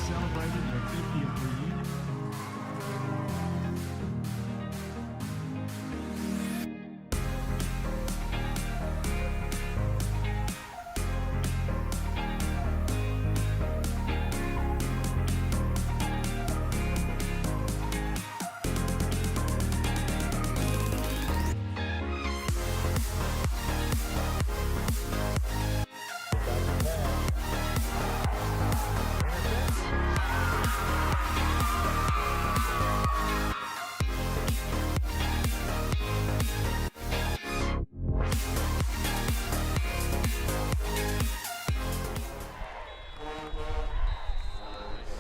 celebrated their 50th reunion.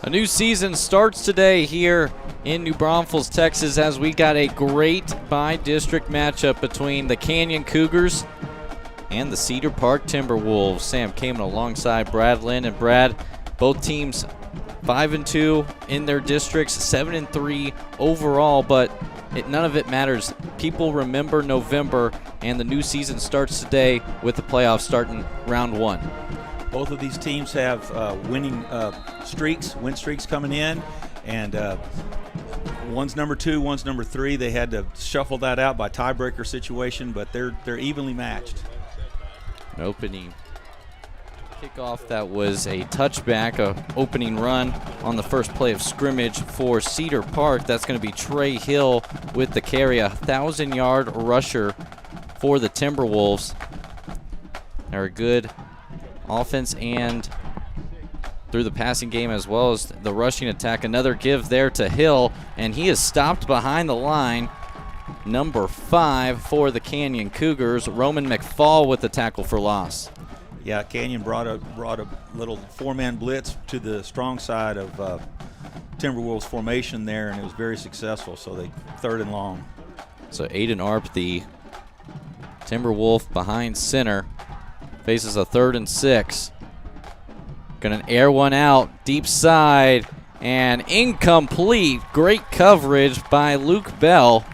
A new season starts today here in New Braunfels, Texas, as we got a great by-district matchup between the Canyon Cougars and the Cedar Park Timberwolves. Sam Kamen alongside Brad Lynn. And Brad, both teams 5-2 in their districts, 7-3 overall, but none of it matters. People remember November, and the new season starts today with the playoffs starting round 1. Both of these teams have win streaks coming in, and one's number 2, one's number 3. They had to shuffle that out by tiebreaker situation, but they're evenly matched. An opening kickoff that was a touchback, a opening run on the first play of scrimmage for Cedar Park. That's going to be Trey Hill with the carry, a 1,000-yard rusher for the Timberwolves. They're a good offense and through the passing game as well as the rushing attack. Another give there to Hill, and he is stopped behind the line. Number 5 for the Canyon Cougars, Roman McFall with the tackle for loss. Yeah, Canyon brought a little 4-man blitz to the strong side of Timberwolves formation there, and it was very successful, so they 3rd and long. So Aiden Arp, the Timberwolf behind center, faces a 3rd and 6. Gonna air one out, deep side, and incomplete. Great coverage by Luke Bell.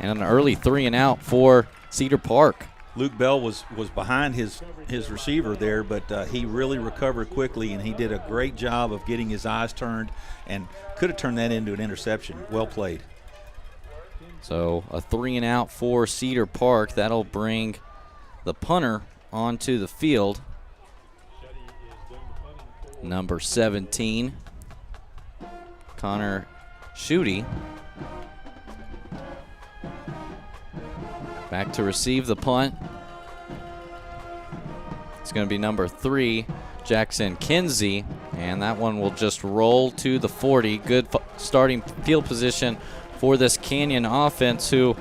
And an early 3 and out for Cedar Park. Luke Bell was behind his receiver there, but he really recovered quickly, and he did a great job of getting his eyes turned and could have turned that into an interception. Well played. So a 3 and out for Cedar Park. That'll bring the punter onto the field. Number 17, Connor Schutte. Back to receive the punt. It's going to be number 3, Jackson Kinsey, and that one will just roll to the 40. Good starting field position for this Canyon offense, who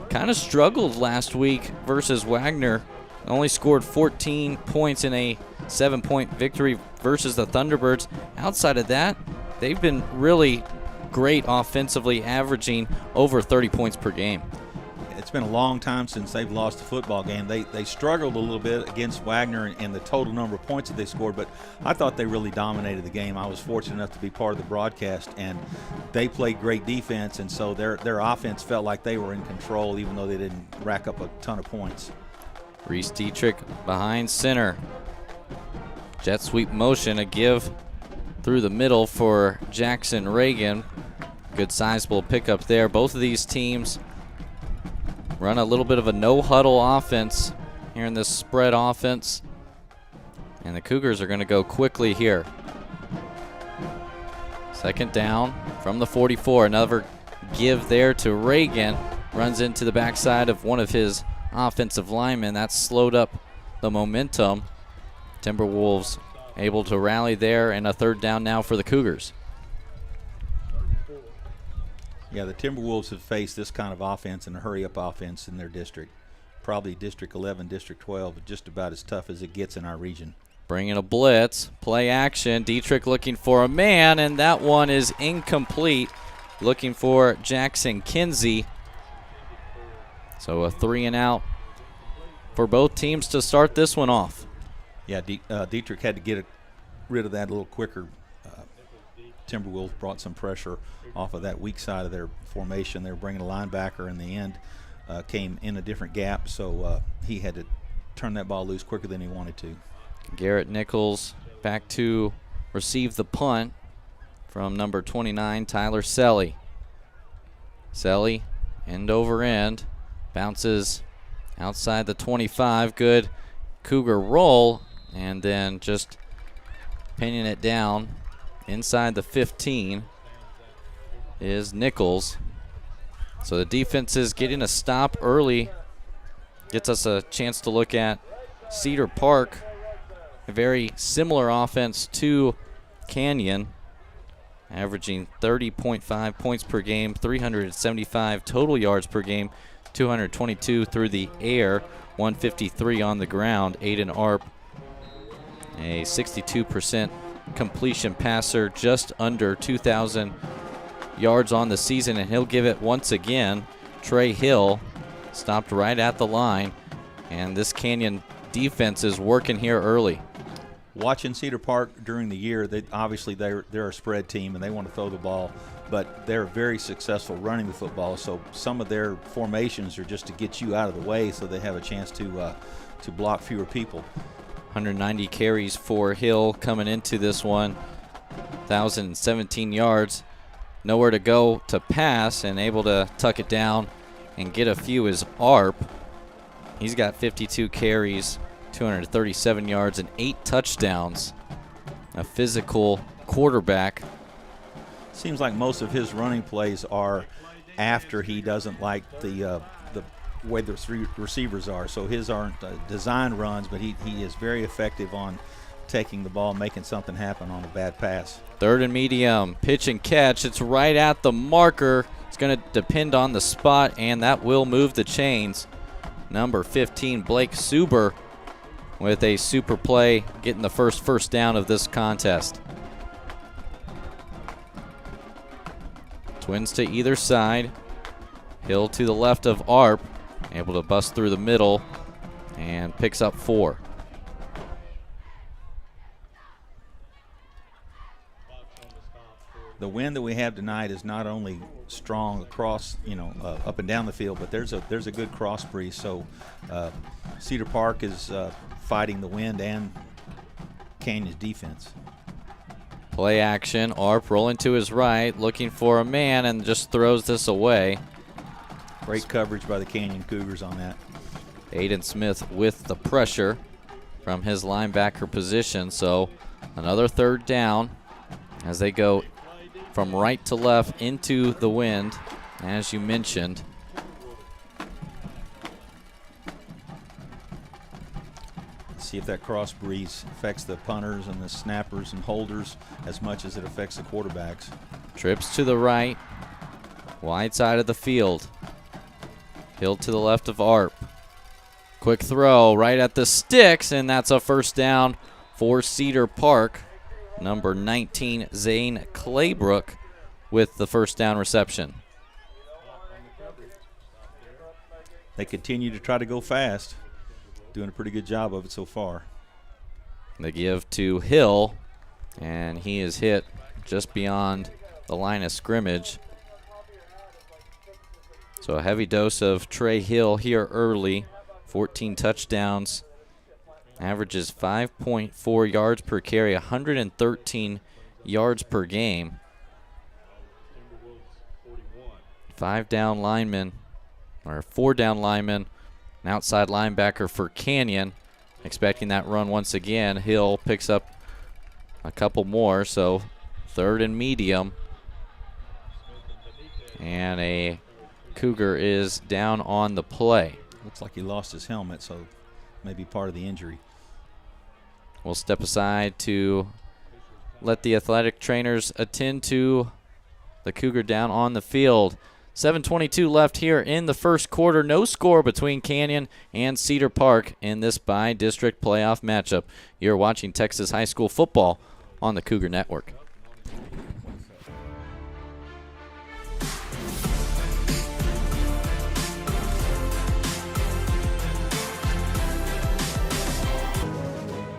kind of struggled last week versus Wagner. Only scored 14 points in a 7-point victory versus the Thunderbirds. Outside of that, they've been really great offensively, averaging over 30 points per game. It's been a long time since they've lost a football game. They struggled a little bit against Wagner in the total number of points that they scored, but I thought they really dominated the game. I was fortunate enough to be part of the broadcast, and they played great defense, and so their offense felt like they were in control, even though they didn't rack up a ton of points. Reese Dietrich behind center. Jet sweep motion, a give through the middle for Jackson Reagan. Good sizable pickup there. Both of these teams run a little bit of a no-huddle offense here in this spread offense. And the Cougars are going to go quickly here. 2nd down from the 44. Another give there to Reagan. Runs into the backside of one of his offensive linemen. That slowed up the momentum. Timberwolves able to rally there, and a 3rd down now for the Cougars. Yeah, the Timberwolves have faced this kind of offense and a hurry-up offense in their district. Probably District 11, District 12, just about as tough as it gets in our region. Bringing a blitz, play action. Dietrich looking for a man, and that one is incomplete. Looking for Jackson Kinsey. So a 3 and out for both teams to start this one off. Yeah, Dietrich had to get rid of that a little quicker. Timberwolves brought some pressure off of that weak side of their formation. They were bringing a linebacker in the end, came in a different gap, so he had to turn that ball loose quicker than he wanted to. Garrett Nichols back to receive the punt from number 29, Tyler Selly. Selly, end over end, bounces outside the 25. Good Cougar roll, and then just pinning it down inside the 15 is Nichols. So the defense is getting a stop early. Gets us a chance to look at Cedar Park, a very similar offense to Canyon, averaging 30.5 points per game, 375 total yards per game, 222 through the air, 153 on the ground. Aiden Arp, a 62% completion passer, just under 2,000 yards on the season, and he'll give it once again. Trey Hill stopped right at the line, and this Canyon defense is working here early. Watching Cedar Park during the year, they're a spread team and they want to throw the ball, but they're very successful running the football. So some of their formations are just to get you out of the way, so they have a chance to block fewer people. 190 carries for Hill coming into this one, 1,017 yards. Nowhere to go to pass, and able to tuck it down and get a few is Arp. He's got 52 carries, 237 yards, and 8 touchdowns. A physical quarterback. Seems like most of his running plays are after he doesn't like the way the receivers are. So his aren't design runs, but he is very effective on taking the ball, making something happen on a bad pass. Third and medium, pitch and catch. It's right at the marker. It's going to depend on the spot, and that will move the chains. Number 15, Blake Suber, with a super play, getting the first down of this contest. Twins to either side. Hill to the left of Arp, able to bust through the middle and picks up 4. The wind that we have tonight is not only strong across, up and down the field, but there's a good cross breeze. So Cedar Park is fighting the wind and Canyon's defense. Play action. Arp rolling to his right, looking for a man, and just throws this away. Great coverage by the Canyon Cougars on that. Aiden Smith with the pressure from his linebacker position. So another third down as they go from right to left into the wind, as you mentioned. Let's see if that cross breeze affects the punters and the snappers and holders as much as it affects the quarterbacks. Trips to the right, wide side of the field. Hill to the left of Arp. Quick throw right at the sticks, and that's a first down for Cedar Park. Number 19, Zane Claybrook, with the first down reception. They continue to try to go fast. Doing a pretty good job of it so far. They give to Hill, and he is hit just beyond the line of scrimmage. So a heavy dose of Trey Hill here early. 14 touchdowns. Averages 5.4 yards per carry, 113 yards per game. 4 down linemen, an outside linebacker for Canyon. Expecting that run once again. Hill picks up a couple more, so third and medium. And a Cougar is down on the play. Looks like he lost his helmet, so maybe part of the injury. We'll step aside to let the athletic trainers attend to the Cougar down on the field. 7:22 left here in the first quarter. No score between Canyon and Cedar Park in this by-district playoff matchup. You're watching Texas High School football on the Cougar Network.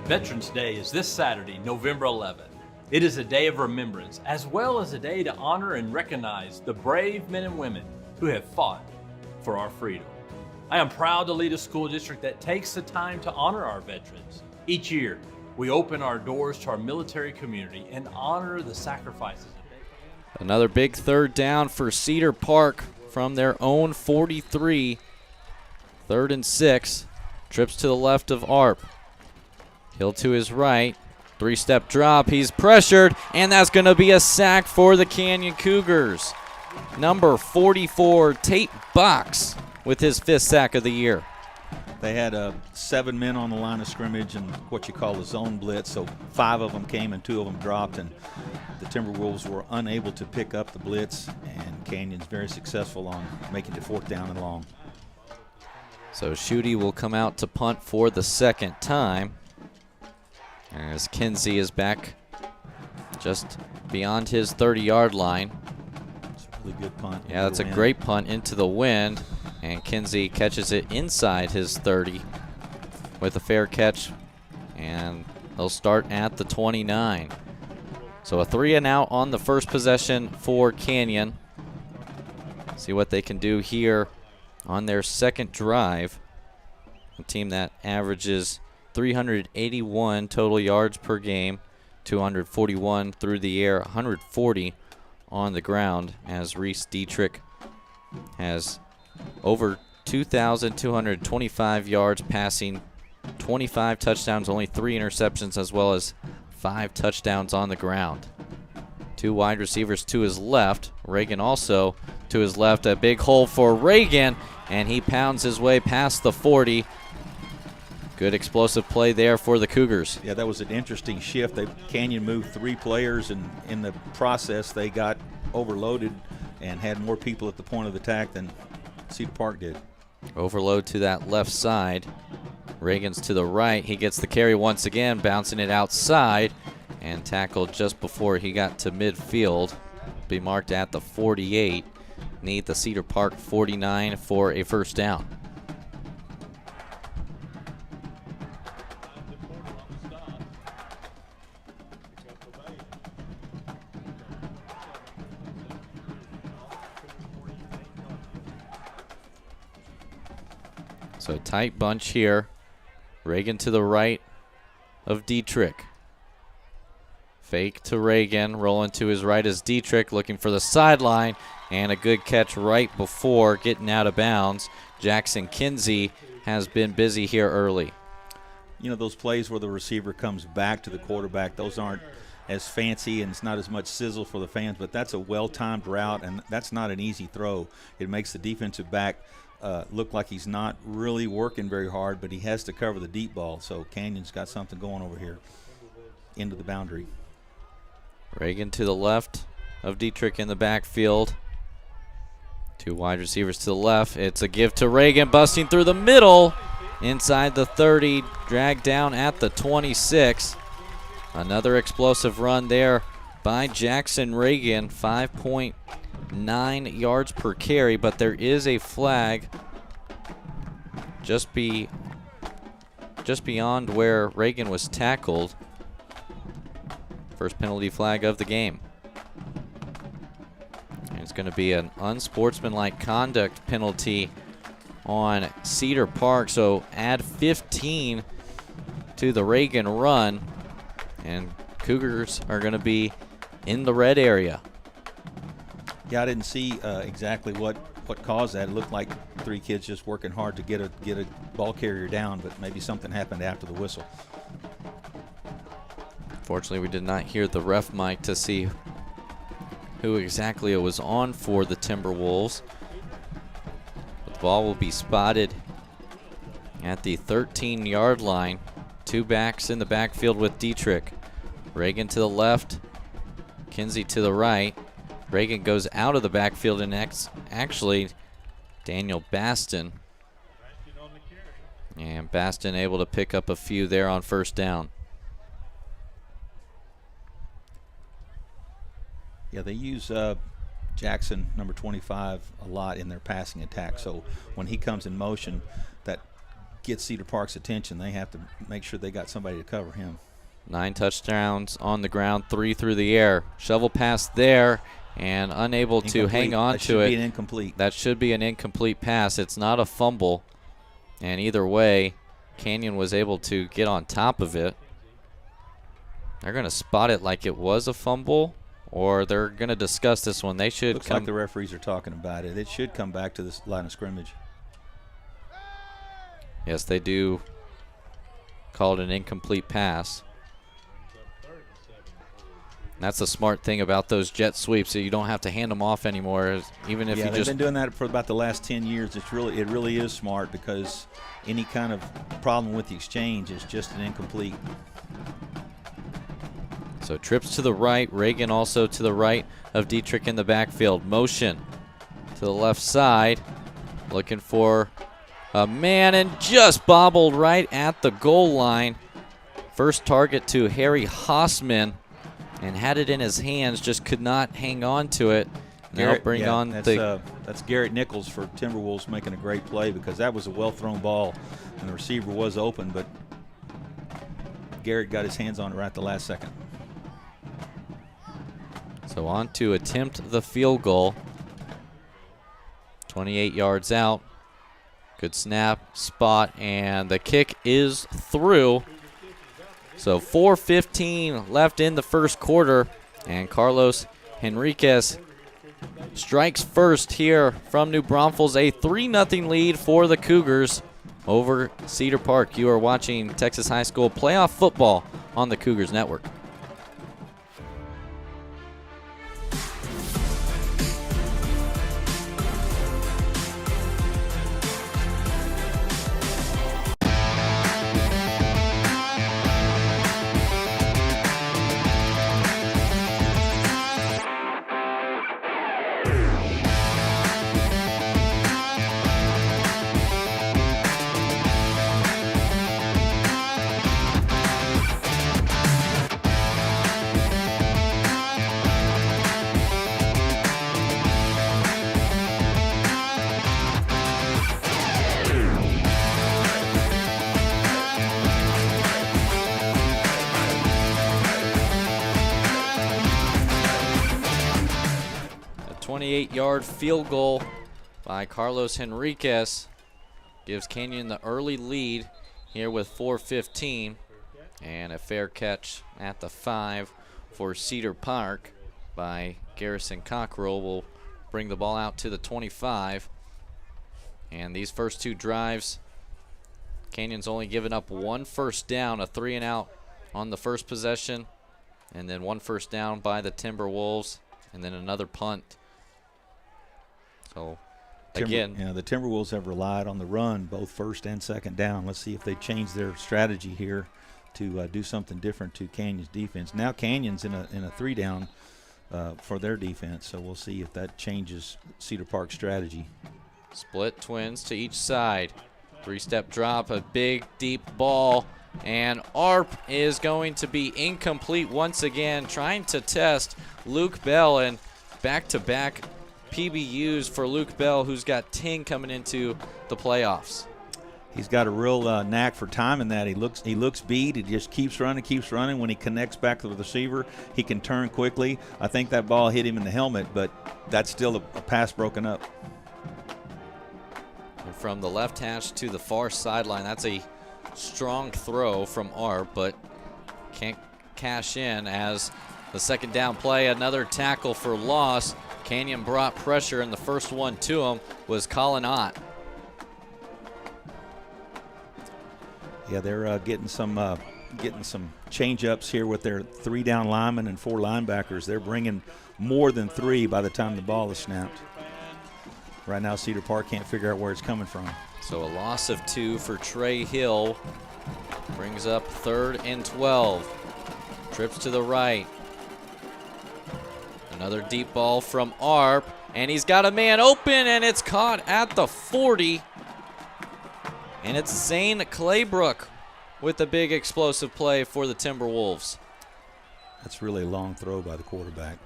Veterans Day is this Saturday, November 11th. It is a day of remembrance, as well as a day to honor and recognize the brave men and women who have fought for our freedom. I am proud to lead a school district that takes the time to honor our veterans. Each year, We open our doors to our military community and honor the sacrifices. Another big third down for Cedar Park from their own 43. 3rd and 6. Trips to the left of Arp. Hill to his right. 3-step drop. He's pressured, and that's going to be a sack for the Canyon Cougars. Number 44, Tate Box, with his 5th sack of the year. They had 7 men on the line of scrimmage and what you call a zone blitz, so 5 of them came and 2 of them dropped, and the Timberwolves were unable to pick up the blitz, and Canyon's very successful on making it 4th down and long. So Schutte will come out to punt for the 2nd time, as Kinsey is back just beyond his 30-yard line. It's a really good punt. Yeah, that's a great punt into the wind. And Kinsey catches it inside his 30 with a fair catch. And they'll start at the 29. So a 3-and-out on the first possession for Canyon. See what they can do here on their 2nd drive. A team that averages 381 total yards per game, 241 through the air, 140 on the ground, as Reese Dietrich has over 2,225 yards passing, 25 touchdowns, only 3 interceptions, as well as 5 touchdowns on the ground. 2 wide receivers to his left. Reagan also to his left. A big hole for Reagan, and he pounds his way past the 40. Good explosive play there for the Cougars. Yeah, that was an interesting shift. Canyon moved 3 players, and in the process they got overloaded and had more people at the point of attack than Cedar Park did. Overload to that left side. Reagan's to the right. He gets the carry once again, bouncing it outside and tackled just before he got to midfield. Be marked at the 48. Need the Cedar Park 49 for a 1st down. So tight bunch here. Reagan to the right of Dietrich. Fake to Reagan. Rolling to his right is Dietrich, looking for the sideline. And a good catch right before getting out of bounds. Jackson Kinsey has been busy here early. You know, those plays where the receiver comes back to the quarterback, those aren't as fancy and it's not as much sizzle for the fans, but that's a well-timed route, and that's not an easy throw. It makes the defensive back look like he's not really working very hard, but he has to cover the deep ball. So Canyon's got something going over here into the boundary. Reagan to the left of Dietrich in the backfield. 2 wide receivers to the left. It's a give to Reagan, busting through the middle inside the 30, dragged down at the 26. Another explosive run there by Jackson Reagan, 5.9 yards per carry, but there is a flag just beyond where Reagan was tackled. First penalty flag of the game. And it's going to be an unsportsmanlike conduct penalty on Cedar Park, so add 15 to the Reagan run, and Cougars are going to be in the red area. Yeah, I didn't see exactly what caused that. It looked like 3 kids just working hard to get a ball carrier down, but maybe something happened after the whistle. Fortunately, we did not hear the ref mic to see who exactly it was on for the Timberwolves. But the ball will be spotted at the 13-yard line. 2 backs in the backfield with Dietrich. Reagan to the left, Kinsey to the right. Reagan goes out of the backfield, and actually Daniel Baston. And Baston able to pick up a few there on 1st down. Yeah, they use Jackson, number 25, a lot in their passing attack. So when he comes in motion, that gets Cedar Park's attention. They have to make sure they got somebody to cover him. 9 touchdowns on the ground, 3 through the air. Shovel pass there, and unable to hang on to it. That should be an incomplete. That should be an incomplete pass. It's not a fumble. And either way, Canyon was able to get on top of it. They're going to spot it like it was a fumble, or they're going to discuss this one. They should Looks like the referees are talking about it. It should come back to this line of scrimmage. Yes, they do call it an incomplete pass. That's the smart thing about those jet sweeps, that you don't have to hand them off anymore. Even if you they've just been doing that for about the last 10 years. It really is smart, because any kind of problem with the exchange is just an incomplete. So trips to the right, Reagan also to the right of Dietrich in the backfield. Motion to the left side, looking for a man, and just bobbled right at the goal line. First target to Harry Hossman, and had it in his hands, just could not hang on to it. Now bring on that's Garrett Nichols for Timberwolves making a great play, because that was a well-thrown ball, and the receiver was open, but Garrett got his hands on it right at the last second. So on to attempt the field goal. 28 yards out. Good snap, spot, and the kick is through. So 4:15 left in the first quarter, and Carlos Henriquez strikes first here from New Braunfels. A 3-0 lead for the Cougars over Cedar Park. You are watching Texas High School playoff football on the Cougars Network. A 28-yard field goal by Carlos Henriquez gives Canyon the early lead here with 4:15, and a fair catch at the 5 for Cedar Park by Garrison Cockrell will bring the ball out to the 25. And these first two drives, Canyon's only given up one first down, a 3-and-out on the first possession, and then one first down by the Timberwolves, and then another punt. So, again, the Timberwolves have relied on the run, both first and second down. Let's see if they change their strategy here to do something different to Canyon's defense. Now Canyon's in a 3-down for their defense, so we'll see if that changes Cedar Park's strategy. split twins to each side. 3-step drop, a big, deep ball, and ARP is going to be incomplete once again, trying to test Luke Bell, and back-to-back PBUs for Luke Bell, who's got 10 coming into the playoffs. He's got a real knack for timing that. He looks beat. He just keeps running. When he connects back to the receiver, he can turn quickly. I think that ball hit him in the helmet, but that's still a pass broken up. And from the left hash to the far sideline, that's a strong throw from ARP, but can't cash in as the second down play, another tackle for loss. Canyon brought pressure, and the first one to him was Colin Ott. Yeah, they're getting some change-ups here with their 3-down linemen and 4 linebackers. They're bringing more than 3 by the time the ball is snapped. Right now, Cedar Park can't figure out where it's coming from. So a loss of 2 for Trey Hill brings up 3rd and 12. Trips to the right. Another deep ball from ARP, and he's got a man open, and it's caught at the 40. And it's Zane Claybrook with the big explosive play for the Timberwolves. That's really a long throw by the quarterback.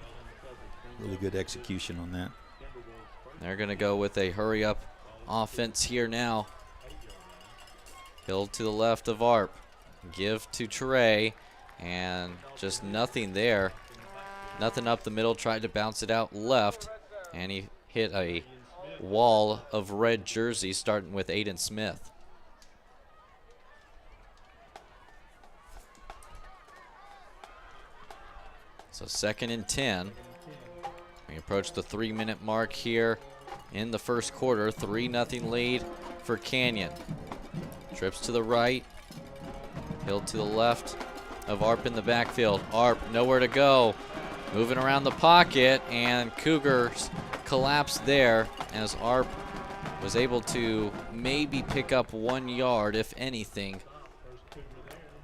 Really good execution on that. They're going to go with a hurry-up offense here now. Hill to the left of ARP. Give to Trey, and just nothing there. Nothing up the middle, tried to bounce it out left, and he hit a wall of red jerseys starting with Aiden Smith. So 2nd and 10. We approach the 3-minute mark here in the first quarter. 3-0 lead for Canyon. Trips to the right. Hill to the left of Arp in the backfield. Arp nowhere to go. Moving around the pocket, and Cougars collapsed there as Arp was able to maybe pick up 1 yard, if anything.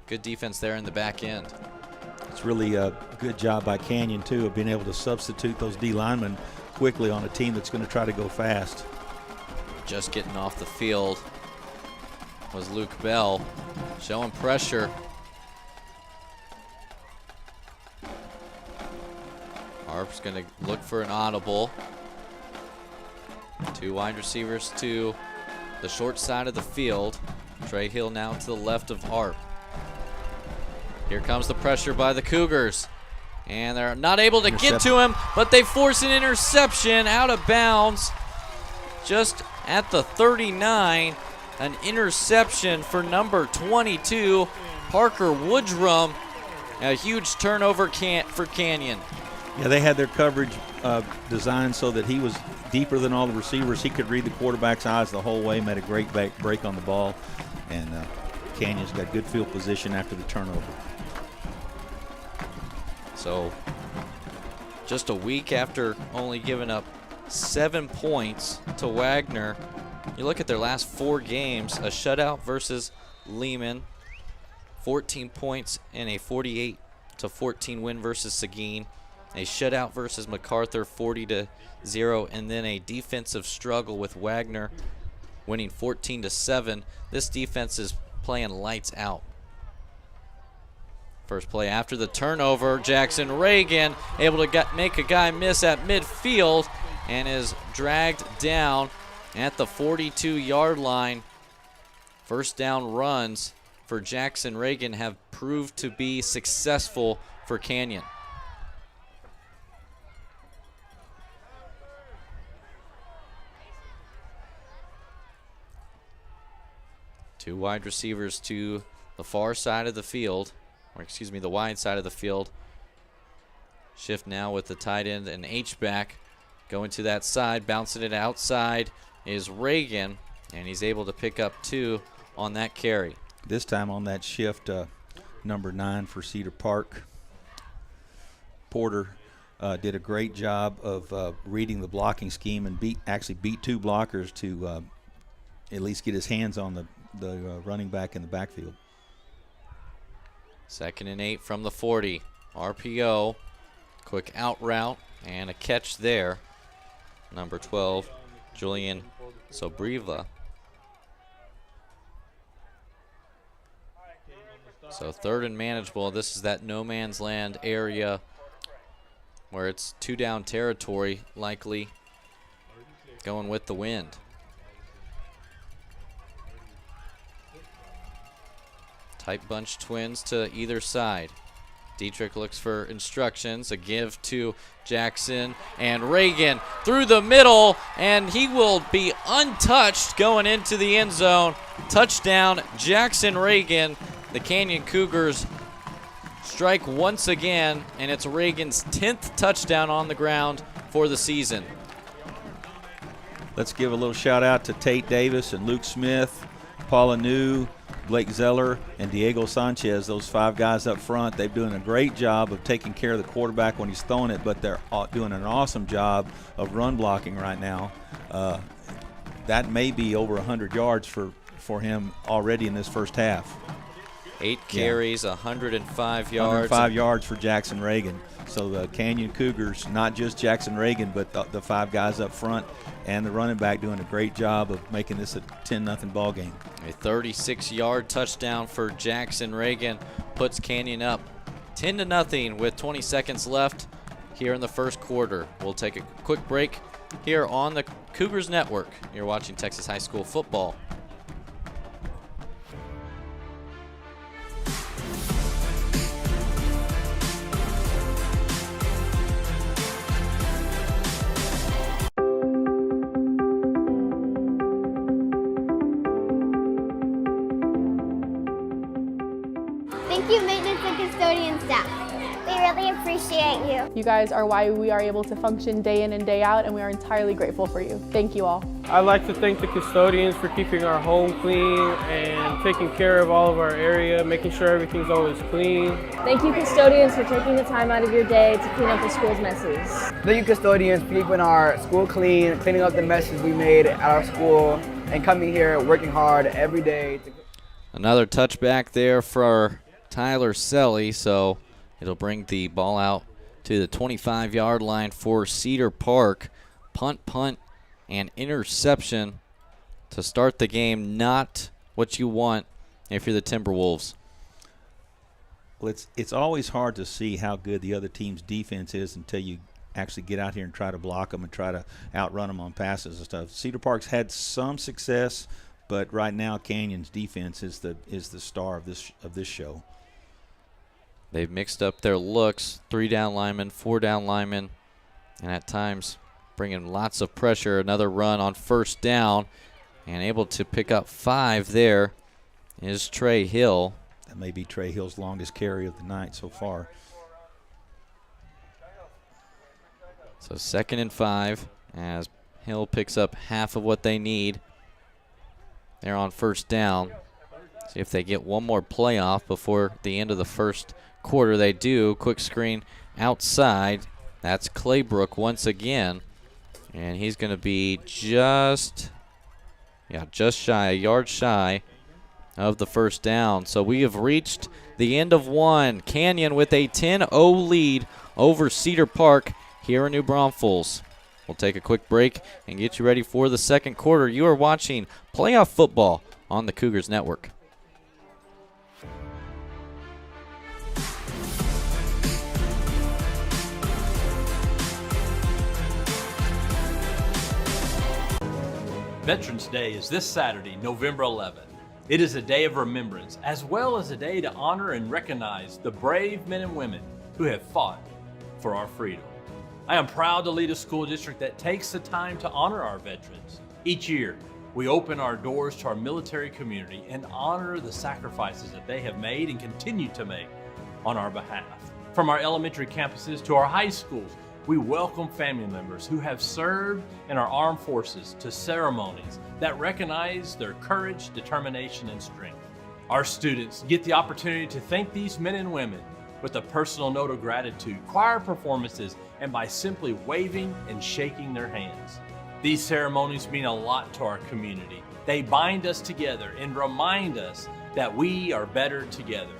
Good defense there in the back end. It's really a good job by Canyon, too, of being able to substitute those D linemen quickly on a team that's going to try to go fast. Just getting off the field was Luke Bell, showing pressure. Arp's going to look for an audible. 2 wide receivers to the short side of the field. Trey Hill now to the left of Arp. Here comes the pressure by the Cougars. And they're not able to get to him, but they force an interception out of bounds. Just at the 39, an interception for number 22, Parker Woodrum. A huge turnover for Canyon. Yeah, they had their coverage designed so that he was deeper than all the receivers. He could read the quarterback's eyes the whole way, made a great break on the ball, and Canyon's got good field position after the turnover. So just a week after only giving up 7 points to Wagner, you look at their last 4 games, a shutout versus Lehman, 14 points in a 48-14 win versus Seguin, a shutout versus MacArthur 40-0, and then a defensive struggle with Wagner winning 14-7. This defense is playing lights out. First play after the turnover, Jackson Reagan able to make a guy miss at midfield and is dragged down at the 42-yard line. First down runs for Jackson Reagan have proved to be successful for Canyon. Two wide receivers to the far side of the field, or excuse me, the wide side of the field. Shift now with the tight end and H-back going to that side, bouncing it outside is Reagan, and he's able to pick up 2 on that carry. This time on that shift, number 9 for Cedar Park, Porter did a great job of reading the blocking scheme and actually beat 2 blockers to at least get his hands on the running back in the backfield. 2nd and 8 from the 40. RPO, quick out route, and a catch there. Number 12, Julian Sobriva. So 3rd and manageable. This is that no man's land area where it's 2 down territory, likely going with the wind. Tight bunch twins to either side. Dietrich looks for instructions. A give to Jackson, and Reagan through the middle, and he will be untouched going into the end zone. Touchdown, Jackson Reagan. The Canyon Cougars strike once again, and it's Reagan's 10th touchdown on the ground for the season. Let's give a little shout out to Tate Davis and Luke Smith, Paula New, Blake Zeller, and Diego Sanchez, those 5 guys up front. They're doing a great job of taking care of the quarterback when he's throwing it, but they're doing an awesome job of run blocking right now. That may be over 100 yards for him already in this first half. 8 carries, 105 yards. 105 yards for Jackson Reagan. So the Canyon Cougars, not just Jackson Reagan, but the 5 guys up front and the running back doing a great job of making this a 10-0 ball game. A 36-yard touchdown for Jackson Reagan puts Canyon up 10-0 with 20 seconds left here in the first quarter. We'll take a quick break here on the Cougars Network. You're watching Texas High School football. Thank you, maintenance and custodian staff. We really appreciate you. You guys are why we are able to function day in and day out, and we are entirely grateful for you. Thank you all. I'd like to thank the custodians for keeping our home clean and taking care of all of our area, making sure everything's always clean. Thank you, custodians, for taking the time out of your day to clean up the school's messes. Thank you, custodians, for keeping our school clean, cleaning up the messes we made at our school, and coming here working hard every day. Another touchback there for Tyler Selly, so it'll bring the ball out to the 25-yard line for Cedar Park. Punt, and interception to start the game. Not what you want if you're the Timberwolves. Well, it's always hard to see how good the other team's defense is until you actually get out here and try to block them and try to outrun them on passes and stuff. Cedar Park's had some success, but right now Canyon's defense is the star of this show. They've mixed up their looks. 3 down linemen, 4 down linemen, and at times bringing lots of pressure. Another run on first down, and able to pick up 5 there is Trey Hill. That may be Trey Hill's longest carry of the night so far. So 2nd and 5 as Hill picks up half of what they need. They're on first down. See if they get one more play off before the end of the first quarter. They do. Quick screen outside. That's Claybrook once again. And he's going to be just shy, a yard shy of the first down. So we have reached the end of one. Canyon with a 10-0 lead over Cedar Park here in New Braunfels. We'll take a quick break and get you ready for the second quarter. You are watching playoff football on the Cougars Network. Veterans Day is this Saturday, November 11th. It is a day of remembrance, as well as a day to honor and recognize the brave men and women who have fought for our freedom. I am proud to lead a school district that takes the time to honor our veterans. Each year, we open our doors to our military community and honor the sacrifices that they have made and continue to make on our behalf. From our elementary campuses to our high schools, we welcome family members who have served in our armed forces to ceremonies that recognize their courage, determination, and strength. Our students get the opportunity to thank these men and women with a personal note of gratitude, choir performances, and by simply waving and shaking their hands. These ceremonies mean a lot to our community. They bind us together and remind us that we are better together.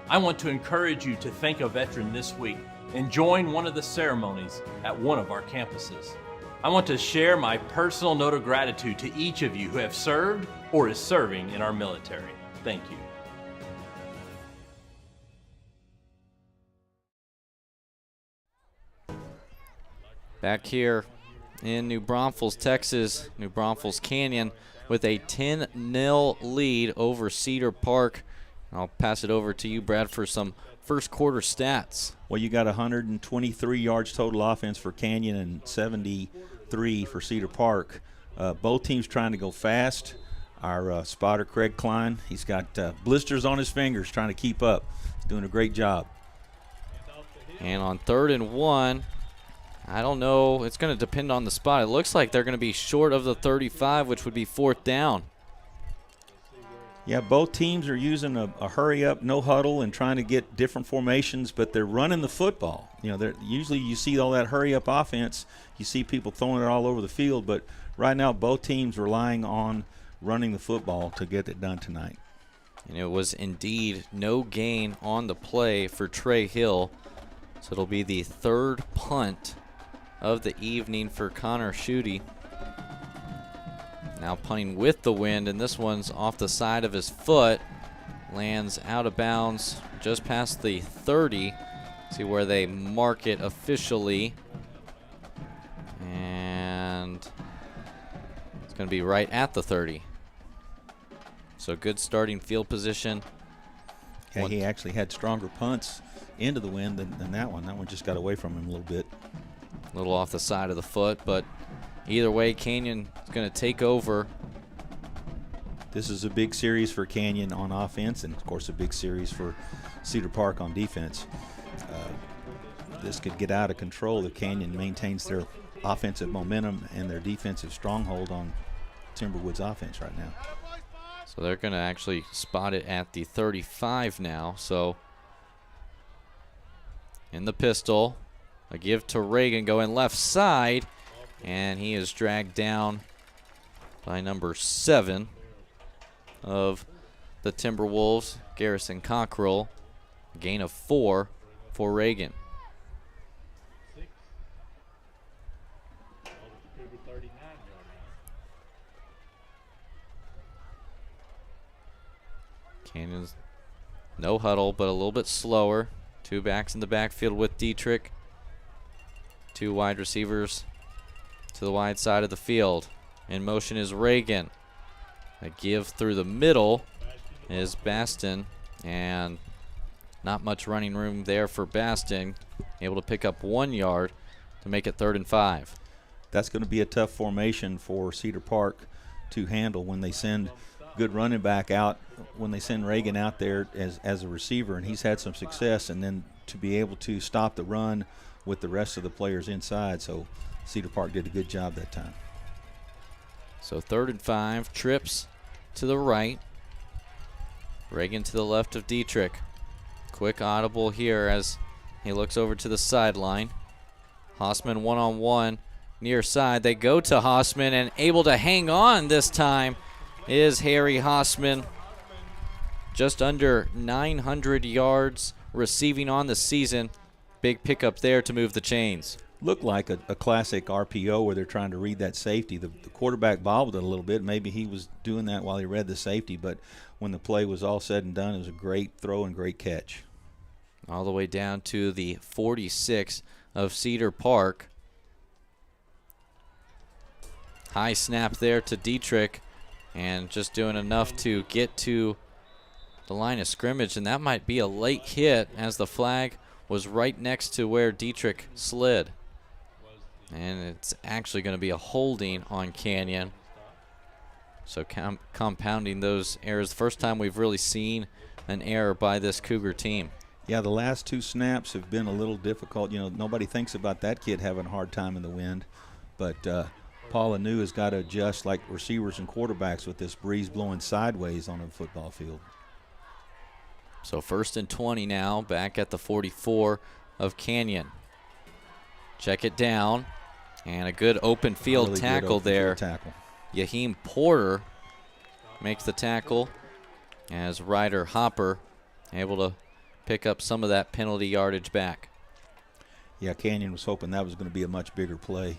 I want to encourage you to thank a veteran this week and join one of the ceremonies at one of our campuses. I want to share my personal note of gratitude to each of you who have served or is serving in our military. Thank you. Back here in New Braunfels, Texas, New Braunfels Canyon with a 10-0 lead over Cedar Park. I'll pass it over to you, Brad, for some first quarter stats. Well, you got 123 yards total offense for Canyon and 73 for Cedar Park. Both teams trying to go fast. Our spotter, Craig Klein, he's got blisters on his fingers trying to keep up. He's doing a great job. And on 3rd and 1, I don't know. It's going to depend on the spot. It looks like they're going to be short of the 35, which would be 4th down. Yeah, both teams are using a hurry-up, no huddle, and trying to get different formations, but they're running the football. You know, usually you see all that hurry-up offense. You see people throwing it all over the field, but right now both teams relying on running the football to get it done tonight. And it was indeed no gain on the play for Trey Hill, so it'll be the 3rd punt of the evening for Connor Schutte. Now punting with the wind, and this one's off the side of his foot. Lands out of bounds just past the 30. See where they mark it officially. And it's going to be right at the 30. So good starting field position. Yeah, he actually had stronger punts into the wind than that one. That one just got away from him a little bit. A little off the side of the foot, but either way, Canyon is going to take over. This is a big series for Canyon on offense, and of course a big series for Cedar Park on defense. this could get out of control if Canyon maintains their offensive momentum and their defensive stronghold on Timberwolves offense right now. So they're going to actually spot it at the 35 now. So in the pistol, a give to Reagan going left side, and he is dragged down by number 7 of the Timberwolves, Garrison Cockrell. Gain of 4 for Reagan. Canyon's no huddle, but a little bit slower. 2 backs in the backfield with Dietrich. 2 wide receivers to the wide side of the field. In motion is Reagan. A give through the middle is Baston, and not much running room there for Baston. Able to pick up 1 yard to make it 3rd and 5. That's going to be a tough formation for Cedar Park to handle when they send good running back out, when they send Reagan out there as a receiver, and he's had some success, and then to be able to stop the run with the rest of the players inside. So Cedar Park did a good job that time. So 3rd and 5, trips to the right. Reagan to the left of Dietrich. Quick audible here as he looks over to the sideline. Hausman one-on-one near side. They go to Hausman, and able to hang on this time is Harry Hausman. Just under 900 yards receiving on the season. Big pickup there to move the chains. Looked like a classic RPO where they're trying to read that safety. The quarterback bobbled it a little bit. Maybe he was doing that while he read the safety, but when the play was all said and done, it was a great throw and great catch. All the way down to the 46 of Cedar Park. High snap there to Dietrich, and just doing enough to get to the line of scrimmage, and that might be a late hit as the flag was right next to where Dietrich slid. And it's actually going to be a holding on Canyon. So compounding those errors. First time we've really seen an error by this Cougar team. Yeah, the last 2 snaps have been a little difficult. You know, nobody thinks about that kid having a hard time in the wind. But Paul Anu has got to adjust like receivers and quarterbacks with this breeze blowing sideways on a football field. So 1st and 20 now, back at the 44 of Canyon. Check it down, and a good open field really tackle there. Tackle. Yaheem Porter makes the tackle as Ryder Hopper able to pick up some of that penalty yardage back. Yeah, Canyon was hoping that was going to be a much bigger play.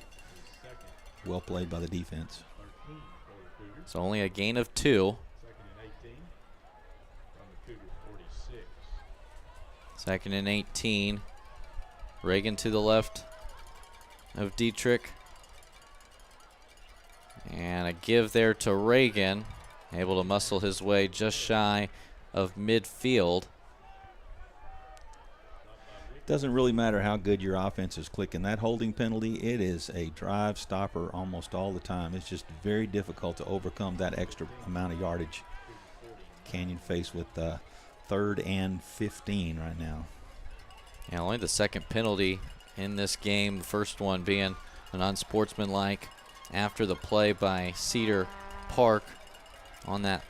Well played by the defense. So only a gain of 2. 2nd and 18. Reagan to the left of Dietrich. And a give there to Reagan. Able to muscle his way just shy of midfield. Doesn't really matter how good your offense is clicking. That holding penalty, it is a drive stopper almost all the time. It's just very difficult to overcome that extra amount of yardage. Canyon faced with 3rd and 15 right now. Yeah, only the 2nd penalty in this game. The first one being an unsportsmanlike after the play by Cedar Park on that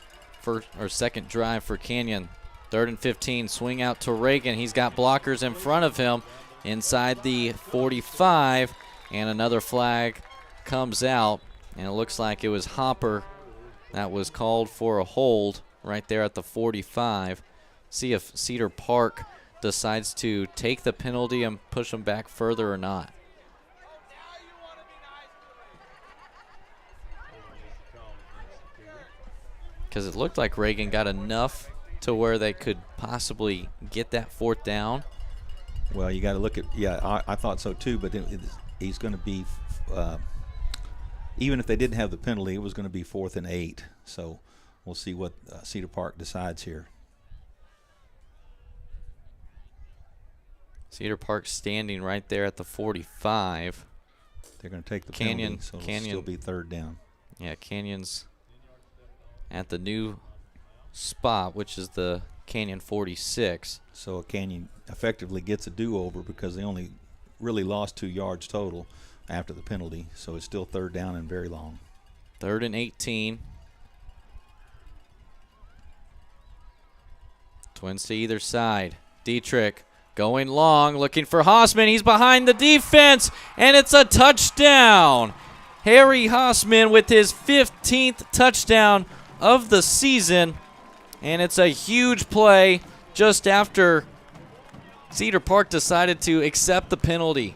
2nd drive for Canyon. 3rd and 15, swing out to Reagan. He's got blockers in front of him inside the 45, and another flag comes out, and it looks like it was Hopper that was called for a hold right there at the 45. See if Cedar Park decides to take the penalty and push them back further or not. Because it looked like Reagan got enough to where they could possibly get that 4th down. Well, you got to look at, yeah, I thought so too, but he's going to be, even if they didn't have the penalty, it was going to be 4th and 8. So we'll see what Cedar Park decides here. Cedar Park standing right there at the 45. They're going to take the Canyon, penalty, so it'll still be 3rd down. Yeah, Canyon's at the new spot, which is the Canyon 46. So Canyon effectively gets a do-over because they only really lost 2 yards total after the penalty. So it's still 3rd down and very long. 3rd and 18. Twins to either side. Dietrich going long, looking for Hausman. He's behind the defense, and it's a touchdown. Harry Hausman with his 15th touchdown of the season, and it's a huge play just after Cedar Park decided to accept the penalty.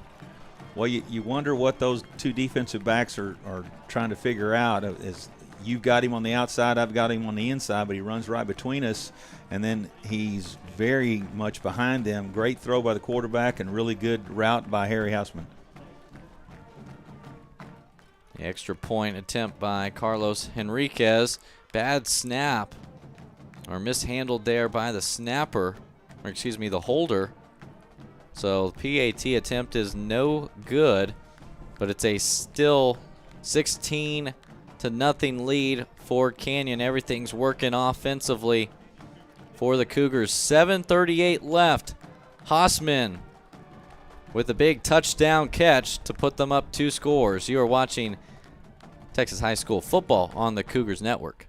Well, you wonder what those 2 defensive backs are trying to figure out. Is you've got him on the outside, I've got him on the inside, but he runs right between us, and then he's very much behind them. Great throw by the quarterback and really good route by Harry Hausman. The extra point attempt by Carlos Henriquez. Bad snap, or mishandled there by the snapper, or excuse me, the holder. So the PAT attempt is no good, but it's a still 16-0 lead for Canyon. Everything's working offensively for the Cougars. 7:38 left. Hausman with a big touchdown catch to put them up 2 scores. You are watching Texas High School football on the Cougars Network.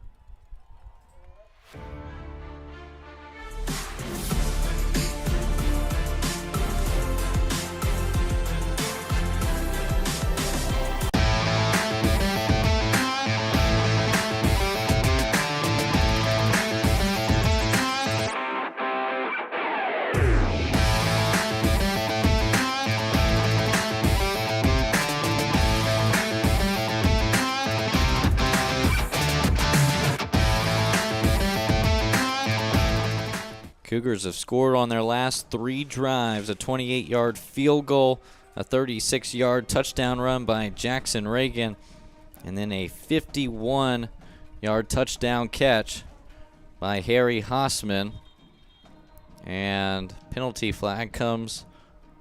Cougars have scored on their last 3 drives, a 28-yard field goal, a 36-yard touchdown run by Jackson Reagan, and then a 51-yard touchdown catch by Harry Hausman. And penalty flag comes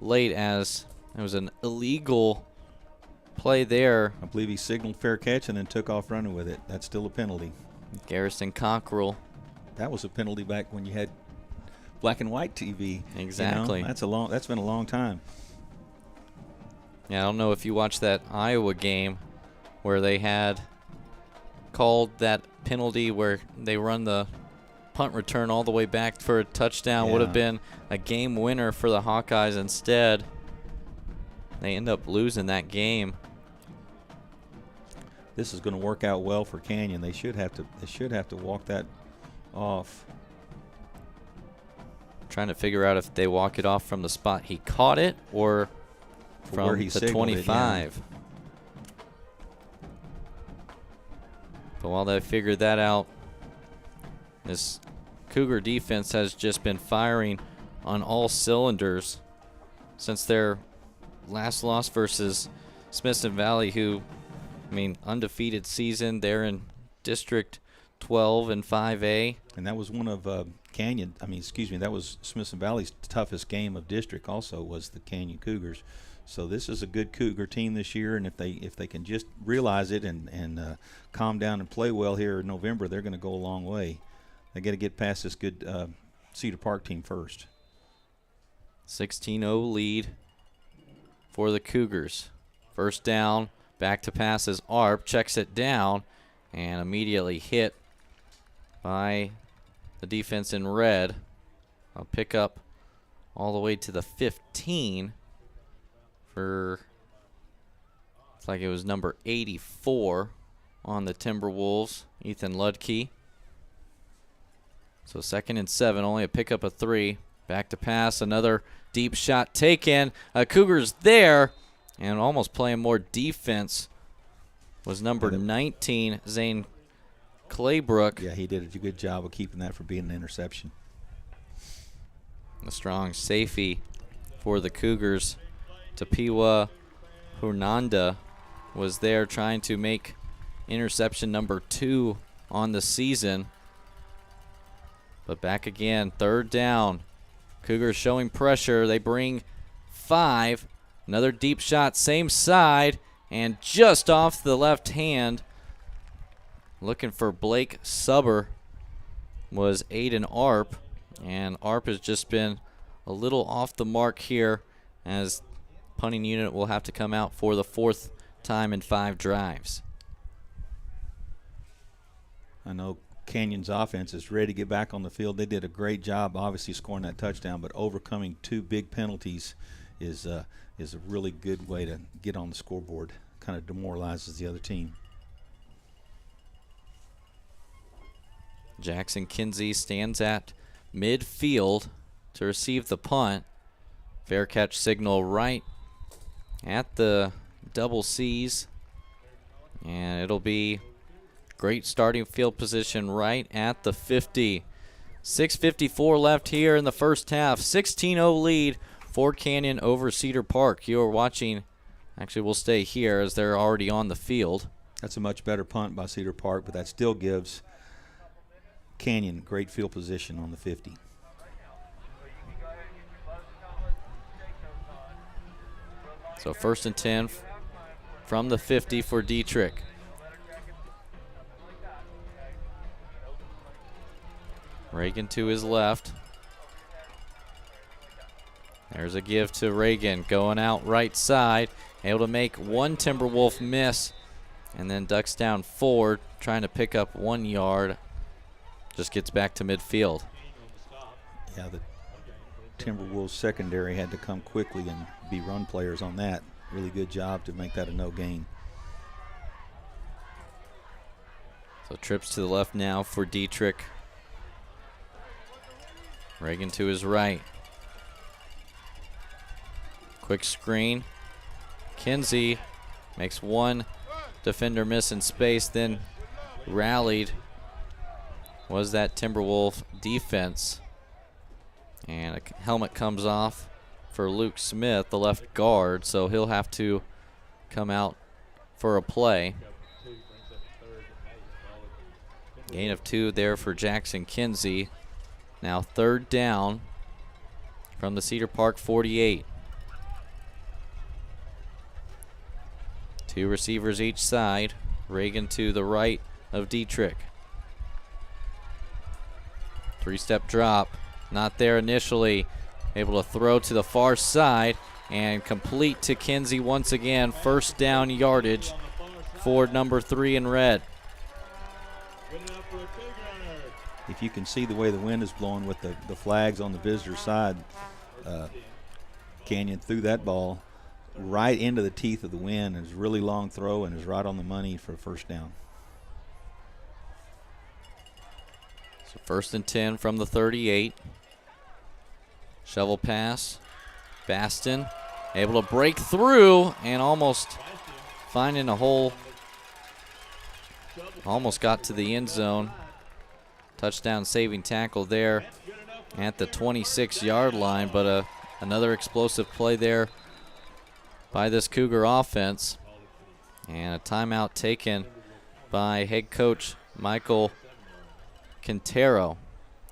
late as there was an illegal play there. I believe he signaled fair catch and then took off running with it. That's still a penalty. Garrison Cockrell. That was a penalty back when you had black and white TV. Exactly. You know, that's been a long time. Yeah, I don't know if you watched that Iowa game where they had called that penalty where they run the punt return all the way back for a touchdown. Yeah. Would have been a game winner for the Hawkeyes. Instead, they end up losing that game. This is going to work out well for Canyon. They should have to walk that off. Trying to figure out if they walk it off from the spot he caught it or from where he the signaled 25. it, yeah. But while they figure that out, this Cougar defense has just been firing on all cylinders since their last loss versus Smithson Valley, who, I mean, undefeated season. They're in District 12 and 5A. And that was one of that was Smithson Valley's toughest game of district also, was the Canyon Cougars. So this is a good Cougar team this year, and if they can just realize it and calm down and play well here in November, they're going to go a long way. They got to get past this good Cedar Park team first. 16-0 lead for the Cougars. First down, back to pass as Arp checks it down and immediately hit by the defense in red. I'll pick up all the way to the 15 for, it's like it was number 84 on the Timberwolves, Ethan Ludke. So 2nd and 7, only a pickup of 3. Back to pass, another deep shot taken. Cougars there, and almost playing more defense was number 19, Zane Claybrook. Yeah, he did a good job of keeping that from being an interception. A strong safety for the Cougars. Tapiwa Hernanda was there trying to make interception number 2 on the season. But back again, 3rd down. Cougars showing pressure. They bring 5. Another deep shot, same side, and just off the left hand. Looking for Blake Subber was Aiden Arp. And ARP has just been a little off the mark here, as punting unit will have to come out for the 4th time in 5 drives. I know Canyon's offense is ready to get back on the field. They did a great job, obviously, scoring that touchdown, but overcoming 2 big penalties is a really good way to get on the scoreboard. Kind of demoralizes the other team. Jackson Kinsey stands at midfield to receive the punt. Fair catch signal right at the double C's. And it'll be great starting field position right at the 50. 6:54 left here in the first half. 16-0 lead for Canyon over Cedar Park. You are watching, actually we'll stay here as they're already on the field. That's a much better punt by Cedar Park, but that still gives Canyon great field position on the 50. So 1st and 10 from the 50 for Dietrich. Reagan to his left. There's a give to Reagan, going out right side, able to make one Timberwolf miss, and then ducks down forward, trying to pick up 1 yard. Just gets back to midfield. Yeah, the Timberwolves secondary had to come quickly and be run players on that. Really good job to make that a no gain. So trips to the left now for Dietrich. Reagan to his right. Quick screen. Kinsey makes one defender miss in space, then rallied was that Timberwolf defense. And a helmet comes off for Luke Smith, the left guard, so he'll have to come out for a play. Gain of 2 there for Jackson Kinsey. Now 3rd down from the Cedar Park 48. 2 receivers each side. Reagan to the right of Dietrich. 3-step drop. Not there initially. Able to throw to the far side and complete to Kinsey once again. 1st down yardage for number 3 in red. If you can see the way the wind is blowing with the flags on the visitor side, Canyon threw that ball right into the teeth of the wind. It was a really long throw and is right on the money for a 1st down. So 1st and 10 from the 38. Shovel pass. Baston able to break through and almost finding a hole. Almost got to the end zone. Touchdown saving tackle there at the 26-yard line, but another explosive play there by this Cougar offense. And a timeout taken by head coach Michael Quintero.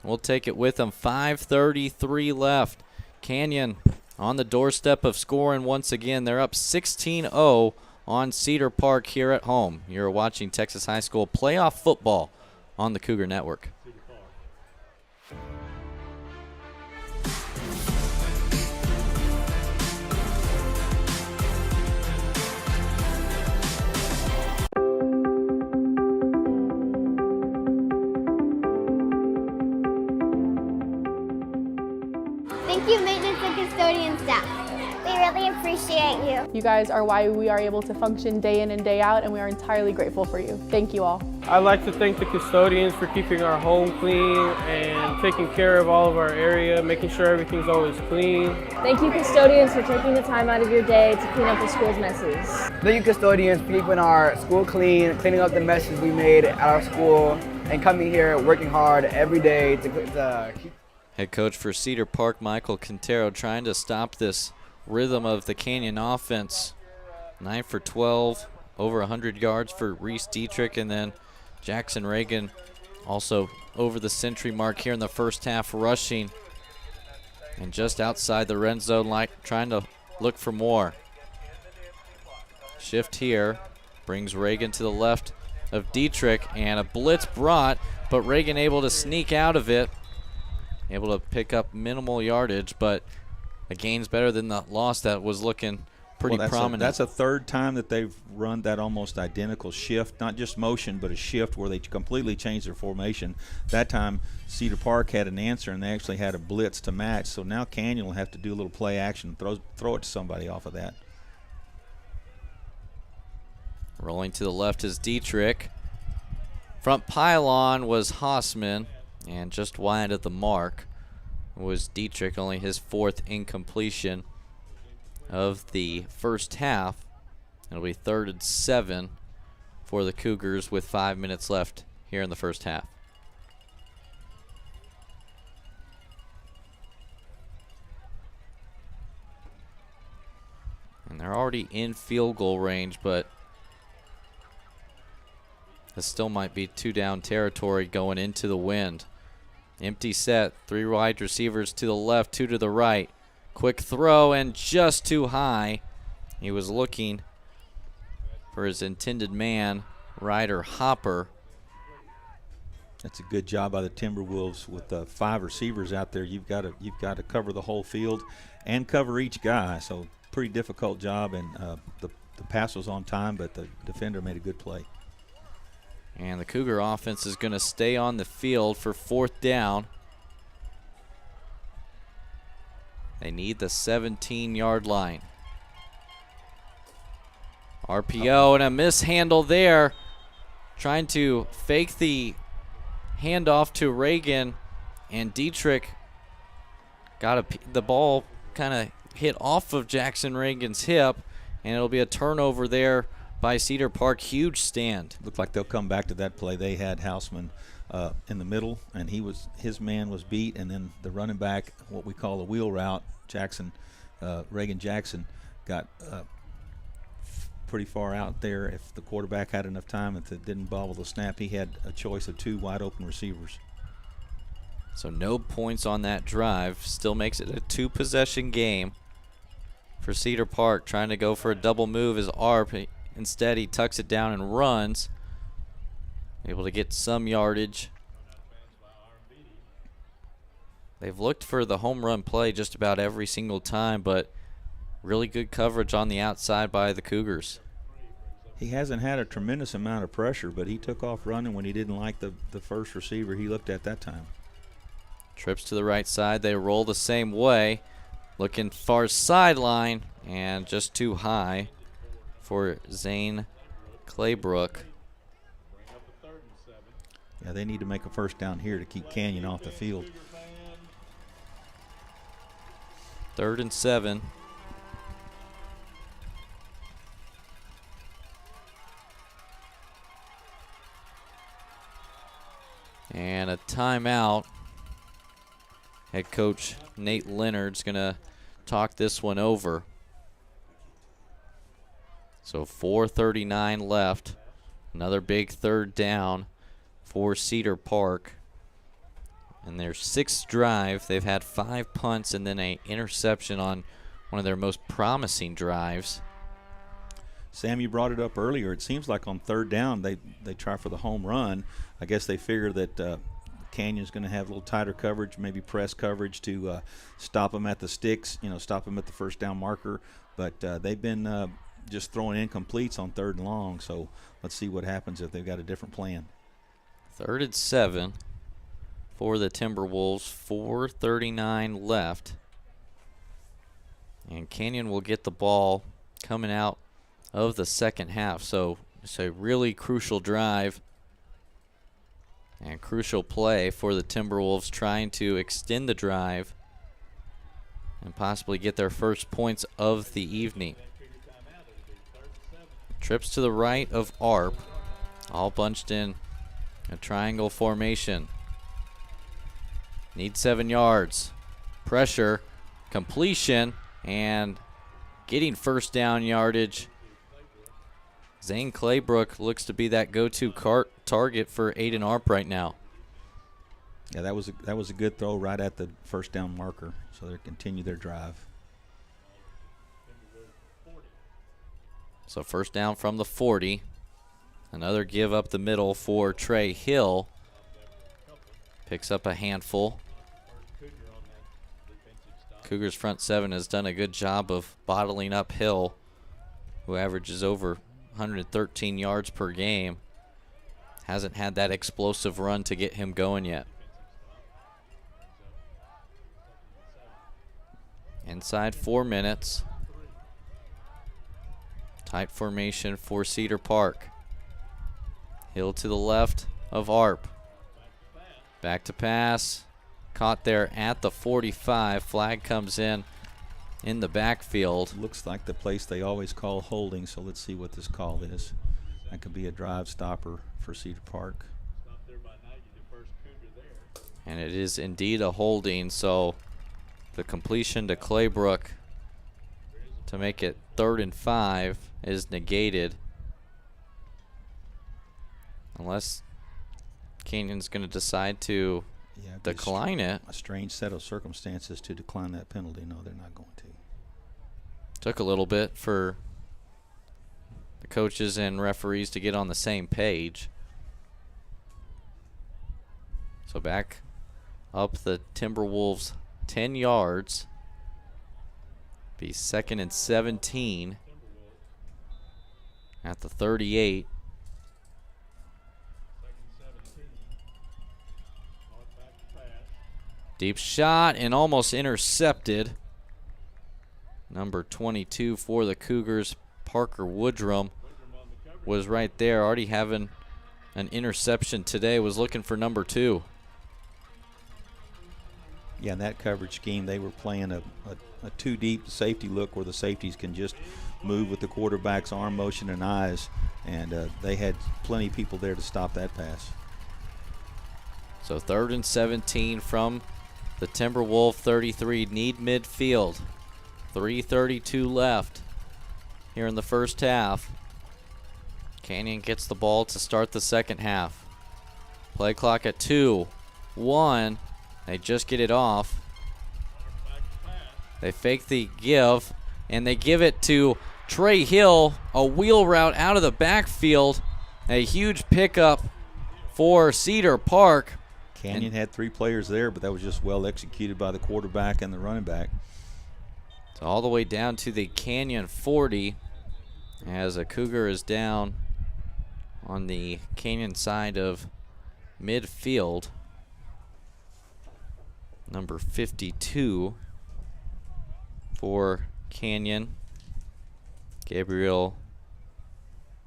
We'll take it with him. 5:33 left. Canyon on the doorstep of scoring once again. They're up 16-0 on Cedar Park here at home. You're watching Texas High School playoff football on the Cougar Network. Thank you, maintenance and custodian staff. We really appreciate you. You guys are why we are able to function day in and day out, and we are entirely grateful for you. Thank you all. I'd like to thank the custodians for keeping our home clean and taking care of all of our area, making sure everything's always clean. Thank you, custodians, for taking the time out of your day to clean up the school's messes. Thank you, custodians, for keeping our school clean, cleaning up the messes we made at our school, and coming here working hard every day to keep. Head coach for Cedar Park, Michael Quintero, trying to stop this rhythm of the Canyon offense. 9 for 12, over 100 yards for Reese Dietrich, and then Jackson Reagan also over the century mark here in the first half, rushing and just outside the red zone, like trying to look for more. Shift here brings Reagan to the left of Dietrich, and a blitz brought, but Reagan able to sneak out of it. able to pick up minimal yardage, but a gain's better than the loss that was looking pretty prominent. That's a third time that they've run that almost identical shift, not just motion, but a shift where they completely changed their formation. That time, Cedar Park had an answer, and they actually had a blitz to match. So now Canyon will have to do a little play action, throw it to somebody off of that. Rolling to the left is Dietrich. Front pylon was Hausman, and just wide of the mark was Dietrich, only his 4th incompletion of the first half. It'll be 3rd and 7 for the Cougars with 5 minutes left here in the first half. And they're already in field goal range, but this still might be 2 down territory going into the wind. Empty set, 3 wide receivers to the left, 2 to the right. Quick throw and just too high. He was looking for his intended man, Ryder Hopper. That's a good job by the Timberwolves with 5 receivers out there. You've got to cover the whole field and cover each guy. So pretty difficult job, and the pass was on time, but the defender made a good play. And the Cougar offense is going to stay on the field for 4th down. They need the 17-yard line. RPO and a mishandle there. Trying to fake the handoff to Reagan, and Dietrich got the ball kind of hit off of Jackson Reagan's hip, and it'll be a turnover there by Cedar Park. Huge stand. Looked like they'll come back to that play. They had Hausman in the middle, and his man was beat, and then the running back, what we call a wheel route, Reagan Jackson, got pretty far out there. If the quarterback had enough time, if it didn't bobble the snap, he had a choice of 2 wide open receivers. So no points on that drive. Still makes it a 2-possession game for Cedar Park. Trying to go for a double move is Arp. Instead, he tucks it down and runs. Able to get some yardage. They've looked for the home run play just about every single time, but really good coverage on the outside by the Cougars. He hasn't had a tremendous amount of pressure, but he took off running when he didn't like the first receiver he looked at that time. Trips to the right side. They roll the same way. Looking far sideline, and just too high for Zane Claybrook. Yeah, they need to make a first down here to keep Canyon off the field. 3rd and 7. And a timeout. Head coach Nate Leonard's going to talk this one over. So 4:39 left. Another big 3rd down for Cedar Park. And their 6th drive, they've had 5 punts and then an interception on one of their most promising drives. Sam, you brought it up earlier. It seems like on 3rd down they try for the home run. I guess they figure that Canyon's going to have a little tighter coverage, maybe press coverage to stop them at the sticks, stop them at the first down marker. But they've been just throwing incompletes on 3rd and long. So let's see what happens if they've got a different plan. 3rd and 7 for the Timberwolves. 4:39 left. And Canyon will get the ball coming out of the second half. So it's a really crucial drive and crucial play for the Timberwolves, trying to extend the drive and possibly get their first points of the evening. Trips to the right of Arp, all bunched in a triangle formation. Need 7 yards. Pressure, completion, and getting first down yardage. Zane Claybrook looks to be that go-to target for Aiden Arp right now. Yeah, that was a good throw right at the first down marker. So they continue their drive. So first down from the 40. Another give up the middle for Trey Hill. Picks up a handful. Cougars front seven has done a good job of bottling up Hill, who averages over 113 yards per game. Hasn't had that explosive run to get him going yet. Inside 4 minutes. Tight formation for Cedar Park. Hill to the left of Arp. Back to pass. Caught there at the 45. Flag comes in the backfield. Looks like the place they always call holding, so let's see what this call is. That could be a drive stopper for Cedar Park. And it is indeed a holding, so the completion to Claybrook to make it 3rd and 5 is negated. Unless Canyon's going to decide to decline it. A strange set of circumstances to decline that penalty. No, they're not going to. Took a little bit for the coaches and referees to get on the same page. So back up the Timberwolves 10 yards. Be 2nd and 17 at the 38. Deep shot and almost intercepted. Number 22 for the Cougars, Parker Woodrum, was right there, already having an interception today, was looking for number 2. Yeah, in that coverage scheme, they were playing a too deep safety look where the safeties can just move with the quarterback's arm motion and eyes, and they had plenty of people there to stop that pass. So 3rd and 17 from the Timberwolf 33. Need midfield. 3:32 left here in the first half. Canyon gets the ball to start the second half. Play clock at 2, 1. They just get it off. They fake the give, and they give it to Trey Hill. A wheel route out of the backfield. A huge pickup for Cedar Park. Canyon had 3 players there, but that was just well executed by the quarterback and the running back. So all the way down to the Canyon 40 as a Cougar is down on the Canyon side of midfield. Number 52 for Canyon, Gabriel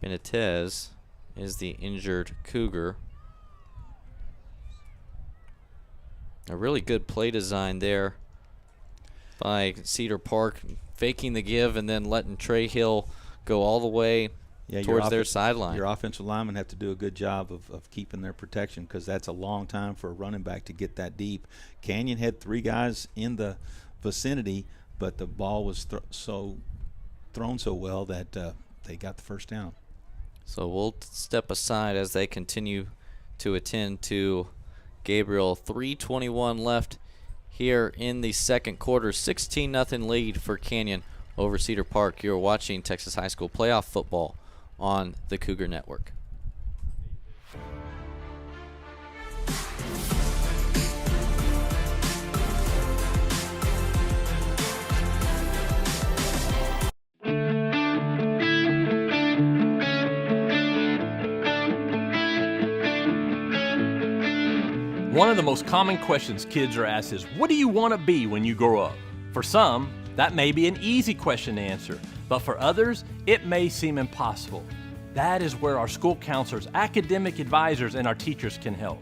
Benitez, is the injured Cougar. A really good play design there by Cedar Park, faking the give and then letting Trey Hill go all the way towards their sideline. Your offensive linemen have to do a good job of keeping their protection, because that's a long time for a running back to get that deep. Canyon had 3 guys in the vicinity, but the ball was thrown so well that they got the first down. So we'll step aside as they continue to attend to Gabriel. 3:21 left here in the second quarter. 16-0 lead for Canyon over Cedar Park. You're watching Texas High School playoff football on the Cougar Network. One of the most common questions kids are asked is, what do you want to be when you grow up? For some, that may be an easy question to answer, but for others, it may seem impossible. That is where our school counselors, academic advisors, and our teachers can help.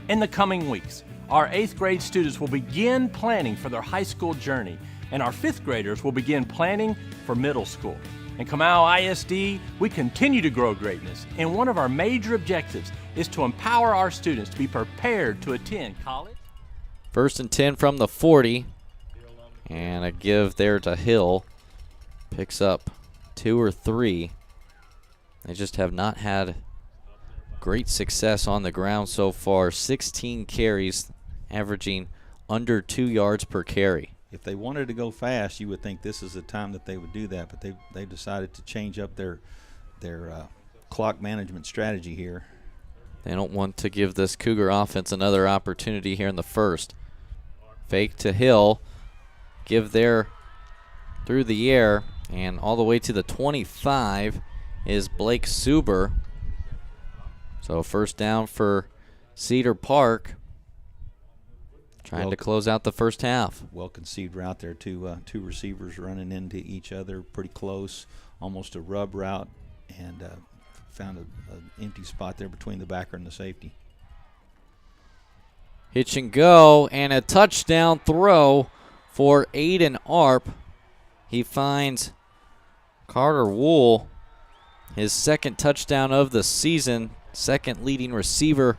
In the coming weeks, our 8th grade students will begin planning for their high school journey, and our 5th graders will begin planning for middle school. In Kamau ISD, we continue to grow greatness, and one of our major objectives is to empower our students to be prepared to attend college. 1st and 10 from the 40, and a give there to Hill. Picks up 2 or 3. They just have not had great success on the ground so far. 16 carries, averaging under 2 yards per carry. If they wanted to go fast, you would think this is the time that they would do that, but they've decided to change up their clock management strategy here. They don't want to give this Cougar offense another opportunity here in the first. Fake to Hill. give there through the air, and all the way to the 25 is Blake Suber. So first down for Cedar Park, trying to close out the first half. Well conceived route there. Two receivers running into each other pretty close, almost a rub route, and found an empty spot there between the backer and the safety. Hitch and go, and a touchdown throw for Aiden Arp. He finds Carter Wool, his second touchdown of the season, second leading receiver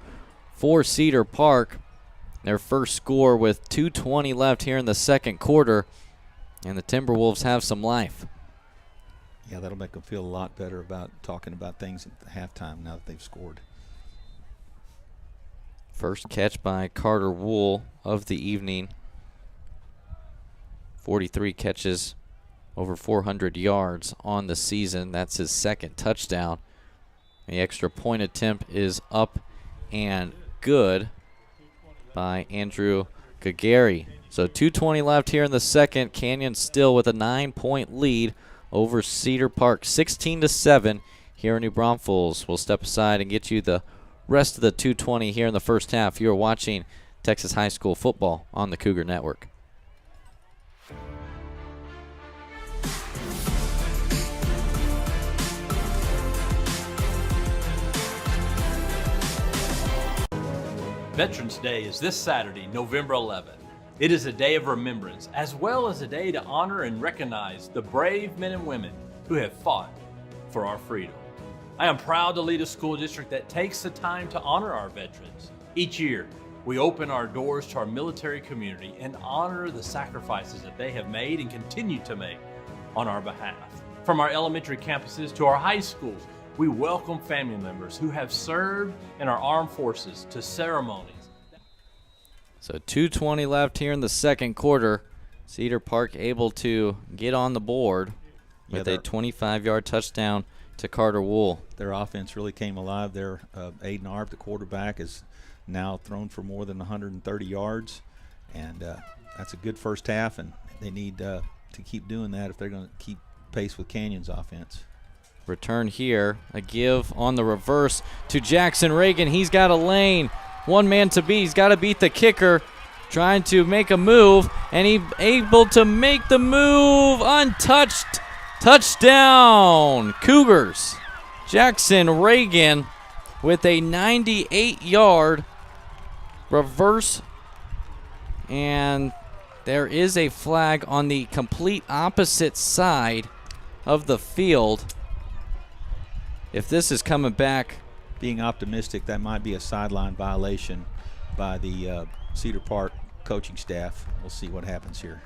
for Cedar Park. Their first score with 2:20 left here in the second quarter, and the Timberwolves have some life. Yeah, that'll make them feel a lot better about talking about things at the halftime now that they've scored. First catch by Carter Wool of the evening. 43 catches, over 400 yards on the season. That's his second touchdown. The extra point attempt is up and good by Andrew Gagari. So 2:20 left here in the second. Canyon still with a 9-point lead over Cedar Park, 16-7 here in New Braunfels. We'll step aside and get you the rest of the 2:20 here in the first half. You're watching Texas High School football on the Cougar Network. Veterans Day is this Saturday, November 11th. It is a day of remembrance, as well as a day to honor and recognize the brave men and women who have fought for our freedom. I am proud to lead a school district that takes the time to honor our veterans. Each year, we open our doors to our military community and honor the sacrifices that they have made and continue to make on our behalf. From our elementary campuses to our high schools, we welcome family members who have served in our armed forces to ceremonies. So 2:20 left here in the second quarter. Cedar Park able to get on the board with a 25-yard touchdown to Carter Wool. Their offense really came alive there. Aiden Arp, the quarterback, is now thrown for more than 130 yards, and that's a good first half, and they need to keep doing that if they're going to keep pace with Canyon's offense. Return here, a give on the reverse to Jackson Reagan. He's got a lane, one man to beat. He's got to beat the kicker, trying to make a move, and he able to make the move, untouched. Touchdown, Cougars. Jackson Reagan with a 98-yard reverse, and there is a flag on the complete opposite side of the field. If this is coming back, being optimistic, that might be a sideline violation by the Cedar Park coaching staff. We'll see what happens here.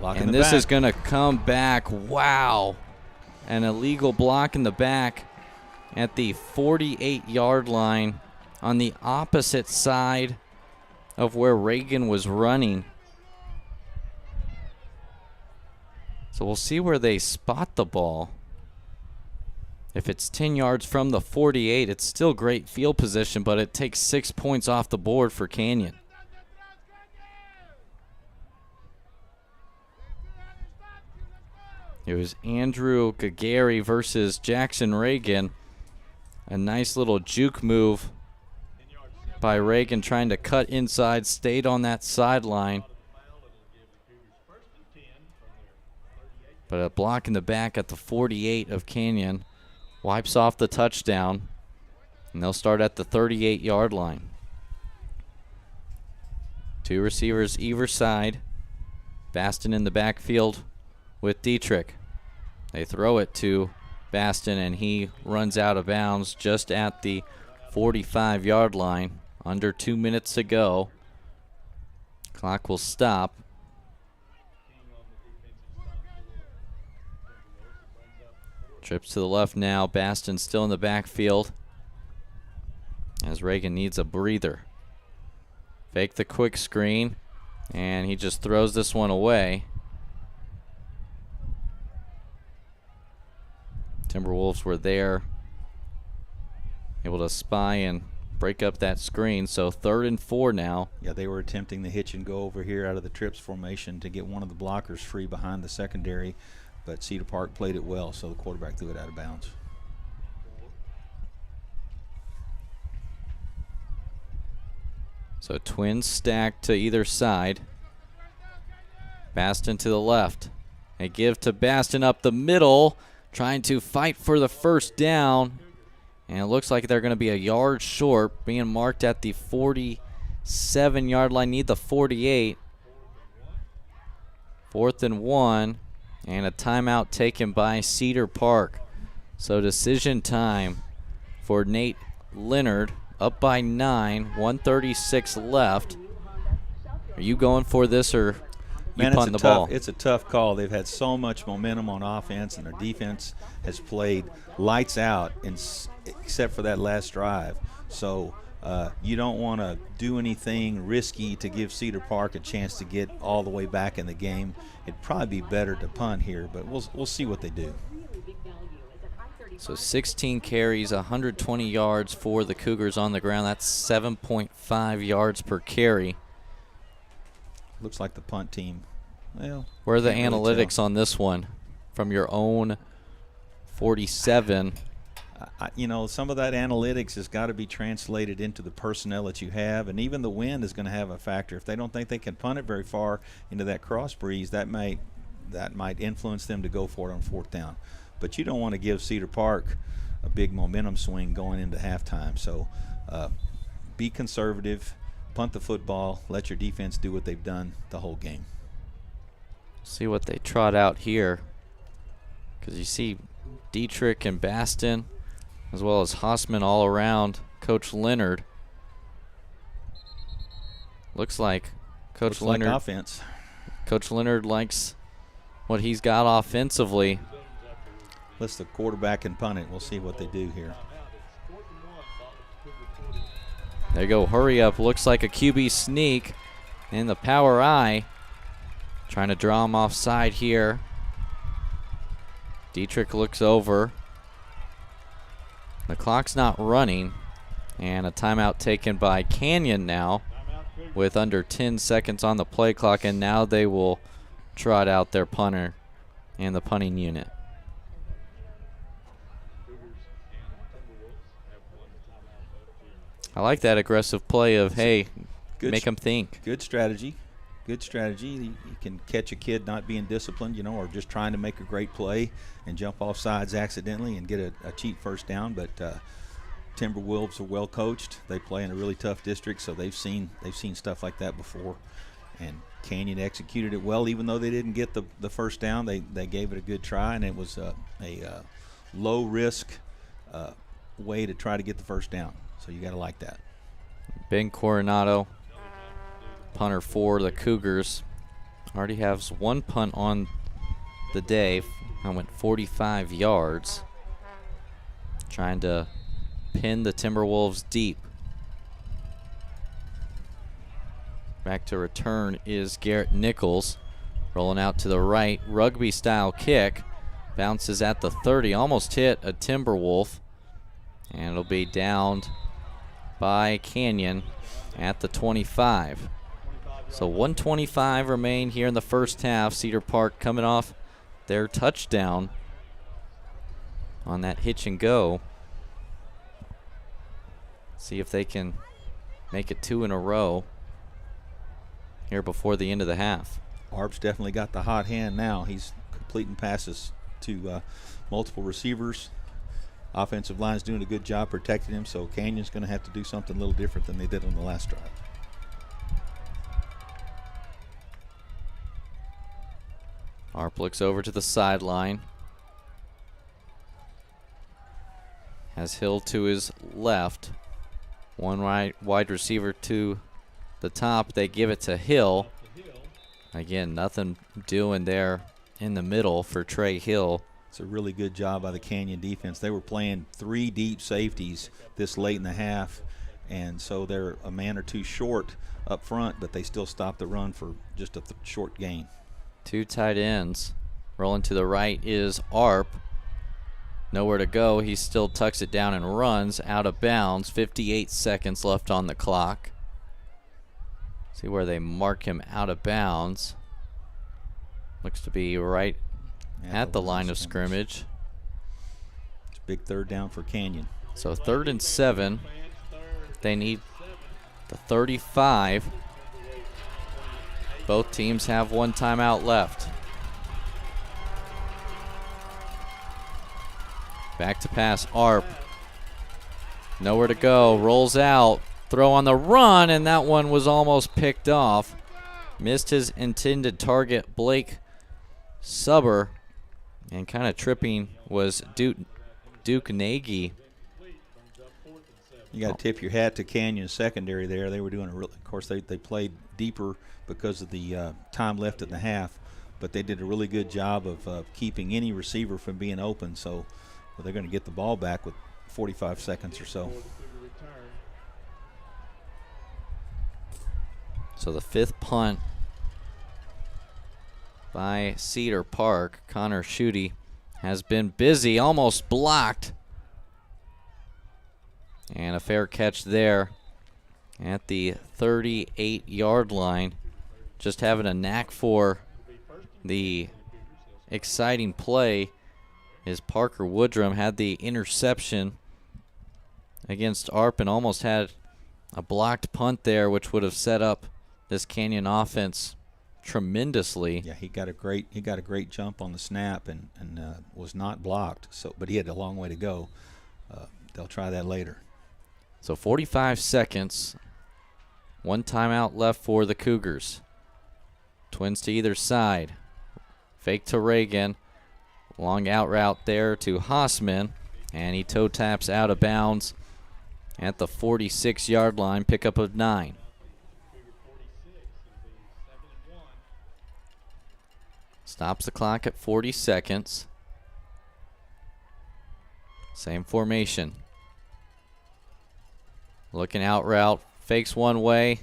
And this is going to come back. Wow. An illegal block in the back at the 48-yard line on the opposite side of where Reagan was running. So we'll see where they spot the ball. If it's 10 yards from the 48, it's still great field position, but it takes 6 points off the board for Canyon. It was Andrew Gagari versus Jackson Reagan. A nice little juke move by Reagan, trying to cut inside, stayed on that sideline. But a block in the back at the 48 of Canyon wipes off the touchdown, and they'll start at the 38-yard line. Two receivers either side. Baston in the backfield with Dietrich. They throw it to Baston, and he runs out of bounds just at the 45-yard line. Under 2 minutes to go. Clock will stop. Trips to the left now. Baston still in the backfield as Reagan needs a breather. Fake the quick screen, and he just throws this one away. Timberwolves were there, able to spy and break up that screen. So 3rd and 4 now. Yeah, they were attempting the hitch and go over here out of the trips formation to get one of the blockers free behind the secondary, but Cedar Park played it well, so the quarterback threw it out of bounds. So twins stacked to either side. Baston to the left. They give to Baston up the middle, trying to fight for the first down. And it looks like they're going to be a yard short, being marked at the 47-yard line. Need the 48. 4th and 1, and a timeout taken by Cedar Park. So decision time for Nate Leonard, up by 9, 1:36 left. Are you going for this, or you Man, punting the ball? It's a tough call. They've had so much momentum on offense, and their defense has played lights out, except for that last drive. So you don't want to do anything risky to give Cedar Park a chance to get all the way back in the game. It'd probably be better to punt here, but we'll see what they do. So 16 carries, 120 yards for the Cougars on the ground. That's 7.5 yards per carry. Looks like the punt team. Well, where are the can't really analytics tell. on this one from your own 47? You know, some of that analytics has got to be translated into the personnel that you have, and even the wind is going to have a factor. If they don't think they can punt it very far into that cross breeze, that might influence them to go for it on 4th down. But you don't want to give Cedar Park a big momentum swing going into halftime. So be conservative, punt the football, let your defense do what they've done the whole game. See what they trot out here, because you see Dietrich and Baston, as well as Hausman all around Coach Leonard. Looks like Coach Leonard. Like offense. Coach Leonard likes what he's got offensively. Let's the quarterback and punt it. We'll see what they do here. There you go. Hurry up. Looks like a QB sneak in the power eye. Trying to draw him offside here. Dietrich looks over. The clock's not running. And a timeout taken by Canyon now with under 10 seconds on the play clock. And now they will trot out their punter and the punting unit. I like that aggressive play of, hey, make them think. Good strategy. Good strategy. You can catch a kid not being disciplined, or just trying to make a great play and jump off sides accidentally and get a cheap first down. But Timberwolves are well coached. They play in a really tough district, so they've seen stuff like that before. And Canyon executed it well, even though they didn't get the first down. They gave it a good try, and it was a low risk way to try to get the first down. So you got to like that. Ben Coronado, punter for the Cougars, already has one punt on the day. I went 45 yards. Trying to pin the Timberwolves deep. Back to return is Garrett Nichols. Rolling out to the right, rugby style kick. Bounces at the 30, almost hit a Timberwolf. And it'll be downed by Canyon at the 25. So 1:25 remain here in the first half. Cedar Park coming off their touchdown on that hitch and go. See if they can make it 2 in a row here before the end of the half. Arb's definitely got the hot hand now. He's completing passes to multiple receivers. Offensive line's doing a good job protecting him, so Canyon's going to have to do something a little different than they did on the last drive. Arp looks over to the sideline. Has Hill to his left. One wide receiver to the top. They give it to Hill. Again, nothing doing there in the middle for Trey Hill. It's a really good job by the Canyon defense. They were playing 3 deep safeties this late in the half, and so they're a man or two short up front, but they still stopped the run for just a short gain. 2 tight ends. Rolling to the right is Arp. Nowhere to go. He still tucks it down and runs out of bounds. 58 seconds left on the clock. See where they mark him out of bounds. Looks to be right at the line of scrimmage. It's a big third down for Canyon. So 3rd and 7. They need the 35. Both teams have one timeout left. Back to pass, Arp. Nowhere to go, rolls out. Throw on the run, and that one was almost picked off. Missed his intended target, Blake Subber. And kind of tripping was Duke Nagy. You got to tip your hat to Canyon secondary there. They were doing a real, of course, they played deeper because of the time left in the half, but they did a really good job of keeping any receiver from being open. So they're going to get the ball back with 45 seconds or so. So the 5th punt by Cedar Park. Connor Schutte has been busy, almost blocked. And a fair catch there at the 38-yard line. Just having a knack for the exciting play is Parker Woodrum. Had the interception against Arp and almost had a blocked punt there, which would have set up this Canyon offense tremendously. Yeah, he got a great jump on the snap and was not blocked. So, but he had a long way to go. They'll try that later. So 45 seconds. One timeout left for the Cougars. Twins to either side. Fake to Reagan. Long out route there to Hausman. And he toe taps out of bounds at the 46-yard line. Pickup of 9. Stops the clock at 40 seconds. Same formation. Looking out route, fakes one way,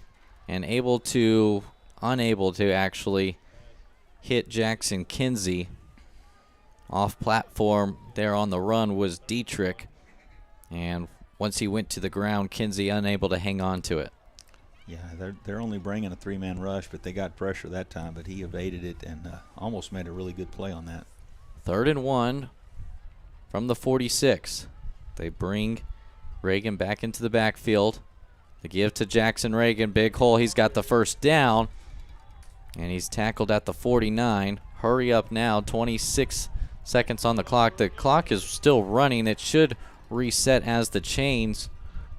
and unable to actually hit Jackson Kinsey. Off platform there on the run was Dietrich, and once he went to the ground, Kinsey unable to hang on to it. Yeah, they're only bringing a 3-man rush, but they got pressure that time, but he evaded it and almost made a really good play on that. 3rd and 1 from the 46. They bring Reagan back into the backfield. The give to Jackson Reagan. Big hole. He's got the first down. And he's tackled at the 49. Hurry up now. 26 seconds on the clock. The clock is still running. It should reset as the chains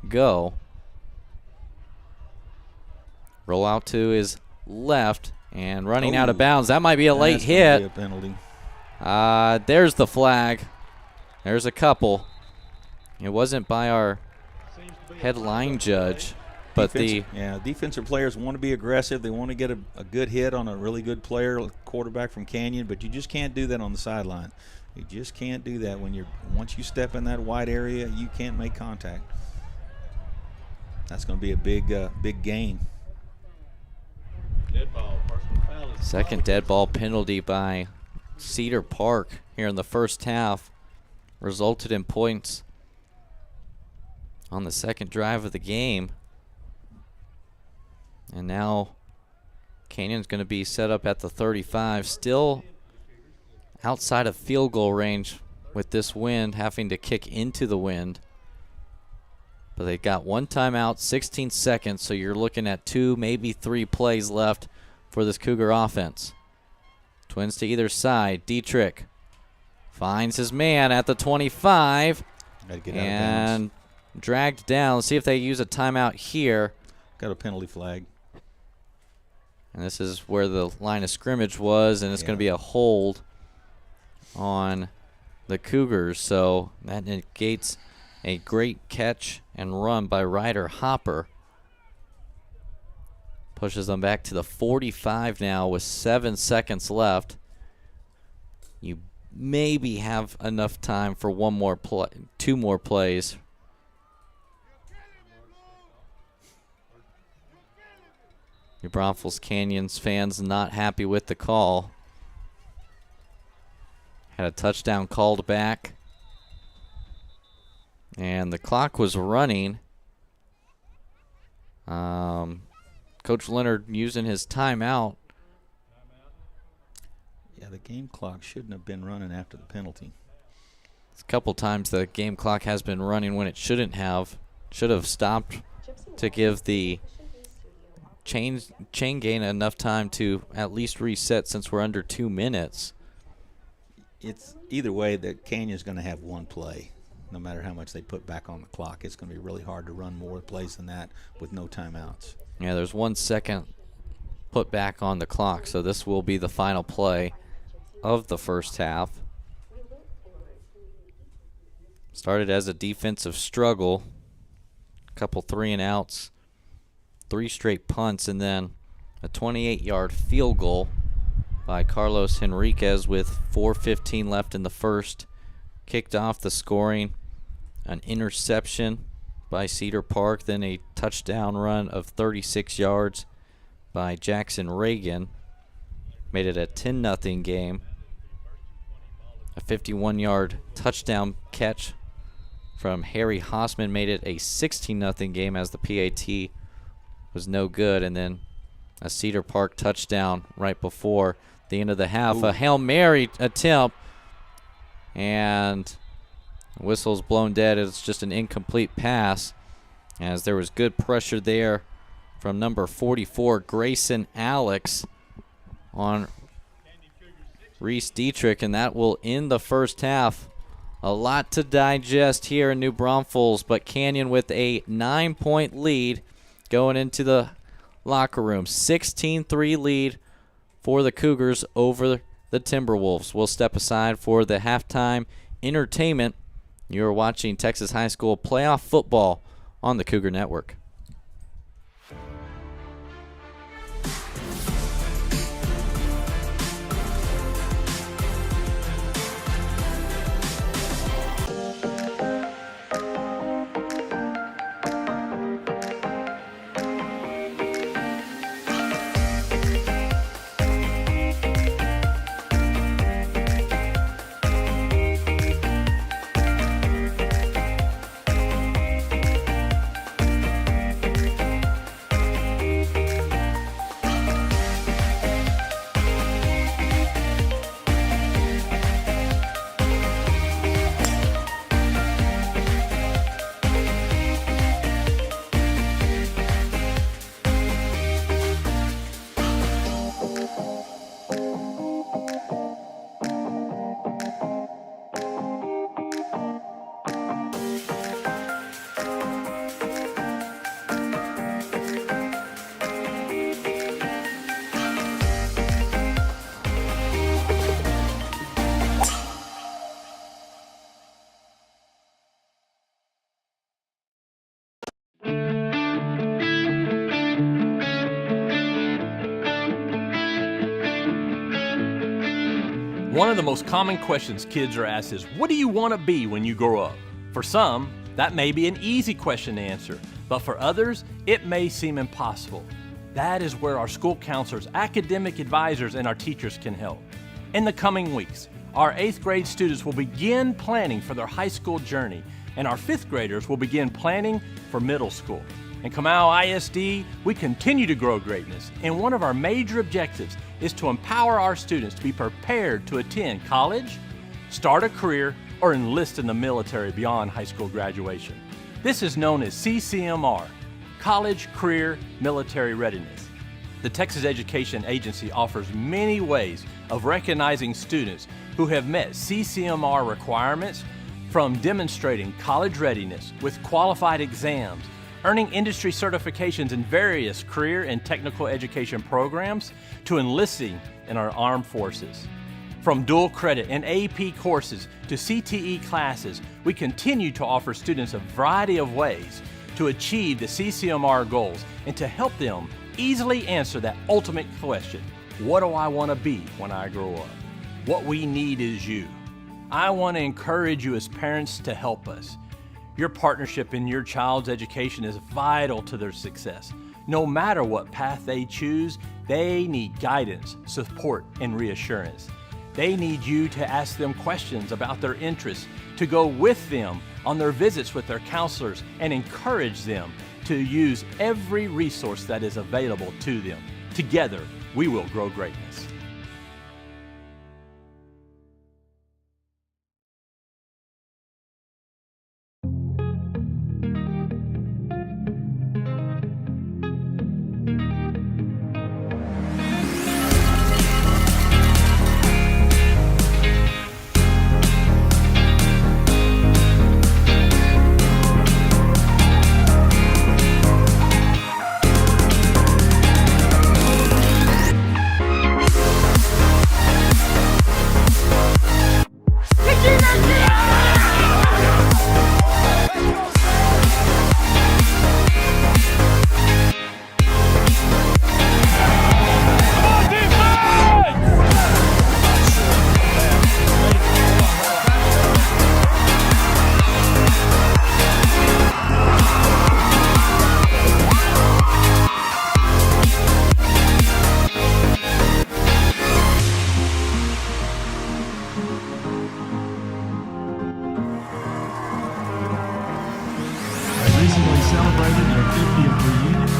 go. Roll out to his left and running out of bounds. That might be a late hit. Be a penalty. There's the flag. There's a couple. It wasn't by our headline judge, but defensive players want to be aggressive. They want to get a good hit on a really good player, quarterback from Canyon, but you just can't do that on the sideline. You just can't do that once you step in that wide area. You can't make contact. That's going to be a big gain. Second dead ball penalty by Cedar Park here in the first half resulted in points on the second drive of the game. And now Canyon's going to be set up at the 35, still outside of field goal range with this wind, having to kick into the wind. But they got one timeout, 16 seconds, so you're looking at 2, maybe 3 plays left for this Cougar offense. Twins to either side. Dietrich finds his man at the 25 and dragged down. Let's see if they use a timeout here. Got a penalty flag. And this is where the line of scrimmage was, and it's going to be a hold on the Cougars. So that negates a great catch and run by Ryder Hopper. Pushes them back to the 45 now with 7 seconds left. You maybe have enough time for 2 more plays. New Braunfels Canyons fans not happy with the call. Had a touchdown called back And the clock was running. Coach Leonard using his timeout. Yeah, the game clock shouldn't have been running after the penalty. A couple times the game clock has been running when it shouldn't have. Should have stopped to give the chain gain enough time to at least reset since we're under 2 minutes. It's either way that Canyon's going to have one play. No matter how much they put back on the clock, it's going to be really hard to run more plays than that with no timeouts. Yeah, there's 1 second put back on the clock, so this will be the final play of the first half. Started as a defensive struggle, a couple 3-and-outs, 3 straight punts, and then a 28-yard field goal by Carlos Henriquez with 4:15 left in the first. Kicked off the scoring, an interception by Cedar Park, then a touchdown run of 36 yards by Jackson Reagan. Made it a 10-0 game. A 51-yard touchdown catch from Harry Hossman made it a 16-0 game as the PAT was no good. And then a Cedar Park touchdown right before the end of the half. Ooh. A Hail Mary attempt. And whistle's blown dead. It's just an incomplete pass as there was good pressure there from number 44, Grayson Alex, on Reese Dietrich, and that will end the first half. A lot to digest here in New Braunfels, but Canyon with a 9-point lead going into the locker room. 16-3 lead for the Cougars over the Timberwolves. We'll step aside for the halftime entertainment. You're watching Texas High School playoff football on the Cougar Network. One of the most common questions kids are asked is, what do you want to be when you grow up? For some, that may be an easy question to answer, but for others, it may seem impossible. That is where our school counselors, academic advisors, and our teachers can help. In the coming weeks, our 8th grade students will begin planning for their high school journey, and our 5th graders will begin planning for middle school. In Kamau ISD, we continue to grow greatness, and one of our major objectives is to empower our students to be prepared to attend college, start a career, or enlist in the military beyond high school graduation. This is known as CCMR, College Career Military Readiness. The Texas Education Agency offers many ways of recognizing students who have met CCMR requirements, from demonstrating college readiness with qualified exams, earning industry certifications in various career and technical education programs, to enlisting in our armed forces. From dual credit and AP courses to CTE classes, we continue to offer students a variety of ways to achieve the CCMR goals and to help them easily answer that ultimate question, what do I want to be when I grow up? What we need is you. I want to encourage you as parents to help us. Your partnership in your child's education is vital to their success. No matter what path they choose, they need guidance, support, and reassurance. They need you to ask them questions about their interests, to go with them on their visits with their counselors, and encourage them to use every resource that is available to them. Together, we will grow greatness. Recently celebrated their 50th reunion.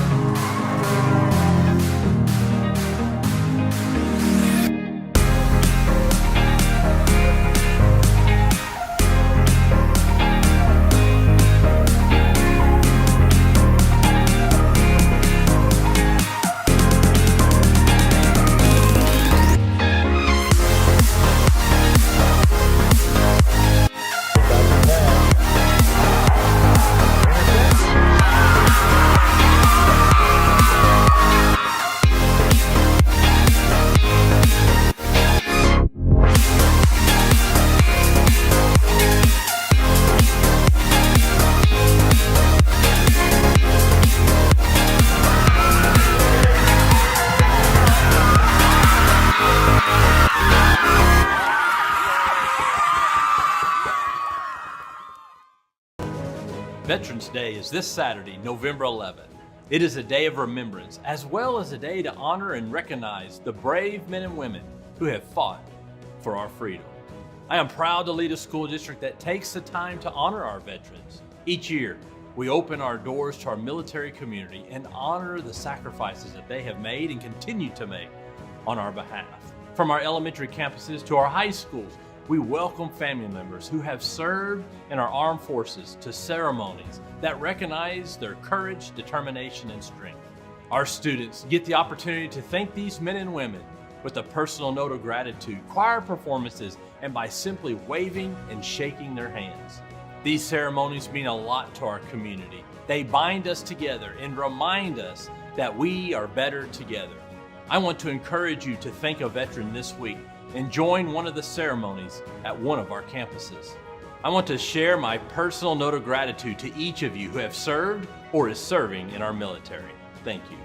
Veterans Day is this Saturday, November 11th. It is a day of remembrance, as well as a day to honor and recognize the brave men and women who have fought for our freedom. I am proud to lead a school district that takes the time to honor our veterans. Each year, we open our doors to our military community and honor the sacrifices that they have made and continue to make on our behalf. From our elementary campuses to our high schools, we welcome family members who have served in our armed forces to ceremonies that recognize their courage, determination, and strength. Our students get the opportunity to thank these men and women with a personal note of gratitude, choir performances, and by simply waving and shaking their hands. These ceremonies mean a lot to our community. They bind us together and remind us that we are better together. I want to encourage you to thank a veteran this week and join one of the ceremonies at one of our campuses. I want to share my personal note of gratitude to each of you who have served or is serving in our military. Thank you.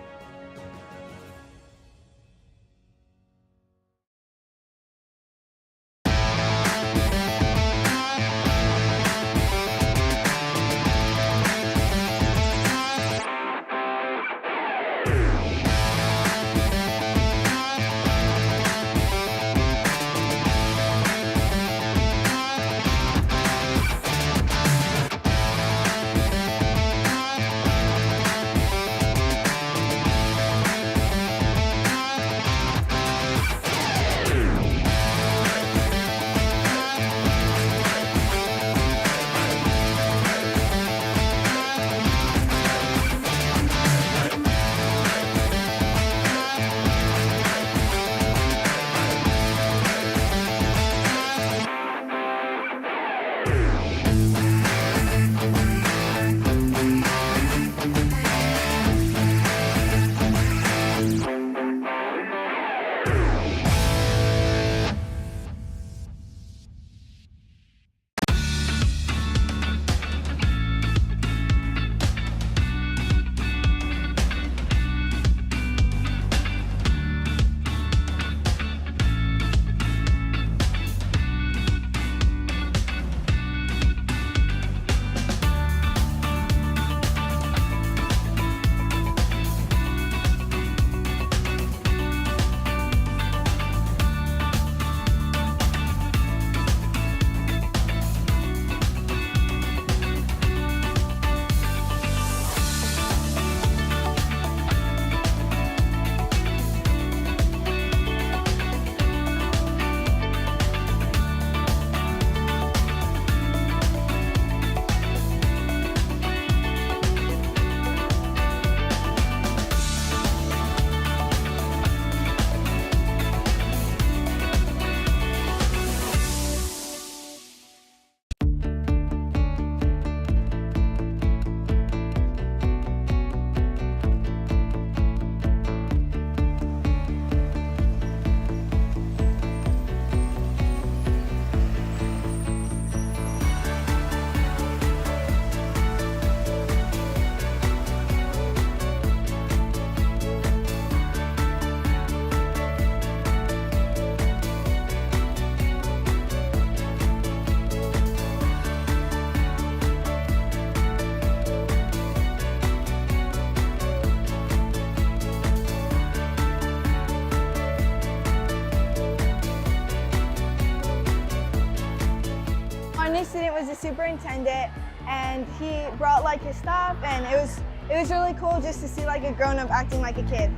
as a superintendent, and he brought like his stuff, and it was really cool just to see like a grown-up acting like a kid.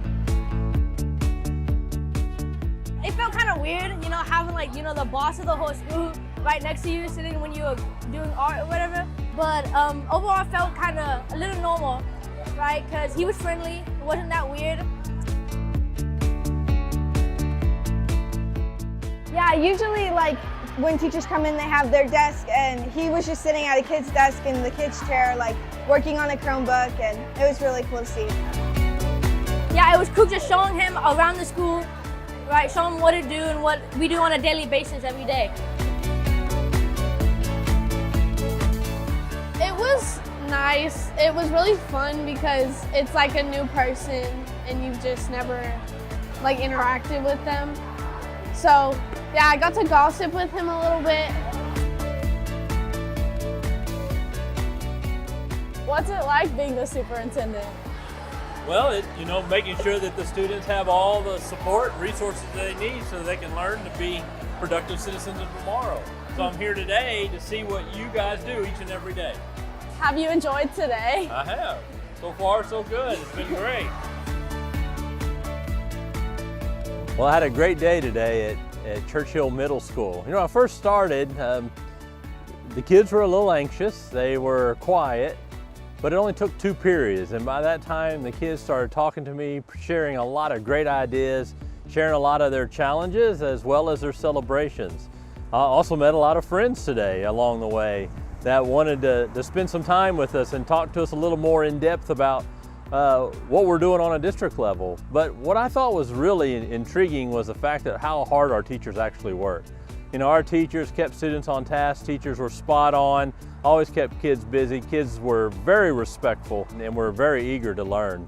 It felt kind of weird, you know, having like, you know, the boss of the whole school right next to you sitting when you were doing art or whatever. But overall, it felt kind of a little normal, right? Because he was friendly, it wasn't that weird. Yeah, usually like when teachers come in, they have their desk, and he was just sitting at a kid's desk in the kid's chair, like working on a Chromebook, and it was really cool to see. Yeah, it was cool just showing him around the school, right? Show him what to do and what we do on a daily basis every day. It was nice. It was really fun because it's like a new person and you've just never like interacted with them. So yeah, I got to gossip with him a little bit. What's it like being the superintendent? Well, making sure that the students have all the support and resources they need so they can learn to be productive citizens of tomorrow. So I'm here today to see what you guys do each and every day. Have you enjoyed today? I have. So far, so good. It's been great. Well, I had a great day today at Churchill Middle School. You know, I first started, the kids were a little anxious. They were quiet, but it only took 2 periods. And by that time, the kids started talking to me, sharing a lot of great ideas, sharing a lot of their challenges as well as their celebrations. I also met a lot of friends today along the way that wanted to spend some time with us and talk to us a little more in depth about what we're doing on a district level. But what I thought was really intriguing was the fact that how hard our teachers actually work. You know, our teachers kept students on task, teachers were spot on, always kept kids busy, kids were very respectful and were very eager to learn.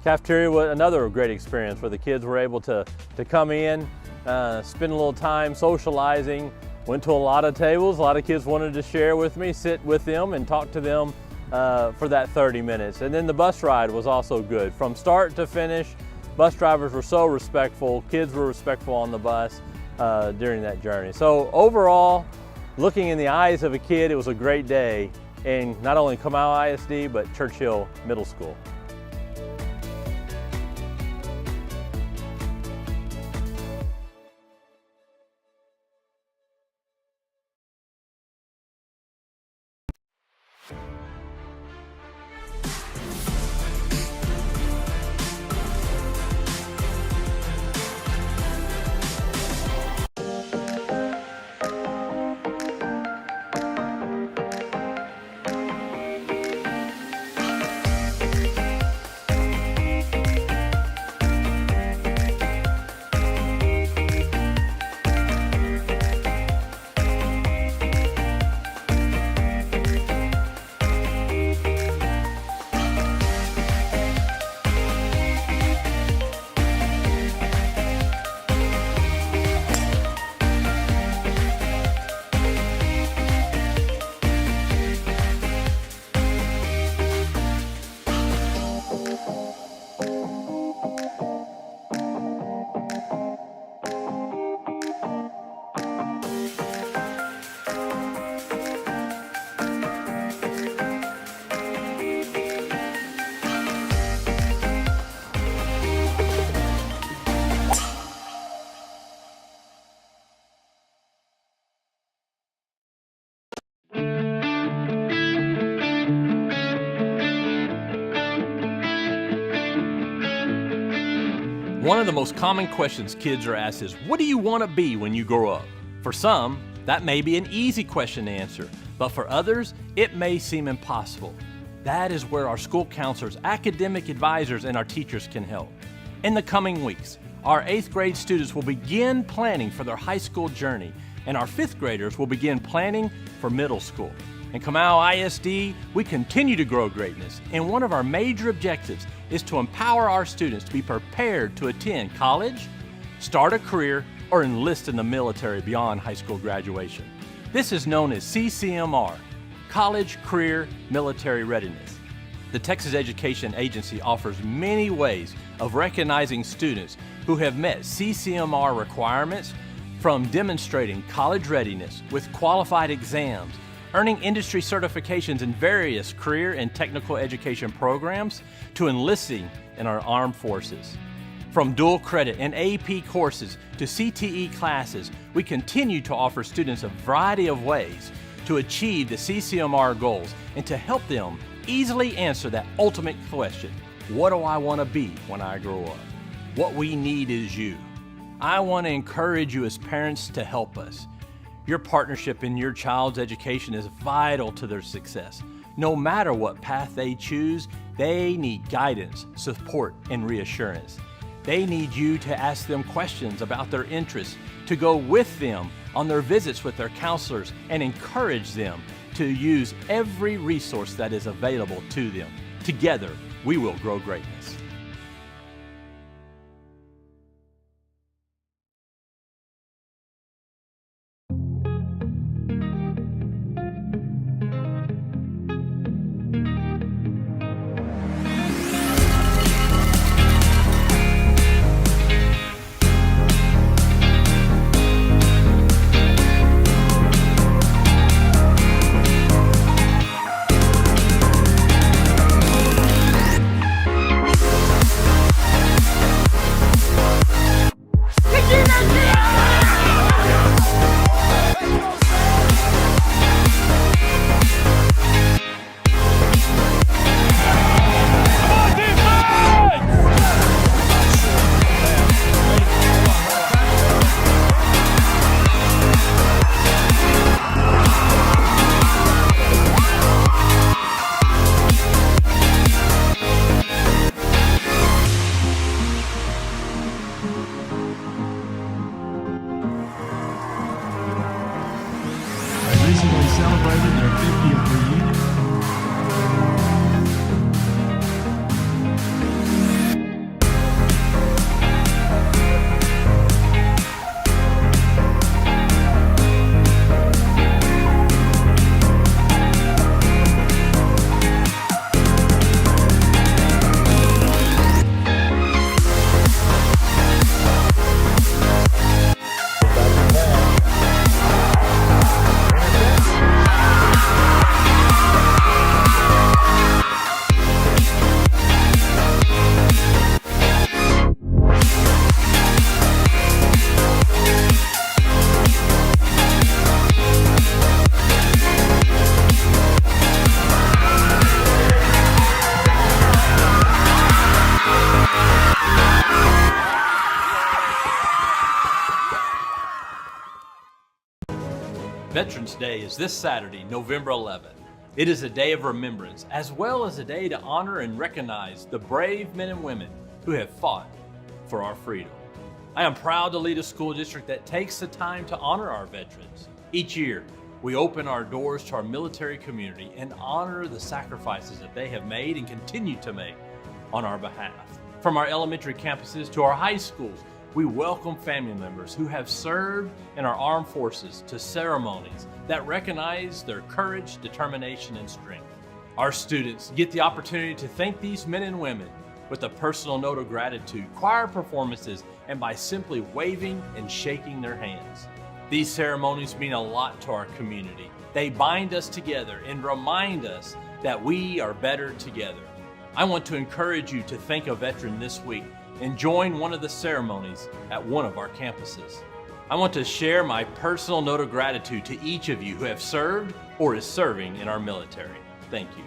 Cafeteria was another great experience where the kids were able to come in, spend a little time socializing, went to a lot of tables, a lot of kids wanted to share with me, sit with them and talk to them for that 30 minutes. And then the bus ride was also good. From start to finish, bus drivers were so respectful, kids were respectful on the bus during that journey. So overall, looking in the eyes of a kid, it was a great day in not only Comal ISD, but Churchill Middle School. One of the most common questions kids are asked is, what do you want to be when you grow up? For some, that may be an easy question to answer, but for others, it may seem impossible. That is where our school counselors, academic advisors, and our teachers can help. In the coming weeks, our 8th grade students will begin planning for their high school journey, and our 5th graders will begin planning for middle school. In Comal ISD, we continue to grow greatness, and one of our major objectives is to empower our students to be prepared to attend college, start a career, or enlist in the military beyond high school graduation. This is known as CCMR, College Career Military Readiness. The Texas Education Agency offers many ways of recognizing students who have met CCMR requirements, from demonstrating college readiness with qualified exams earning industry certifications in various career and technical education programs, to enlisting in our armed forces. From dual credit and AP courses to CTE classes, we continue to offer students a variety of ways to achieve the CCMR goals and to help them easily answer that ultimate question: what do I want to be when I grow up? What we need is you. I want to encourage you as parents to help us. Your partnership in your child's education is vital to their success. No matter what path they choose, they need guidance, support, and reassurance. They need you to ask them questions about their interests, to go with them on their visits with their counselors, and encourage them to use every resource that is available to them. Together, we will grow greatness. Recently celebrated their 50th reunion. Veterans Day is this Saturday, November 11th. It is a day of remembrance, as well as a day to honor and recognize the brave men and women who have fought for our freedom. I am proud to lead a school district that takes the time to honor our veterans. Each year, we open our doors to our military community and honor the sacrifices that they have made and continue to make on our behalf. From our elementary campuses to our high schools, we welcome family members who have served in our armed forces to ceremonies that recognize their courage, determination, and strength. Our students get the opportunity to thank these men and women with a personal note of gratitude, choir performances, and by simply waving and shaking their hands. These ceremonies mean a lot to our community. They bind us together and remind us that we are better together. I want to encourage you to thank a veteran this week and join one of the ceremonies at one of our campuses. I want to share my personal note of gratitude to each of you who have served or is serving in our military. Thank you.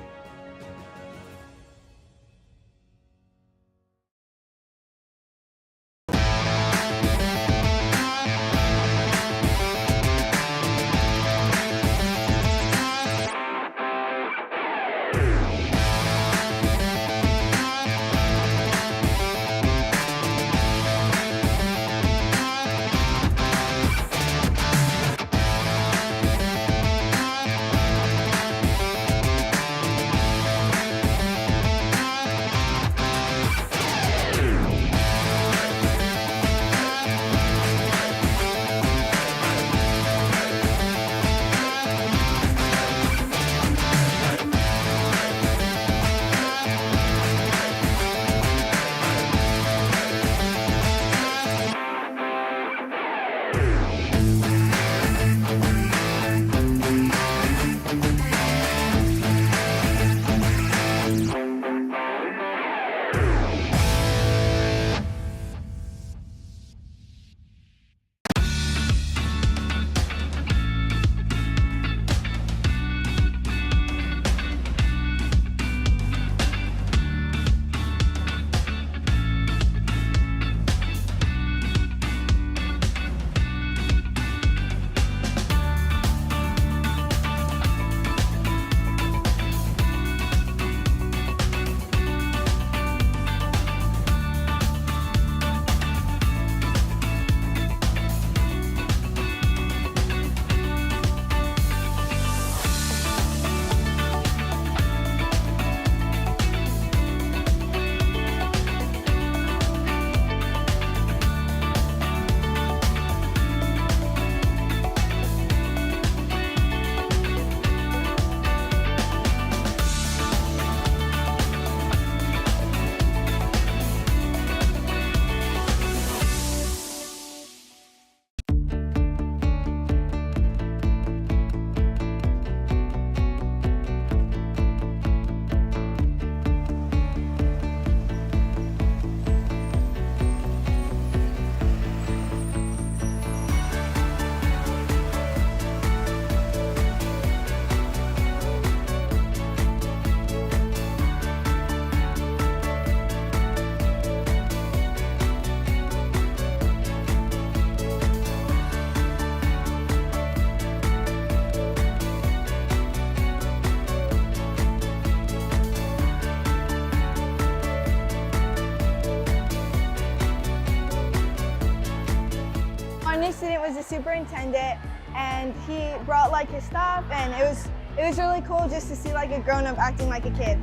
funny student was the superintendent, and he brought like his stuff, and it was really cool just to see like a grown-up acting like a kid.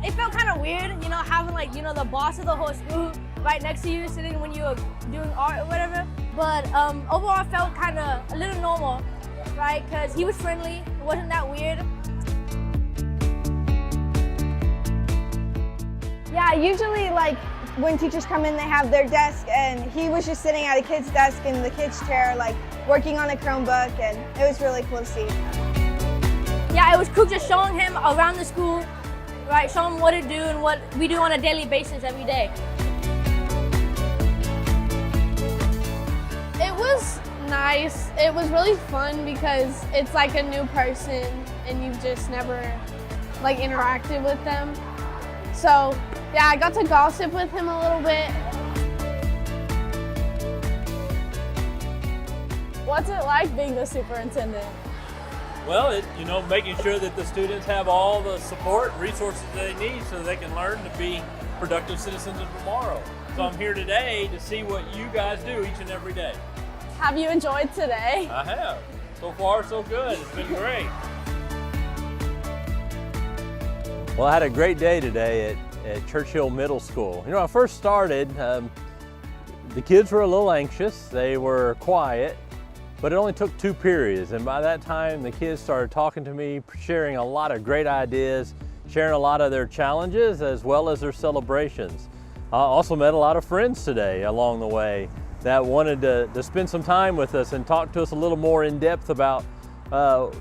It felt kind of weird, you know, having like, you know, the boss of the whole school right next to you sitting when you were doing art or whatever. But overall, it felt kind of a little normal, right? Because he was friendly, it wasn't that weird. Yeah, usually like when teachers come in, they have their desk, and he was just sitting at a kid's desk in the kid's chair, like working on a Chromebook, and it was really cool to see. Yeah, it was cool just showing him around the school, right? Show him what to do and what we do on a daily basis every day. It was nice. It was really fun because it's like a new person and you've just never like interacted with them. So yeah, I got to gossip with him a little bit. What's it like being the superintendent? Well, making sure that the students have all the support and resources they need so they can learn to be productive citizens of tomorrow. So I'm here today to see what you guys do each and every day. Have you enjoyed today? I have. So far, so good. It's been great. Well, I had a great day today at Churchill Middle School. When I first started, the kids were a little anxious. They were quiet, but it only took 2 periods. And by that time, the kids started talking to me, sharing a lot of great ideas, sharing a lot of their challenges as well as their celebrations. I also met a lot of friends today along the way that wanted to spend some time with us and talk to us a little more in depth about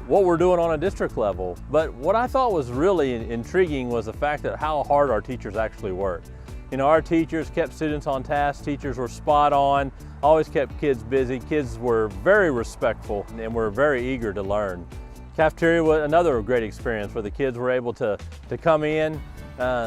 what we're doing on a district level. But what I thought was really intriguing was the fact that how hard our teachers actually work. Our teachers kept students on task, teachers were spot on, always kept kids busy. Kids were very respectful and were very eager to learn. Cafeteria was another great experience where the kids were able to come in,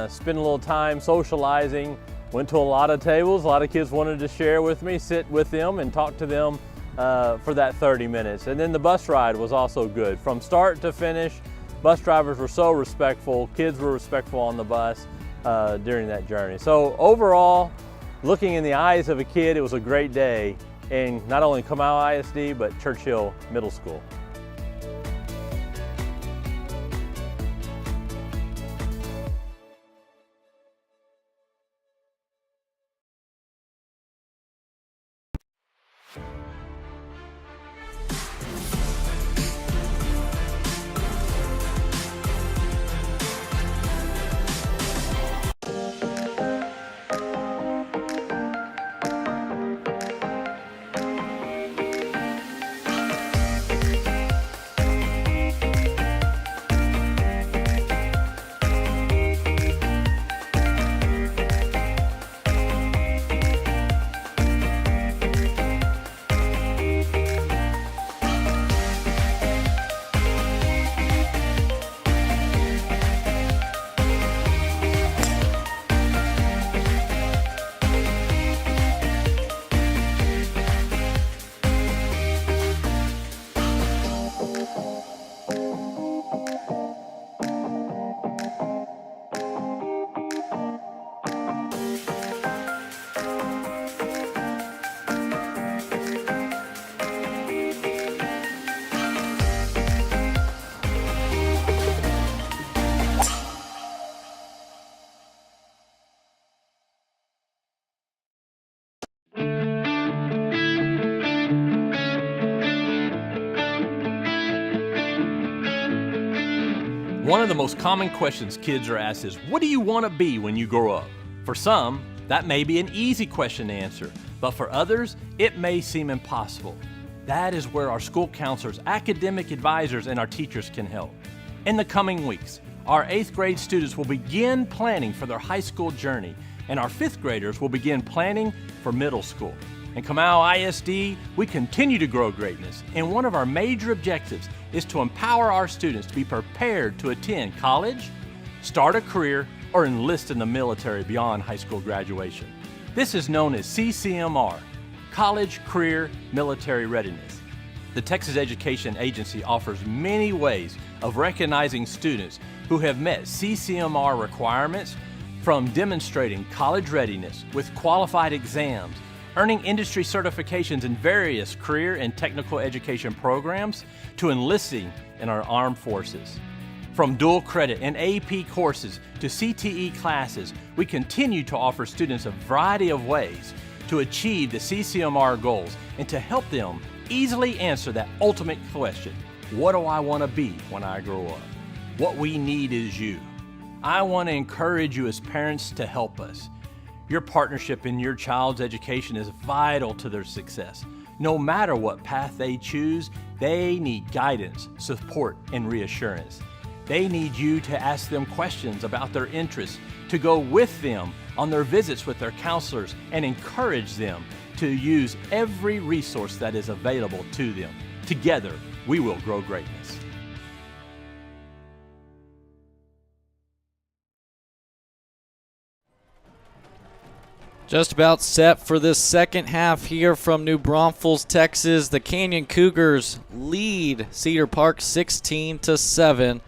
spend a little time socializing, went to a lot of tables. A lot of kids wanted to share with me, sit with them and talk to them for that 30 minutes. And then the bus ride was also good. From start to finish, bus drivers were so respectful, kids were respectful on the bus during that journey. So overall, looking in the eyes of a kid, it was a great day in not only Kamau ISD, but Churchill Middle School. One of the most common questions kids are asked is, what do you want to be when you grow up? For some, that may be an easy question to answer, but for others, it may seem impossible. That is where our school counselors, academic advisors, and our teachers can help. In the coming weeks, our 8th grade students will begin planning for their high school journey, and our 5th graders will begin planning for middle school. In Kamau ISD, we continue to grow greatness, and one of our major objectives is to empower our students to be prepared to attend college, start a career, or enlist in the military beyond high school graduation. This is known as CCMR, College Career Military Readiness. The Texas Education Agency offers many ways of recognizing students who have met CCMR requirements, from demonstrating college readiness with qualified exams earning industry certifications in various career and technical education programs, to enlisting in our armed forces. From dual credit and AP courses to CTE classes, we continue to offer students a variety of ways to achieve the CCMR goals and to help them easily answer that ultimate question: what do I want to be when I grow up? What we need is you. I want to encourage you as parents to help us. Your partnership in your child's education is vital to their success. No matter what path they choose, they need guidance, support, and reassurance. They need you to ask them questions about their interests, to go with them on their visits with their counselors, and encourage them to use every resource that is available to them. Together, we will grow greatness. Just about set for this second half here from New Braunfels, Texas. The Canyon Cougars lead Cedar Park 16-7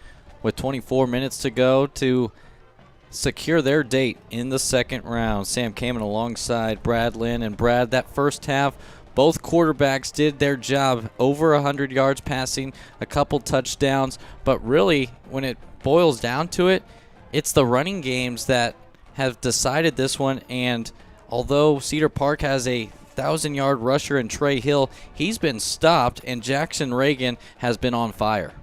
with 24 minutes to go to secure their date in the second round. Sam Kamen alongside Brad Lynn. And Brad, that first half, both quarterbacks did their job. Over 100 yards passing, a couple touchdowns. But really, when it boils down to it, it's the running games that have decided this one. And although Cedar Park has a 1,000-yard rusher in Trey Hill, he's been stopped, and Jackson Reagan has been on fire.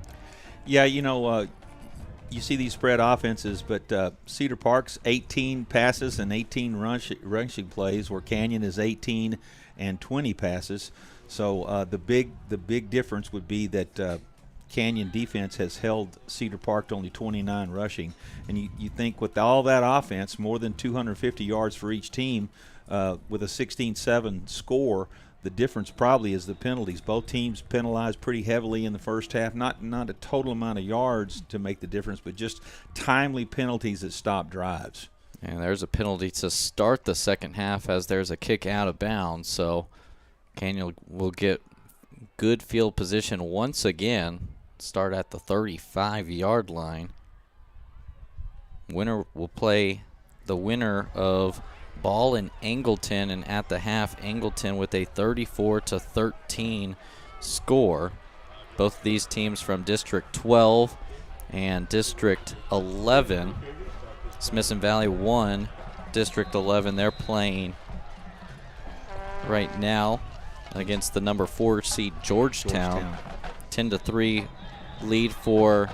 Yeah, you see these spread offenses, but Cedar Park's 18 passes and 18 rushing plays, where Canyon is 18 and 20 passes. So the big difference would be that Canyon defense has held Cedar Park to only 29 rushing. And you think with all that offense, more than 250 yards for each team, with a 16-7 score, the difference probably is the penalties. Both teams penalized pretty heavily in the first half. Not a total amount of yards to make the difference, but just timely penalties that stop drives. And there's a penalty to start the second half, as there's a kick out of bounds. So Canyon will get good field position once again. Start at the 35-yard line. Winner will play the winner of Ball and Angleton, and at the half, Angleton with a 34-13 score. Both of these teams from District 12 and District 11. Smithson Valley won District 11. They're playing right now against the number 4 seed Georgetown. 10-3 lead for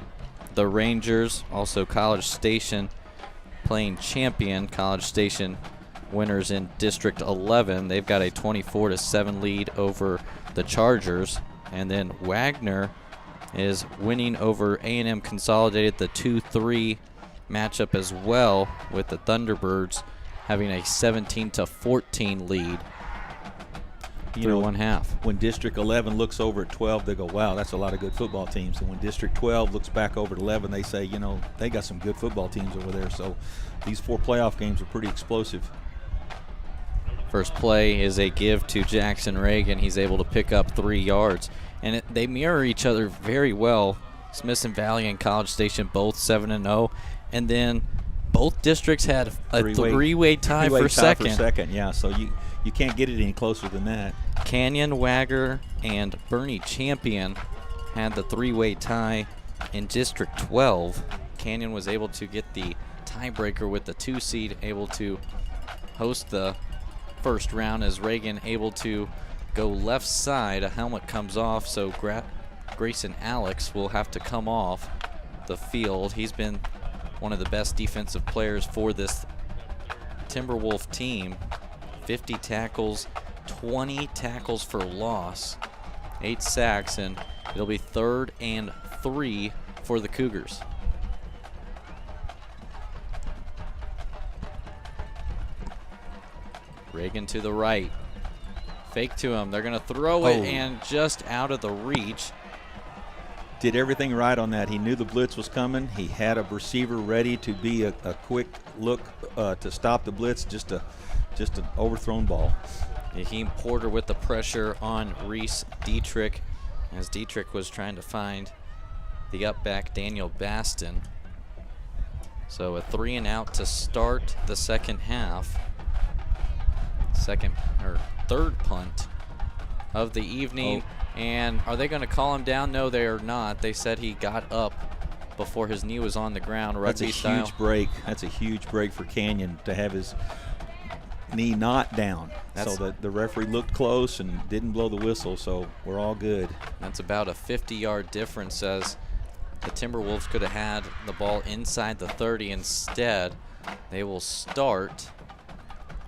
the Rangers. Also College Station playing champion. College Station winners in District 11. They've got a 24-7 lead over the Chargers. And then Wagner is winning over A&M Consolidated, the 2-3 matchup as well, with the Thunderbirds having a 17-14 lead through one half. When District 11 looks over at 12, they go, wow, that's a lot of good football teams. And when District 12 looks back over at 11, they say, they got some good football teams over there. So these 4 playoff games are pretty explosive. First play is a give to Jackson Reagan. He's able to pick up 3 yards. And they mirror each other very well. Smithson Valley and College Station both 7-0. And then both districts had a three-way tie for second. Yeah, so you can't get it any closer than that. Canyon, Wagner, and Bernie Champion had the 3-way tie in District 12. Canyon was able to get the tiebreaker with the 2 seed, able to host the first round, as Reagan able to go left side. A helmet comes off, so Grayson Alex will have to come off the field. He's been one of the best defensive players for this Timberwolf team. 50 tackles, 20 tackles for loss, 8 sacks, and it'll be 3rd and 3 for the Cougars. Reagan to the right. Fake to him. They're going to throw it, and just out of the reach. Did everything right on that. He knew the blitz was coming. He had a receiver ready to be a quick look to stop the blitz. Just an overthrown ball. Naheem Porter with the pressure on Reese Dietrich, as Dietrich was trying to find the up back Daniel Baston. So a 3-and-out to start the second half. third punt of the evening. And are they going to call him down? No, they are not. They said he got up before his knee was on the ground, rugby style. That's a huge break. That's a huge break for Canyon to have his knee not down. So the referee looked close and didn't blow the whistle, so we're all good. That's about a 50-yard difference, as the Timberwolves could have had the ball inside the 30. Instead, they will start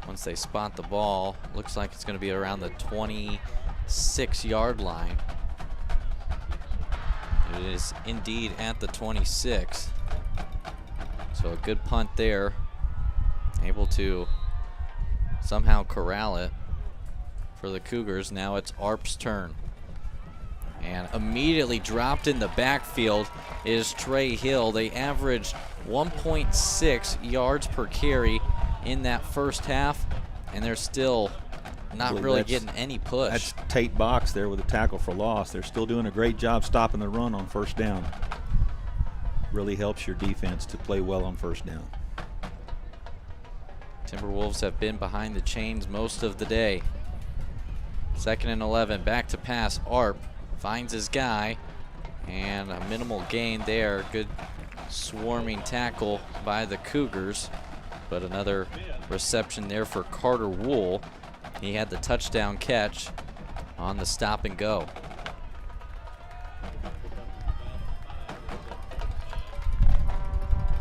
once they spot the ball. Looks like it's going to be around the 26-yard line. It is indeed at the 26. So a good punt there. Able to somehow corral it for the Cougars. Now it's Arp's turn. And immediately dropped in the backfield is Trey Hill. They averaged 1.6 yards per carry in that first half, and they're still not really getting any push. That's Tate Box there with a tackle for loss. They're still doing a great job stopping the run on first down. Really helps your defense to play well on first down. Timberwolves have been behind the chains most of the day. 2nd and 11, back to pass. Arp finds his guy, and a minimal gain there. Good swarming tackle by the Cougars, but another reception there for Carter Wool. He had the touchdown catch on the stop and go.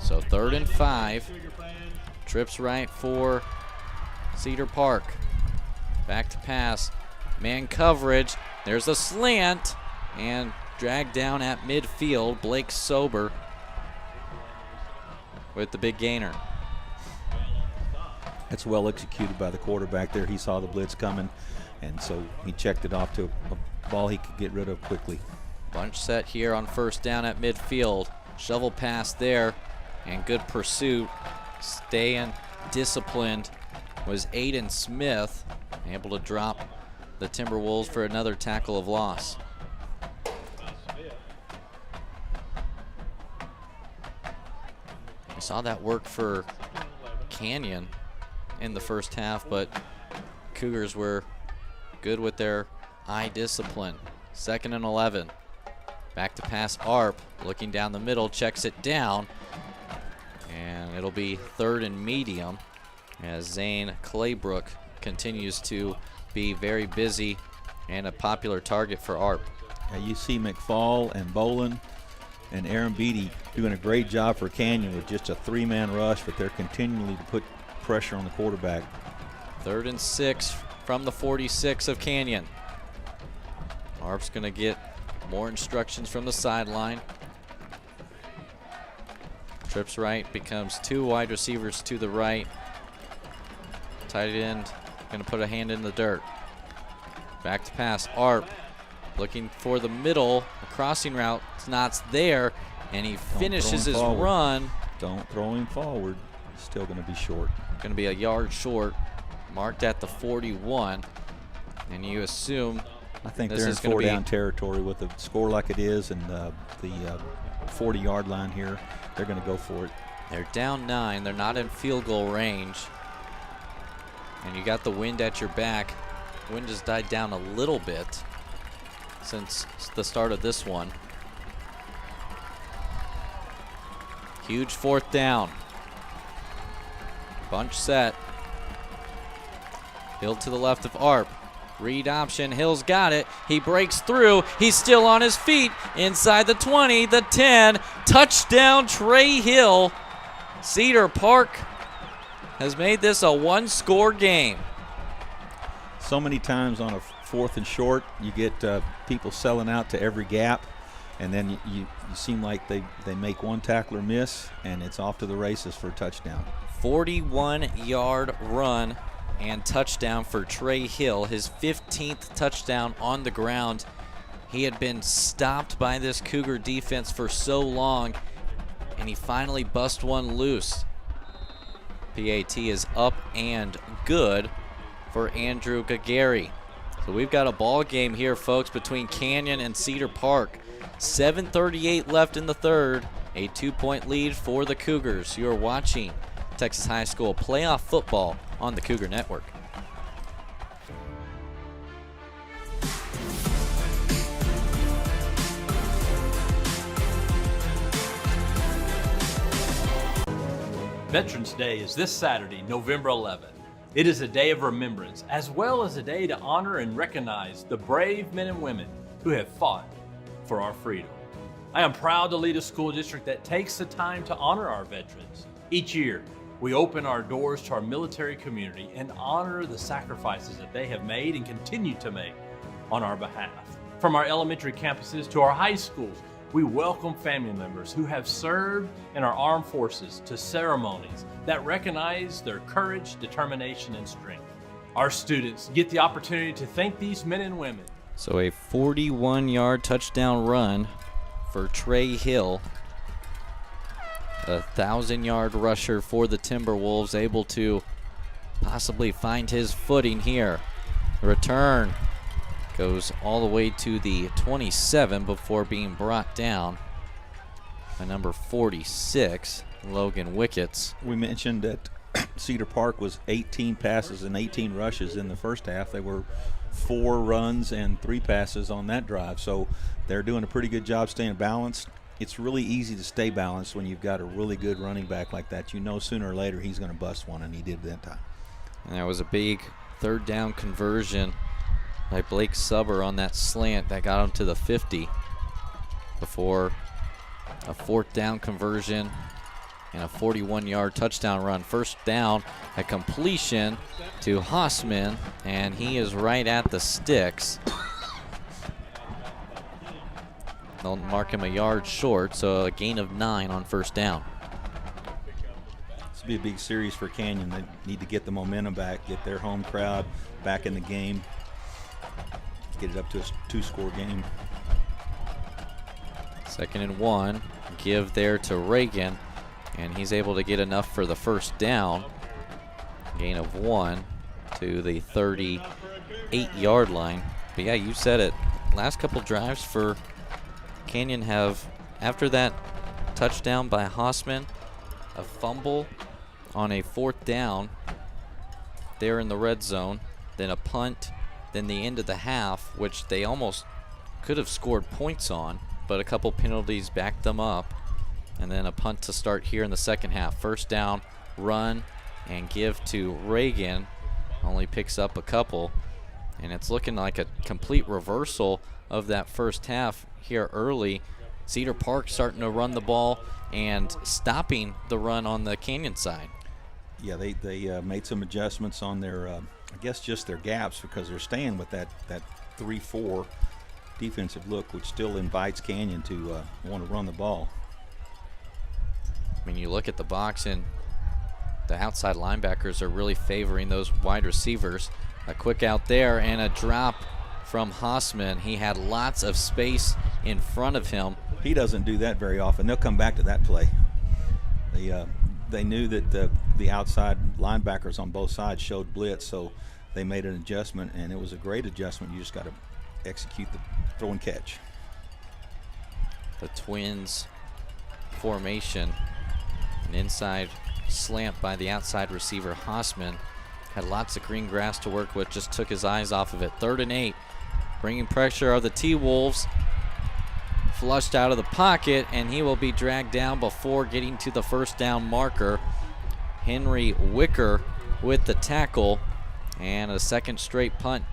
So 3rd and 5. Trips right for Cedar Park. Back to pass. Man coverage. There's a slant and dragged down at midfield. Blake Sober with the big gainer. That's well executed by the quarterback there. He saw the blitz coming, and so he checked it off to a ball he could get rid of quickly. Bunch set here on first down at midfield. Shovel pass there, and good pursuit. Staying disciplined was Aiden Smith, able to drop the Timberwolves for another tackle of loss. We saw that work for Canyon in the first half, but Cougars were good with their eye discipline. 2nd and 11. Back to pass. Arp looking down the middle, checks it down, and it'll be 3rd and medium as Zane Claybrook continues to be very busy and a popular target for Arp. You see McFall and Bolin and Aaron Beatty doing a great job for Canyon with just a 3-man rush, but they're continually to put pressure on the quarterback. 3rd and 6 from the 46 of Canyon. Arp's going to get more instructions from the sideline. Trips right, becomes 2 wide receivers to the right. Tight end going to put a hand in the dirt. Back to pass. Arp looking for the middle. A crossing route. It's not there, and he finishes his run. Don't throw him forward. He's still going to be short. Going to be a yard short, marked at the 41, and you assume I think they're in 4-down territory with a score like it is, and the 40-yard line here. They're going to go for it. They're down 9. They're not in field goal range, and you got the wind at your back. Wind has died down a little bit since the start of this one. Huge 4th down. Bunch set. Hill to the left of Arp. Read option. Hill's got it. He breaks through. He's still on his feet. Inside the 20, the 10. Touchdown, Trey Hill. Cedar Park has made this a 1-score game. So many times on a 4th and short, you get people selling out to every gap, and then you seem like they make one tackler miss, and it's off to the races for a touchdown. 41-yard run and touchdown for Trey Hill, his 15th touchdown on the ground. He had been stopped by this Cougar defense for so long, and he finally bust one loose. PAT is up and good for Andrew Gagari. So we've got a ball game here, folks, between Canyon and Cedar Park. 7:38 left in the 3rd. A 2-point lead for the Cougars. You are watching Texas High School playoff football on the Cougar Network. Veterans Day is this Saturday, November 11th. It is a day of remembrance, as well as a day to honor and recognize the brave men and women who have fought for our freedom. I am proud to lead a school district that takes the time to honor our veterans. Each year, we open our doors to our military community and honor the sacrifices that they have made and continue to make on our behalf. From our elementary campuses to our high schools, we welcome family members who have served in our armed forces to ceremonies that recognize their courage, determination, and strength. Our students get the opportunity to thank these men and women. So a 41-yard touchdown run for Trey Hill. A 1,000-yard rusher for the Timberwolves, able to possibly find his footing here. Return goes all the way to the 27 before being brought down by number 46, Logan Wickets. We mentioned that Cedar Park was 18 passes and 18 rushes in the first half. They were 4 runs and 3 passes on that drive, so they're doing a pretty good job staying balanced. It's really easy to stay balanced when you've got a really good running back like that. You know sooner or later he's going to bust one, and he did that time. And that was a big third down conversion by Blake Subber on that slant that got him to the 50 before a 4th down conversion and a 41-yard touchdown run. First down, a completion to Hausman, and he is right at the sticks. They'll mark him a yard short, so a gain of 9 on first down. This will be a big series for Canyon. They need to get the momentum back, get their home crowd back in the game, get it up to a 2-score game. 2nd and 1, give there to Reagan, and he's able to get enough for the first down. Gain of 1 to the 38-yard line. But yeah, you said it. Last couple drives for Canyon have, after that touchdown by Hausman, a fumble on a 4th down there in the red zone, then a punt, then the end of the half, which they almost could have scored points on, but a couple penalties backed them up, and then a punt to start here in the second half. First down, run, and give to Reagan. Only picks up a couple, and it's looking like a complete reversal of that first half here early. Cedar Park starting to run the ball and stopping the run on the Canyon side. Yeah, they made some adjustments on their, I guess just their gaps, because they're staying with that 3-4 defensive look, which still invites Canyon to want to run the ball. I mean, you look at the box, and the outside linebackers are really favoring those wide receivers. A quick out there and a drop from Hausman. He had lots of space in front of him. He doesn't do that very often. They'll come back to that play. They knew that the outside linebackers on both sides showed blitz, so they made an adjustment, and it was a great adjustment. You just got to execute the throw and catch. The Twins formation, an inside slant by the outside receiver Hausman. Had lots of green grass to work with, just took his eyes off of it. 3rd and 8, bringing pressure are the T-Wolves. Flushed out of the pocket, and he will be dragged down before getting to the first down marker. Henry Wicker with the tackle, and a second straight punt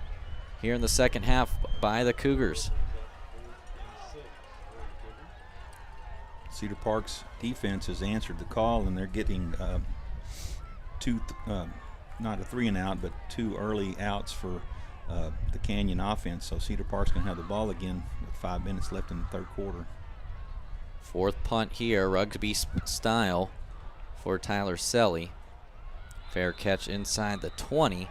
here in the second half by the Cougars. Cedar Park's defense has answered the call, and they're getting not a 3 and out, but 2 early outs for the Canyon offense. So Cedar Park's going to have the ball again with 5 minutes left in the 3rd quarter. 4th punt here, rugby style for Tyler Selly. Fair catch inside the 20.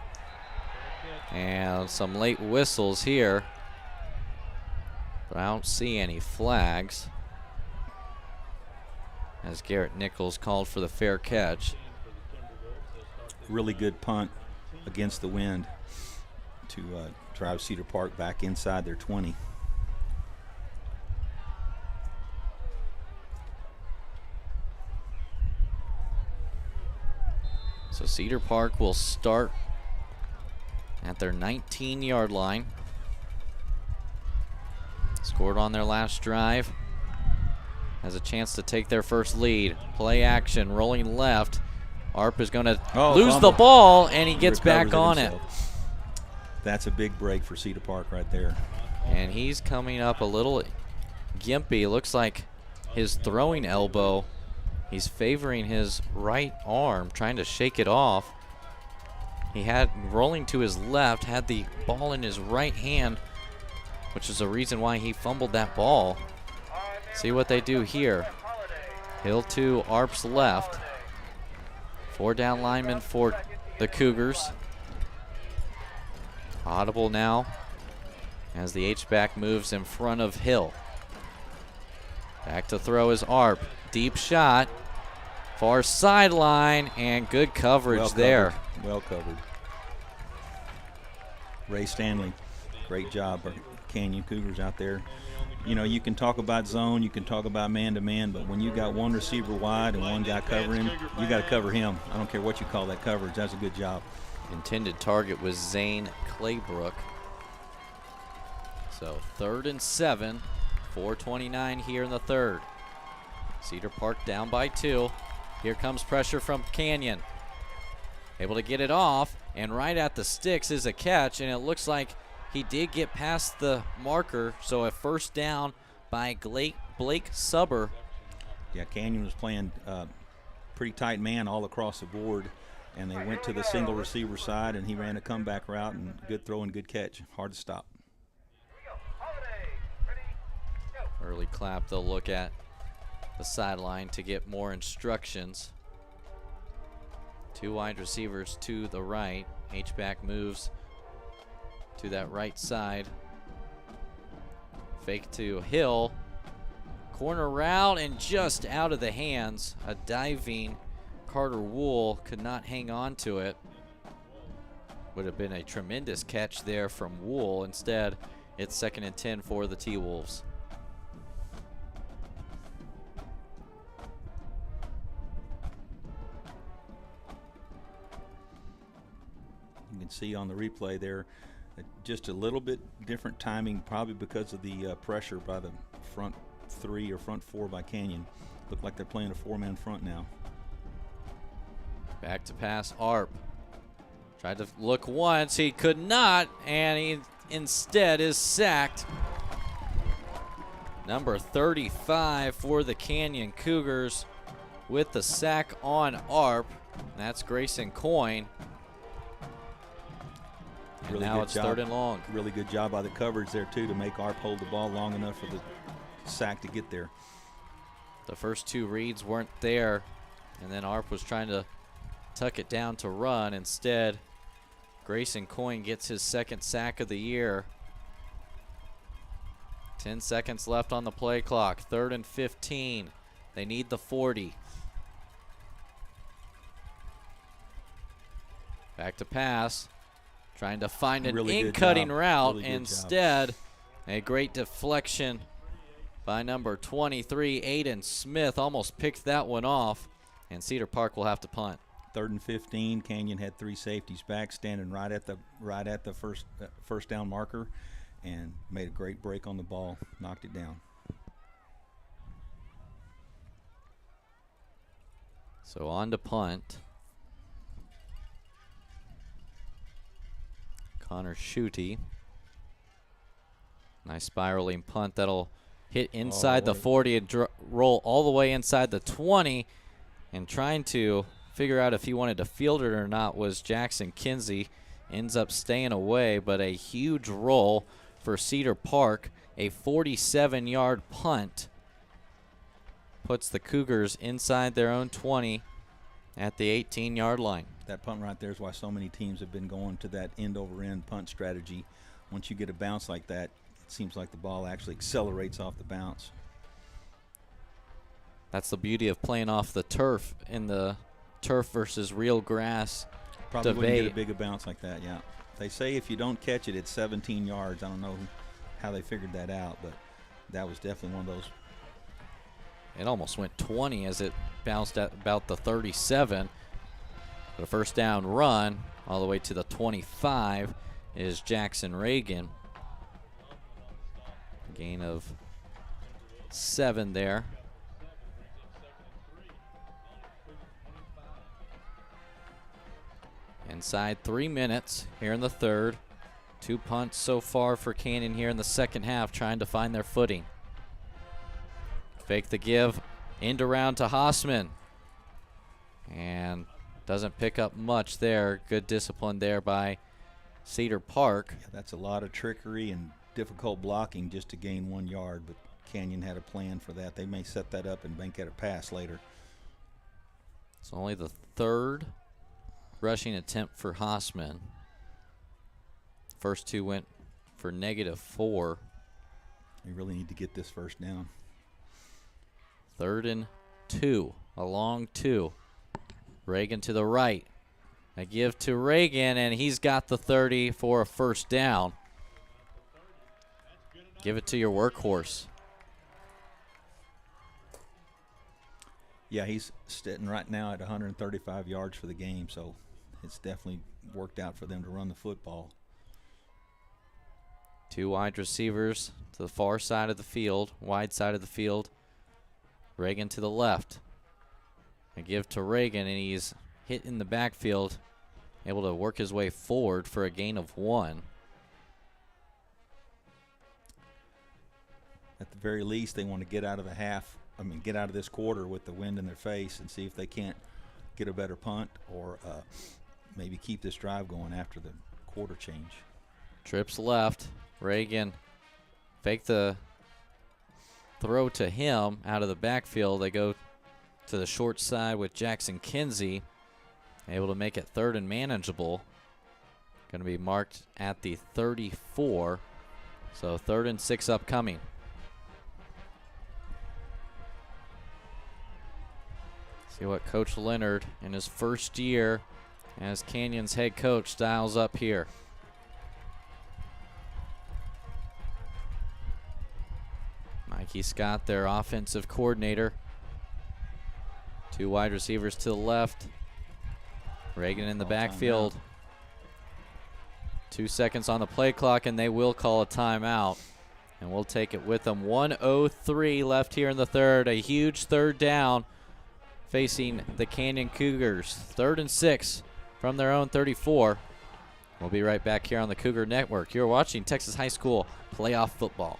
And some late whistles here, but I don't see any flags, as Garrett Nichols called for the fair catch. Really good punt against the wind to drive Cedar Park back inside their 20. So Cedar Park will start at their 19-yard line. Scored on their last drive. Has a chance to take their first lead. Play action, rolling left. Arp is going to lose fumble. the ball, and he gets Recovers back on it. himself. That's a big break for Cedar Park right there. And he's coming up a little gimpy. Looks like his throwing elbow, he's favoring his right arm, trying to shake it off. He had rolling to his left, had the ball in his right hand, which is the reason why he fumbled that ball. See what they do here. Hill to Arp's left. 4 down linemen for the Cougars. Audible now as the H-back moves in front of Hill. Back to throw is Arp. Deep shot. Far sideline, and good coverage there. Well covered. Ray Stanley, great job. Canyon Cougars out there. You know, you can talk about zone, you can talk about man-to-man, but when you got one receiver wide and one guy covering him, you got to cover him. I don't care what you call that coverage. That's a good job. Intended target was Zane Claybrook. So 3rd and 7, 4:29 here in the third. Cedar Park down by 2. Here comes pressure from Canyon. Able to get it off, and right at the sticks is a catch, and it looks like he did get past the marker, so a first down by Blake Subber. Yeah, Canyon was playing pretty tight man all across the board, and they went to the single receiver side, and he ran a comeback route, and good throw and good catch. Hard to stop. Early clap, they'll look at the sideline to get more instructions. 2 wide receivers to the right. H-back moves to that right side. Fake to Hill. Corner route and just out of the hands. A diving Carter Wool could not hang on to it. Would have been a tremendous catch there from Wool. Instead, it's 2nd and 10 for the T-Wolves. You can see on the replay there just a little bit different timing, probably because of the pressure by the front 3 or front 4 by Canyon. Look like they're playing a 4-man front now. Back to pass, Arp. Tried to look once, he could not, and he instead is sacked. Number 35 for the Canyon Cougars with the sack on Arp. That's Grayson Coyne. And Really now good it's job. 3rd and long. Really good job by the coverage there, too, to make Arp hold the ball long enough for the sack to get there. The first 2 reads weren't there, and then Arp was trying to tuck it down to run. Instead, Grayson Coyne gets his 2nd sack of the year. 10 seconds left on the play clock. 3rd and 15. They need the 40. Back to pass. Trying to find an in-cutting route. Instead, a great deflection by number 23, Aiden Smith. Almost picked that one off, and Cedar Park will have to punt. 3rd and 15. Canyon had 3 safeties back, standing right at the first down marker, and made a great break on the ball, knocked it down. So on to punt. Connor Schutte. Nice spiraling punt that'll hit inside the 40 and roll all the way inside the 20. And trying to figure out if he wanted to field it or not was Jackson Kinsey. Ends up staying away, but a huge roll for Cedar Park. A 47-yard punt puts the Cougars inside their own 20 at the 18-yard line. That punt right there is why so many teams have been going to that end-over-end punt strategy. Once you get a bounce like that, it seems like the ball actually accelerates off the bounce. That's the beauty of playing off the turf in the turf versus real grass Probably debate. wouldn't get a bigger bounce like that, yeah. They say if you don't catch it, it's 17 yards. I don't know how they figured that out, but that was definitely one of those. It almost went 20 as it bounced at about the 37. But a first down run all the way to the 25 is Jackson Reagan. Gain of 7 there. Inside 3 minutes here in the third. 2 punts so far for Canyon here in the second half, trying to find their footing. Fake the give, end around to Hausman. And doesn't pick up much there. Good discipline there by Cedar Park. Yeah, that's a lot of trickery and difficult blocking just to gain 1 yard, but Canyon had a plan for that. They may set that up and bank at a pass later. It's only the third rushing attempt for Hausman. First 2 went for -4. They really need to get this first down. 3rd and 2, a long 2. Reagan to the right. A give to Reagan, and he's got the 30 for a first down. Give it to your workhorse. Yeah, he's sitting right now at 135 yards for the game, so it's definitely worked out for them to run the football. 2 wide receivers to the far side of the field, wide side of the field. Reagan to the left. A give to Reagan, and he's hit in the backfield, able to work his way forward for a gain of 1. At the very least, they want to get out of get out of this quarter with the wind in their face and see if they can't get a better punt or maybe keep this drive going after the quarter change. Trips left. Reagan fake the throw to him out of the backfield. They go to the short side with Jackson Kinsey, able to make it 3rd and manageable. Going to be marked at the 34. So 3rd and 6 upcoming. See what Coach Leonard in his first year as Canyon's head coach dials up here. Mikey Scott, their offensive coordinator. 2 wide receivers to the left. Reagan in the backfield. 2 seconds on the play clock, and they will call a timeout. And we'll take it with them. 1:03 left here in the third. A huge 3rd down facing the Canyon Cougars. 3rd and 6 from their own 34. We'll be right back here on the Cougar Network. You're watching Texas High School playoff football.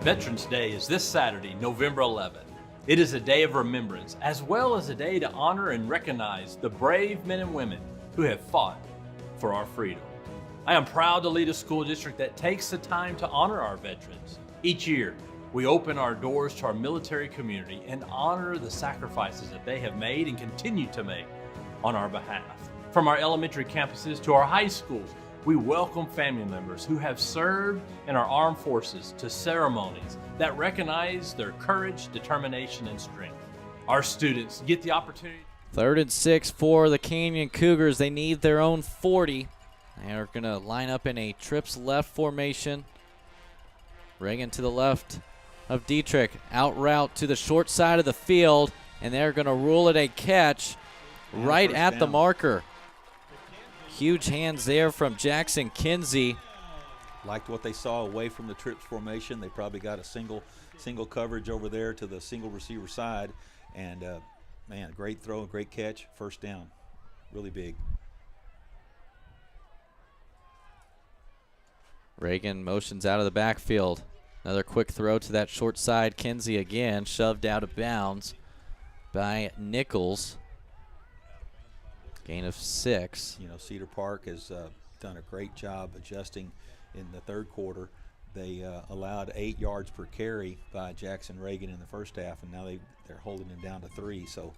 Veterans Day is this Saturday, November 11. It is a day of remembrance, as well as a day to honor and recognize the brave men and women who have fought for our freedom. I am proud to lead a school district that takes the time to honor our veterans. Each year, we open our doors to our military community and honor the sacrifices that they have made and continue to make on our behalf. From our elementary campuses to our high schools, we welcome family members who have served in our armed forces to ceremonies that recognize their courage, determination, and strength. Our students get the opportunity. 3rd and 6 for the Canyon Cougars. They need their own 40. They are going to line up in a trips left formation. Reagan to the left of Dietrich. Out route to the short side of the field, and they're going to rule it a catch right at the marker. Huge hands there from Jackson Kinsey. Liked what they saw away from the trips formation. They probably got a single coverage over there to the single receiver side. And, man, great throw, great catch, first down. Really big. Reagan motions out of the backfield. Another quick throw to that short side. Kinsey again shoved out of bounds by Nichols. Gain of 6. You know, Cedar Park has done a great job adjusting in the third quarter. They allowed 8 yards per carry by Jackson Reagan in the first half, and now they're holding him down to 3. So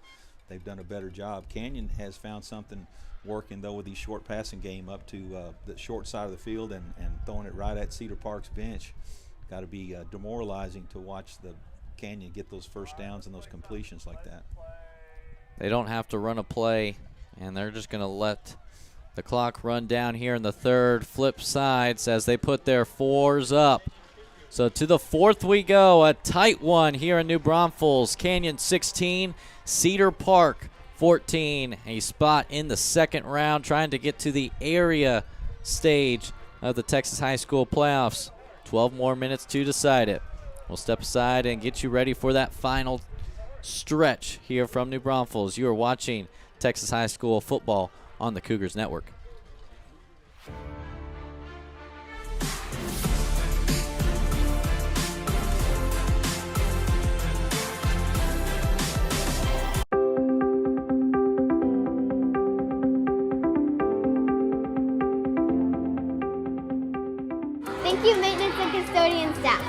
they've done a better job. Canyon has found something working, though, with these short passing game up to the short side of the field and throwing it right at Cedar Park's bench. Got to be demoralizing to watch the Canyon get those first downs and those completions like that. They don't have to run a play, and they're just going to let the clock run down here in the third. Flip sides as they put their 4s up. So to the 4th we go, a tight one here in New Braunfels. Canyon 16, Cedar Park 14. A spot in the second round, trying to get to the area stage of the Texas High School playoffs. 12 more minutes to decide it. We'll step aside and get you ready for that final stretch here from New Braunfels. You are watching Texas High School football on the Cougars Network. Thank you, maintenance and custodian staff.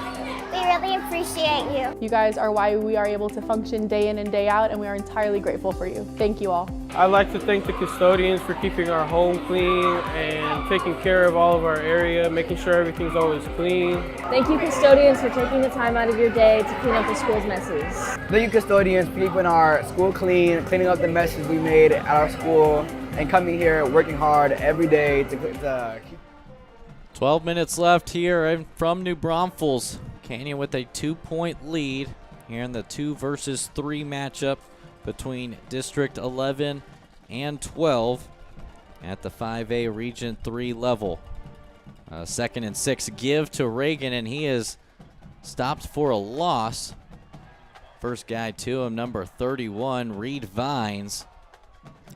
We really appreciate you. You guys are why we are able to function day in and day out, and we are entirely grateful for you. Thank you all. I'd like to thank the custodians for keeping our home clean and taking care of all of our area, making sure everything's always clean. Thank you, custodians, for taking the time out of your day to clean up the school's messes. Thank you, custodians, for keeping our school clean, cleaning up the messes we made at our school, and coming here working hard every day to keep 12 minutes left here from New Braunfels. Canyon with a 2-point lead here in the 2 versus 3 matchup between District 11 and 12 at the 5A Region 3 level. 2nd and 6 give to Reagan, and he is stopped for a loss. First guy to him, number 31, Reed Vines,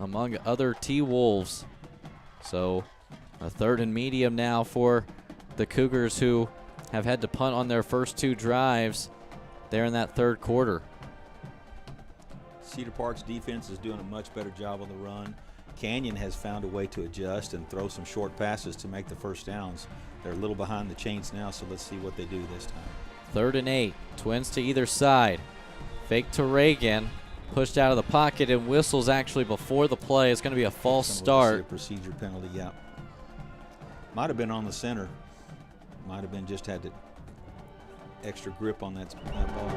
among other T-Wolves. So a 3rd and medium now for the Cougars, who have had to punt on their first 2 drives there in that 3rd quarter. Cedar Park's defense is doing a much better job on the run. Canyon has found a way to adjust and throw some short passes to make the first downs. They're a little behind the chains now, so let's see what they do this time. 3rd and 8, twins to either side. Fake to Reagan, pushed out of the pocket, and whistles actually before the play. It's going to be a false start. A procedure penalty, yeah. Might have been on the center. Might have been just had the extra grip on that ball.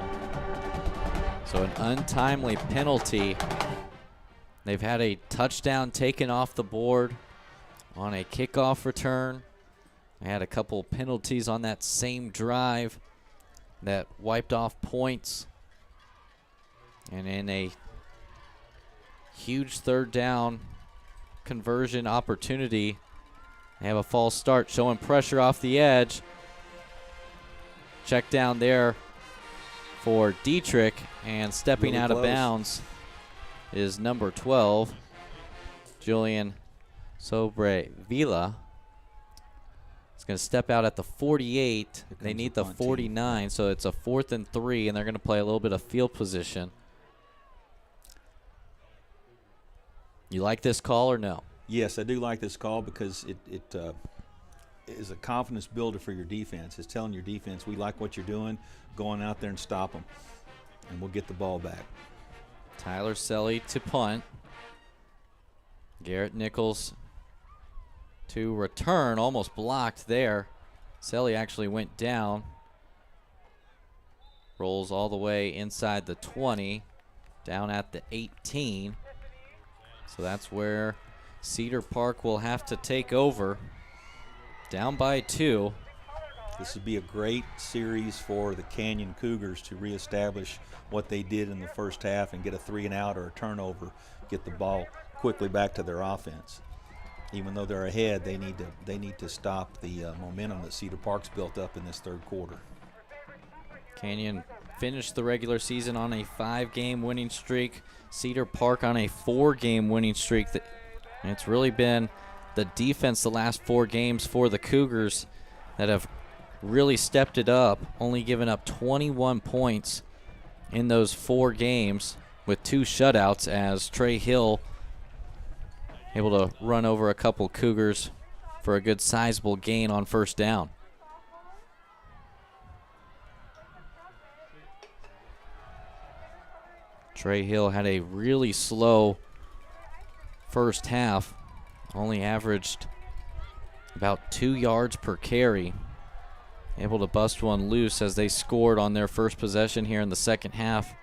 So an untimely penalty. They've had a touchdown taken off the board on a kickoff return. They had a couple penalties on that same drive that wiped off points. And in a huge 3rd down conversion opportunity, they have a false start, showing pressure off the edge. Check down there for Dietrich, and stepping really out close. of bounds is number 12, Julian Sobrevilla. It's going to step out at the 48. They need the 49, so it's a 4th and 3, and they're going to play a little bit of field position. You like this call or no? Yes, I do like this call because it is a confidence builder for your defense. It's telling your defense, we like what you're doing, going out there and stop them, and we'll get the ball back. Tyler Selly to punt. Garrett Nichols to return, almost blocked there. Selly actually went down. Rolls all the way inside the 20, down at the 18. So that's where Cedar Park will have to take over, down by 2. This would be a great series for the Canyon Cougars to reestablish what they did in the first half and get a 3-and-out or a turnover, get the ball quickly back to their offense. Even though they're ahead, they need to stop the momentum that Cedar Park's built up in this 3rd quarter. Canyon finished the regular season on a 5-game winning streak. Cedar Park on a 4-game winning streak. And it's really been the defense the last 4 games for the Cougars that have really stepped it up, only giving up 21 points in those 4 games with 2 shutouts, as Trey Hill able to run over a couple Cougars for a good sizable gain on first down. Trey Hill had a really slow first half, only averaged about 2 yards per carry. Able to bust one loose as they scored on their first possession here in the second half.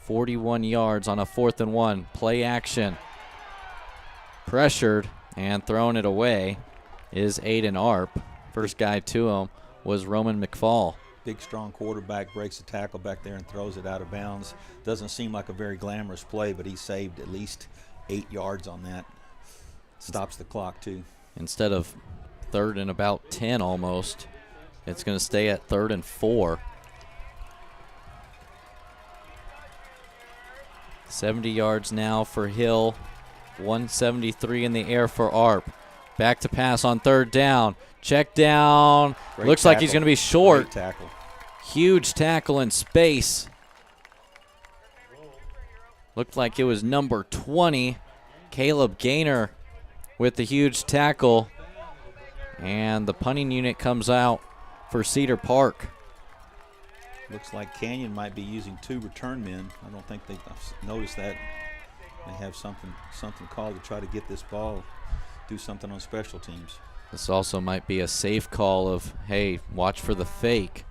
41 yards on a 4th and 1. Play action. Pressured and throwing it away is Aiden Arp. First guy to him was Roman McFall. Big, strong quarterback, breaks the tackle back there and throws it out of bounds. Doesn't seem like a very glamorous play, but he saved at least 8 yards on that. Stops the clock, too. Instead of 3rd and about 10 almost. It's going to stay at 3rd and 4. 70 yards now for Hill. 173 in the air for Arp. Back to pass on 3rd down. Check down. Great Looks tackle. like he's going to be short. Great tackle. Huge tackle in space. Looked like it was number 20, Caleb Gaynor, with the huge tackle. And the punting unit comes out for Cedar Park. Looks like Canyon might be using 2 return men. I don't think they've noticed that. They have something called to try to get this ball, do something on special teams. This also might be a safe call of, hey, watch for the fake.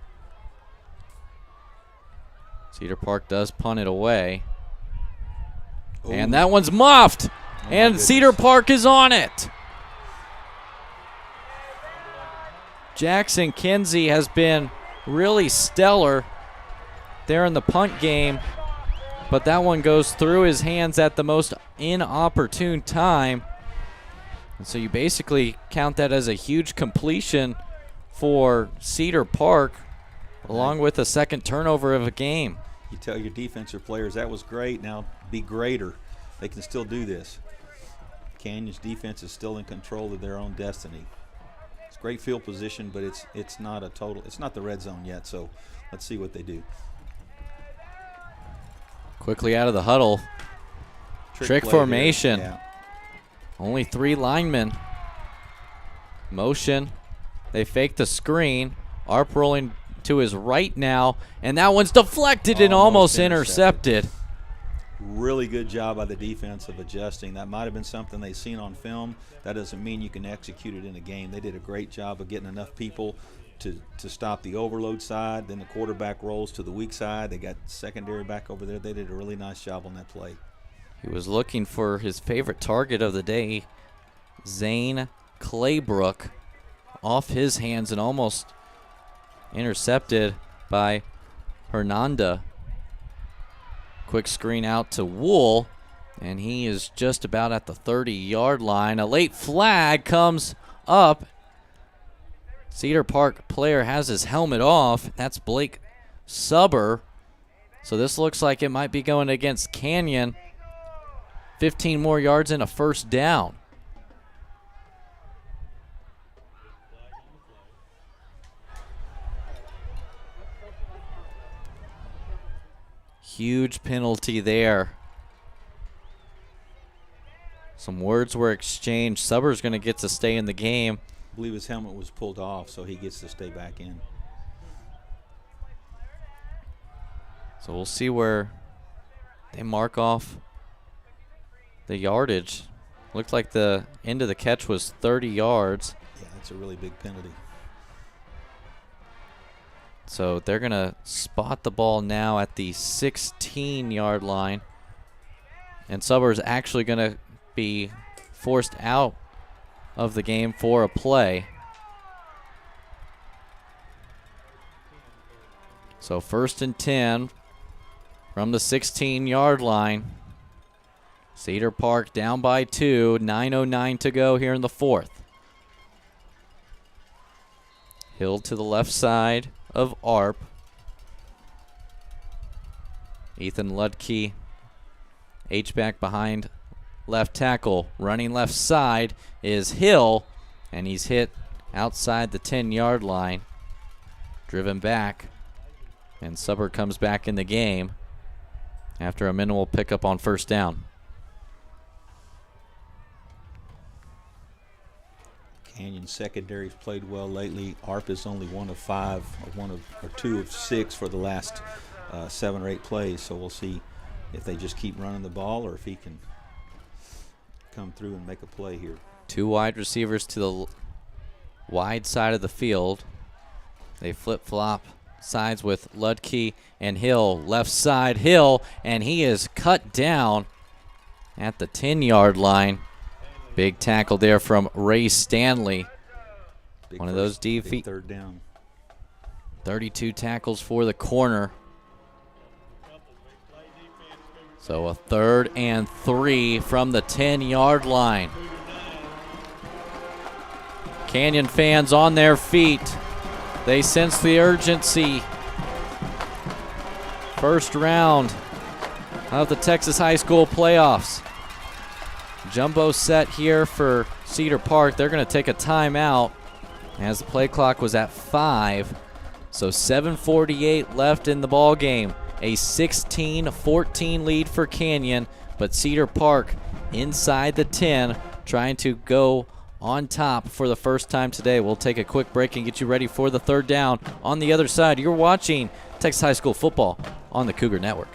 Cedar Park does punt it away. Ooh. And that one's muffed. And Cedar Park is on it. Jackson Kinsey has been really stellar there in the punt game, but that one goes through his hands at the most inopportune time. And so you basically count that as a huge completion for Cedar Park, along with a second turnover of a game. You tell your defensive players that was great, now be greater. They can still do this. Canyon's defense is still in control of their own destiny. It's great field position, but it's not the red zone yet, so let's see what they do. Quickly out of the huddle. Trick formation. Yeah. Only 3 linemen. Motion. They fake the screen. Arp rolling to his right now, and that one's deflected and almost intercepted. Really good job by the defense of adjusting. That might have been something they've seen on film. That doesn't mean you can execute it in a game. They did a great job of getting enough people to stop the overload side. Then the quarterback rolls to the weak side. They got secondary back over there. They did a really nice job on that play. He was looking for his favorite target of the day, Zane Claybrook, off his hands and almost intercepted by Hernanda. Quick screen out to Wool, and he is just about at the 30-yard line. A late flag comes up. Cedar Park player has his helmet off. That's Blake Subber. So this looks like it might be going against Canyon. 15 more yards and a first down. Huge penalty there. Some words were exchanged. Subber's going to get to stay in the game. I believe his helmet was pulled off, so he gets to stay back in. So we'll see where they mark off the yardage. Looked like the end of the catch was 30 yards. Yeah, that's a really big penalty. So they're going to spot the ball now at the 16-yard line. And Subber's actually going to be forced out of the game for a play. So 1st and 10 from the 16-yard line. Cedar Park down by 2, 9:09 to go here in the 4th. Hill to the left side of Arp. Ethan Ludke, H-back behind left tackle. Running left side is Hill, and he's hit outside the 10-yard line. Driven back, and Subber comes back in the game after a minimal pickup on 1st down. Canyon secondary's played well lately. Arp is only 1 of 5, or 2 of 6 for the last 7 or 8 plays. So we'll see if they just keep running the ball or if he can come through and make a play here. 2 wide receivers to the wide side of the field. They flip-flop sides with Ludke and Hill. Left side, Hill, and he is cut down at the 10-yard line. Big tackle there from Ray Stanley. One of those big 3rd down. 32 tackles for the corner. So a 3rd and 3 from the 10-yard line. Canyon fans on their feet. They sense the urgency. First round of the Texas High School playoffs. Jumbo set here for Cedar Park. They're going to take a timeout as the play clock was at 5. So 7:48 left in the ball game. A 16-14 lead for Canyon, but Cedar Park inside the 10, trying to go on top for the first time today. We'll take a quick break and get you ready for the third down. On the other side, you're watching Texas High School football on the Cougar Network.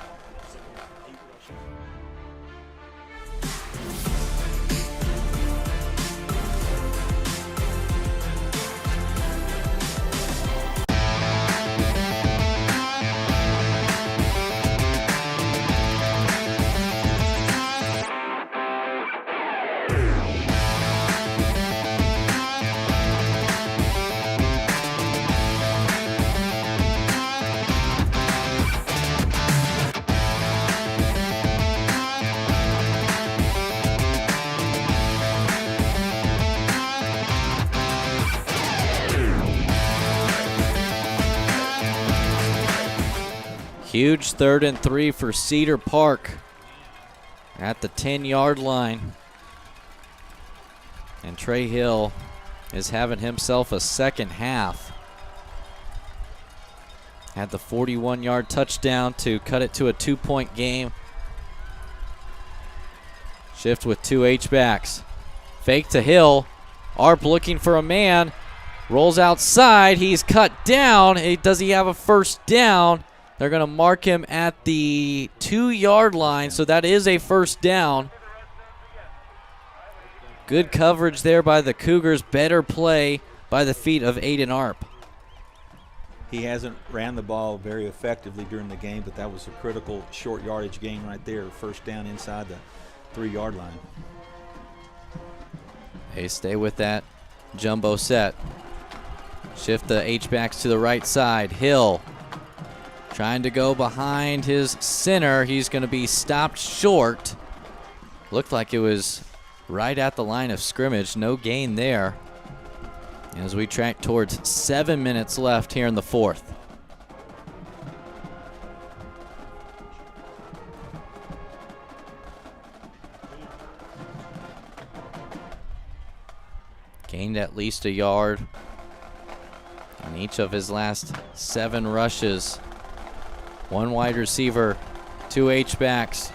Huge 3rd and 3 for Cedar Park at the 10-yard line. And Trey Hill is having himself a second half. Had the 41-yard touchdown to cut it to a 2-point game. Shift with 2 H-backs. Fake to Hill. Arp looking for a man. Rolls outside. He's cut down. Does he have a first down? They're going to mark him at the 2-yard line, so that is a first down. Good coverage there by the Cougars. Better play by the feet of Aiden Arp. He hasn't ran the ball very effectively during the game, but that was a critical short yardage gain right there. First down inside the 3-yard line. They stay with that jumbo set. Shift the H-backs to the right side. Hill trying to go behind his center. He's going to be stopped short. Looked like it was right at the line of scrimmage. No gain there. As we track towards 7 minutes left here in the 4th. Gained at least a yard on each of his last 7 rushes. 1 wide receiver, 2 H-backs.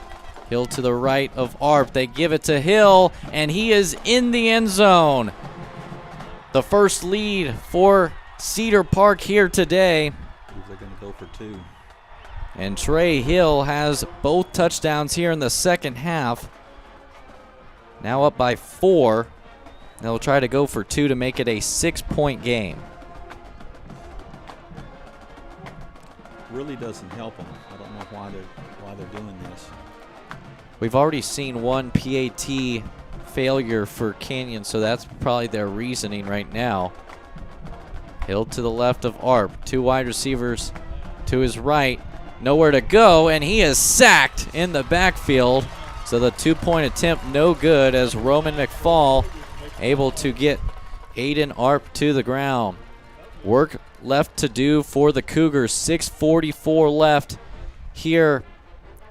Hill to the right of Arp. They give it to Hill, and he is in the end zone. The first lead for Cedar Park here today. They're going to go for 2. And Trey Hill has both touchdowns here in the second half. Now up by 4. They'll try to go for 2 to make it a 6-point game. Really doesn't help them. I don't know why they're doing this. We've already seen 1 PAT failure for Canyon, so that's probably their reasoning right now. Hill to the left of Arp. 2 wide receivers to his right. Nowhere to go, and he is sacked in the backfield. So the 2-point attempt no good as Roman McFall able to get Aiden Arp to the ground. Work left to do for the Cougars. 6:44 left here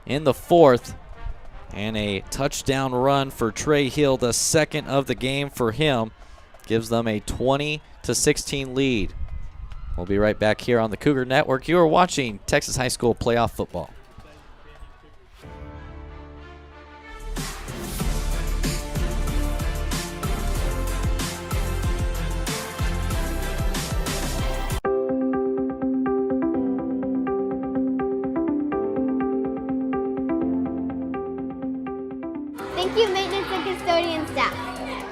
in the 4th. And a touchdown run for Trey Hill, the second of the game for him. Gives them a 20-16 lead. We'll be right back here on the Cougar Network. You are watching Texas High School playoff football. Thank you, maintenance and custodian staff.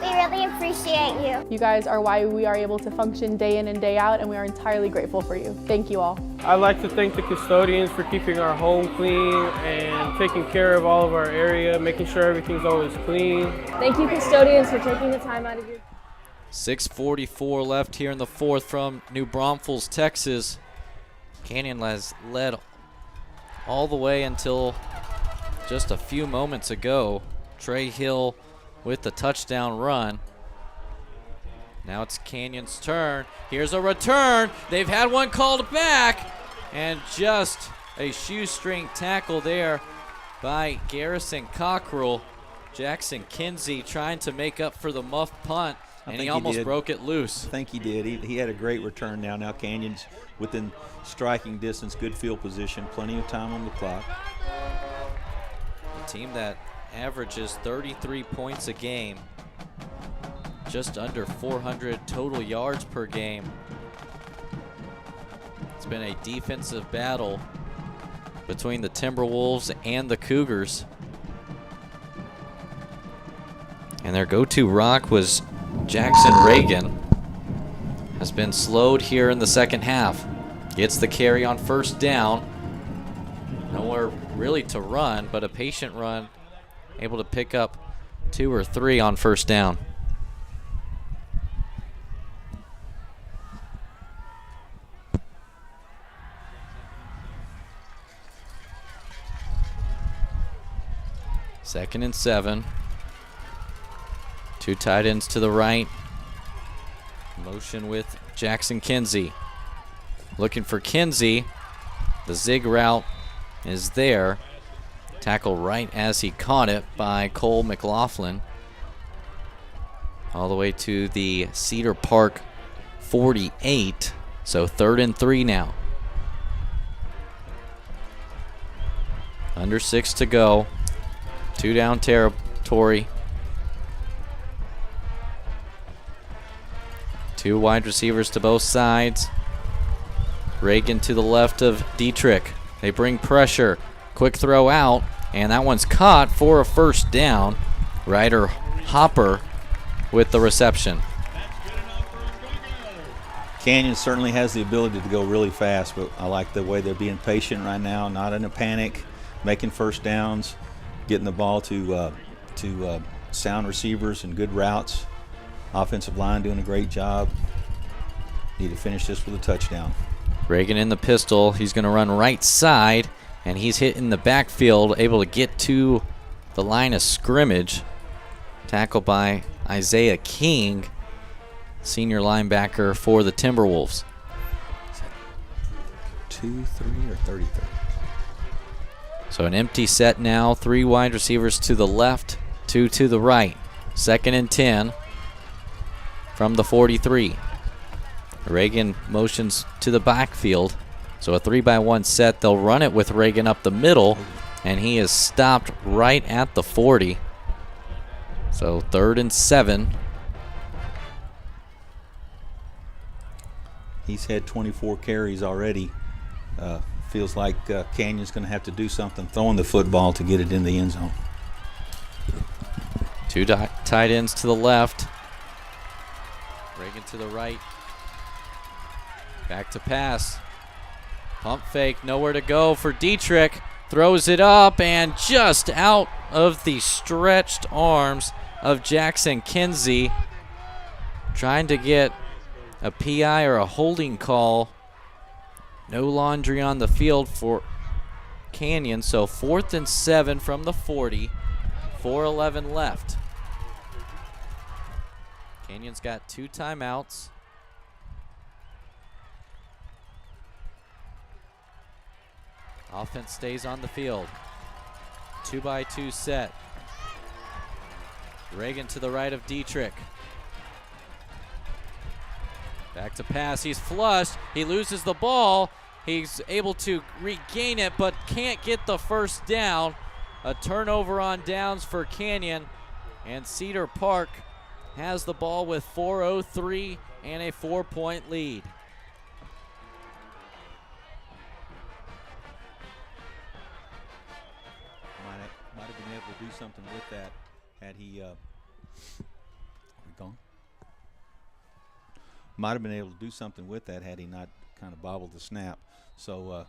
We really appreciate you. You guys are why we are able to function day in and day out, and we are entirely grateful for you. Thank you all. I'd like to thank the custodians for keeping our home clean and taking care of all of our area, making sure everything's always clean. Thank you, custodians, for taking the time out of your 6:44 left here in the 4th from New Braunfels, Texas. Canyon has led all the way until just a few moments ago. Trey Hill with the touchdown run. Now it's Canyon's turn. Here's a return. They've had one called back, and just a shoestring tackle there by Garrison Cockrell. Jackson Kinsey trying to make up for the muff punt, and he almost broke it loose. I think he did. He had a great return now. Now Canyon's within striking distance, good field position, plenty of time on the clock. A team that averages 33 points a game, just under 400 total yards per game. It's been a defensive battle between the Timberwolves and the Cougars. And their go-to rock was Jackson Reagan. Has been slowed here in the second half. Gets the carry on first down. Nowhere really to run, but a patient run. Able to pick up 2 or 3 on first down. Second and 7. 2 tight ends to the right. Motion with Jackson Kinsey. Looking for Kinsey. The zig route is there. Tackle right as he caught it by Cole McLaughlin. All the way to the Cedar Park 48. So 3rd and 3 now. Under 6 to go. 2 down territory. 2 wide receivers to both sides. Reagan to the left of Dietrich. They bring pressure. Quick throw out, and that one's caught for a first down. Ryder Hopper with the reception. Canyon certainly has the ability to go really fast, but I like the way they're being patient right now, not in a panic, making first downs, getting the ball to sound receivers and good routes. Offensive line doing a great job. Need to finish this with a touchdown. Reagan in the pistol. He's going to run right side, and he's hit in the backfield, able to get to the line of scrimmage. Tackled by Isaiah King, senior linebacker for the Timberwolves. 2, 3, or 33? So an empty set now. 3 wide receivers to the left, 2 to the right. 2nd and 10 from the 43. Reagan motions to the backfield. So a 3-by-1 set. They'll run it with Reagan up the middle, and he is stopped right at the 40. So 3rd and 7. He's had 24 carries already. Feels like Canyon's going to have to do something throwing the football to get it in the end zone. 2 tight ends to the left. Reagan to the right. Back to pass. Pump fake, nowhere to go for Dietrich. Throws it up and just out of the stretched arms of Jackson Kinsey. Trying to get a PI or a holding call. No laundry on the field for Canyon, so 4th and 7 from the 40. 4:11 left. Canyon's got 2 timeouts. Offense stays on the field. 2-by-2 set. Reagan to the right of Dietrich. Back to pass. He's flushed. He loses the ball. He's able to regain it, but can't get the first down. A turnover on downs for Canyon. And Cedar Park has the ball with 4:03 and a 4-point lead. Might have been able to do something with that had he gone. Might have been able to do something with that had he not kind of bobbled the snap. So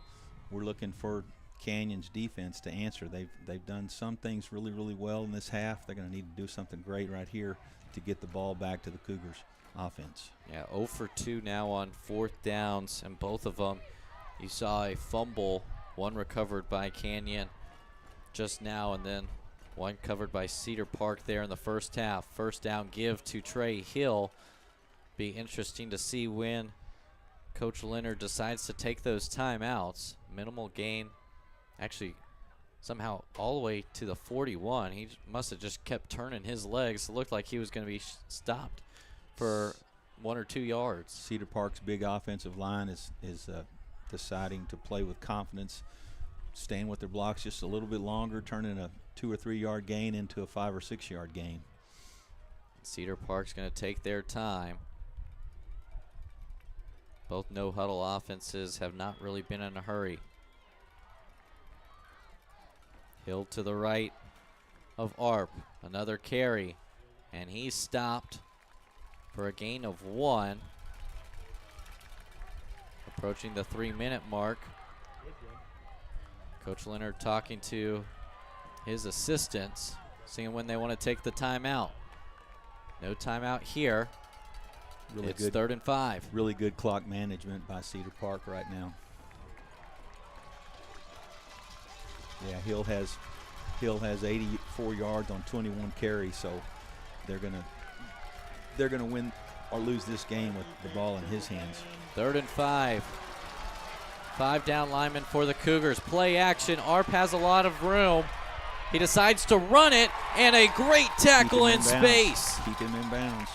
we're looking for Canyon's defense to answer. They've done some things really, really well in this half. They're going to need to do something great right here to get the ball back to the Cougars offense. Yeah, 0 for 2 now on 4th downs, and both of them you saw a fumble, one recovered by Canyon just now, and then one covered by Cedar Park there in the first half. First down give to Trey Hill Be interesting to see when Coach Leonard decides to take those timeouts. Minimal gain, actually somehow all the way to the 41. He must have just kept turning his legs. It looked like he was going to be stopped for 1 or 2 yards. Cedar Park's big offensive line is deciding to play with confidence, staying with their blocks just a little bit longer, turning a 2 or 3 yard gain into a 5 or 6 yard gain. Cedar Park's going to take their time. Both no-huddle offenses have not really been in a hurry. Hill to the right of Arp. Another carry. And he's stopped for a gain of 1. Approaching the 3-minute mark. Coach Leonard talking to his assistants, seeing when they want to take the timeout. No timeout here. Really it's good, 3rd and 5. Really good clock management by Cedar Park right now. Yeah, Hill has 84 yards on 21 carries, so they're gonna win or lose this game with the ball in his hands. 3rd and 5. 5 down linemen for the Cougars. Play action. Arp has a lot of room. He decides to run it, and a great tackle in space. Keep him in bounds.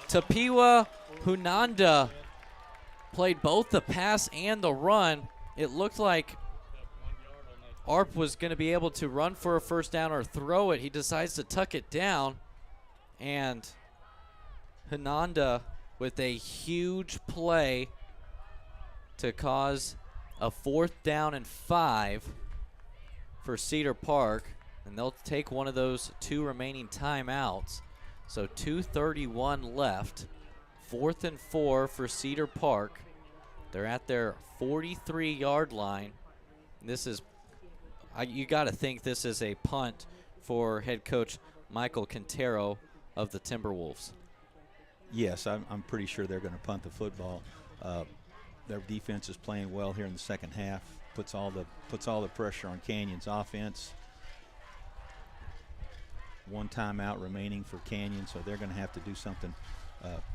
Tapiwa Hunanda played both the pass and the run. It looked like Arp was going to be able to run for a first down or throw it. He decides to tuck it down, and Hunanda with a huge play to cause a 4th down and 5 for Cedar Park, and they'll take one of those 2 remaining timeouts. So 2:31 left. 4th and 4 for Cedar Park. They're at their 43-yard line. This is, you got to think this is a punt for head coach Michael Quintero of the Timberwolves. Yes, I'm pretty sure they're going to punt the football. Their defense is playing well here in the second half. Puts all the pressure on Canyon's offense. 1 timeout remaining for Canyon, so they're going to have to do something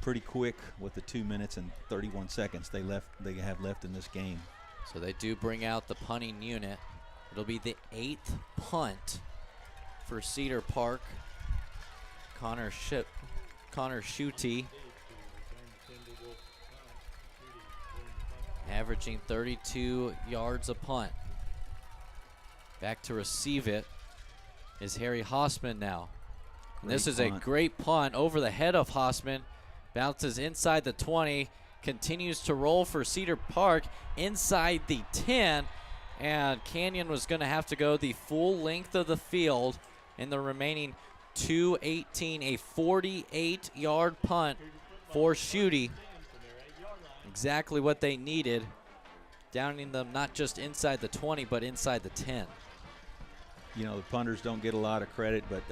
pretty quick with the 2 minutes and 31 seconds they have left in this game. So they do bring out the punting unit. It'll be the 8th punt for Cedar Park. Connor Schutte averaging 32 yards a punt. Back to receive it is Harry Hossman now. And this is a great punt over the head of Hossman. Bounces inside the 20. Continues to roll for Cedar Park inside the 10. And Canyon was going to have to go the full length of the field in the remaining 2:18. A 48-yard punt for Schutte. Exactly what they needed. Downing them not just inside the 20, but inside the 10. You know, the punters don't get a lot of credit, but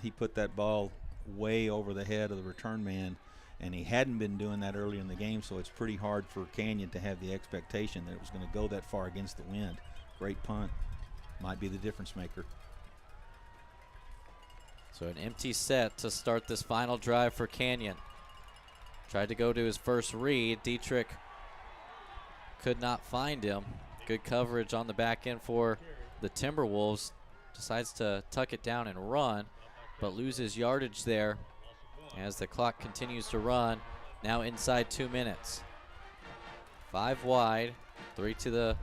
he put that ball way over the head of the return man, and he hadn't been doing that early in the game, so it's pretty hard for Canyon to have the expectation that it was going to go that far against the wind. Great punt. Might be the difference maker. So an empty set to start this final drive for Canyon. Tried to go to his first read. Dietrich could not find him. Good coverage on the back end for the Timberwolves. Decides to tuck it down and run, but loses yardage there as the clock continues to run. Now inside 2 minutes. 5 wide, 3 to the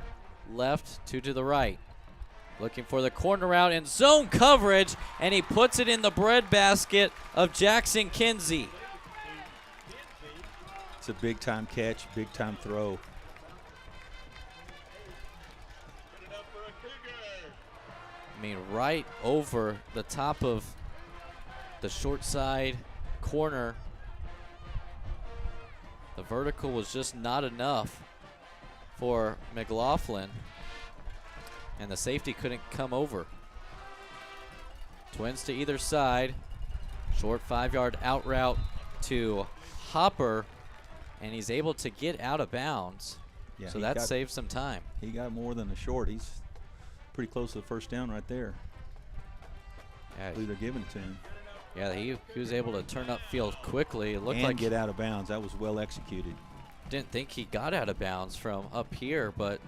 left, 2 to the right. Looking for the corner route and zone coverage, and he puts it in the breadbasket of Jackson Kinsey. It's a big-time catch, big-time throw. I mean, right over the top of the short side corner. The vertical was just not enough for McLaughlin, and the safety couldn't come over. Twins to either side. Short 5-yard out route to Hopper, and he's able to get out of bounds. Yeah, so that saves some time. He got more than a short. He's pretty close to the first down right there. Yeah, I believe they're giving it to him. Yeah, he was able to turn upfield quickly. It looked and like get out of bounds. That was well executed. Didn't think he got out of bounds from up here, but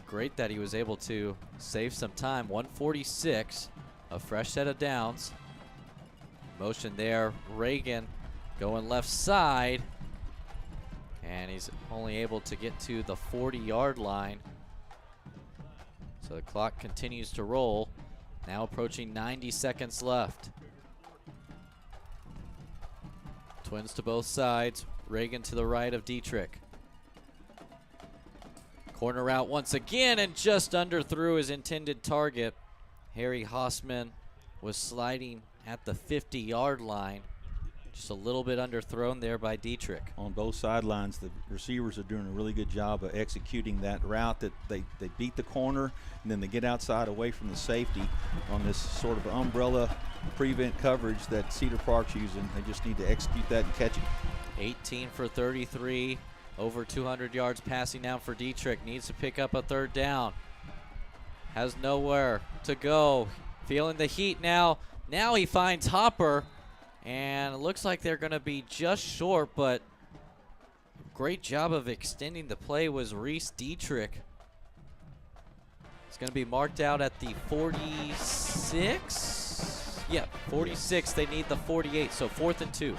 great that he was able to save some time. 146, a fresh set of downs. Motion there, Reagan going left side, and he's only able to get to the 40-yard line. So the clock continues to roll. Now approaching 90 seconds left. Twins to both sides. Reagan to the right of Dietrich. Corner route once again, and just underthrew his intended target. Harry Hossman was sliding at the 50-yard line. Just a little bit underthrown there by Dietrich. On both sidelines, the receivers are doing a really good job of executing that route, that they beat the corner, and then they get outside away from the safety on this sort of umbrella prevent coverage that Cedar Park's using. They just need to execute that and catch it. 18 for 33, over 200 yards passing now for Dietrich. Needs to pick up a third down. Has nowhere to go. Feeling the heat now. Now he finds Hopper, and it looks like they're going to be just short, but great job of extending the play was Reese Dietrich. It's going to be marked out at the 46. Yeah, 46. They need the 48, so 4th and 2.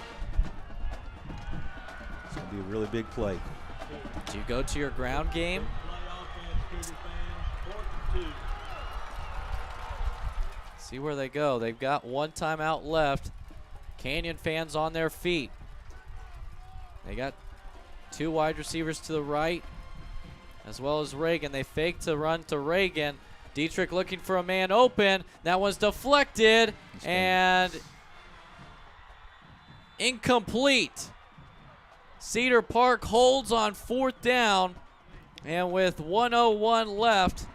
It's going to be a really big play. Do you go to your ground game? See where they go. They've got one timeout left. Canyon fans on their feet. They got two wide receivers to the right, as well as Reagan. They fake to run to Reagan. Dietrich looking for a man open. That one's deflected and incomplete. Cedar Park holds on 4th down, and with 1:01 left,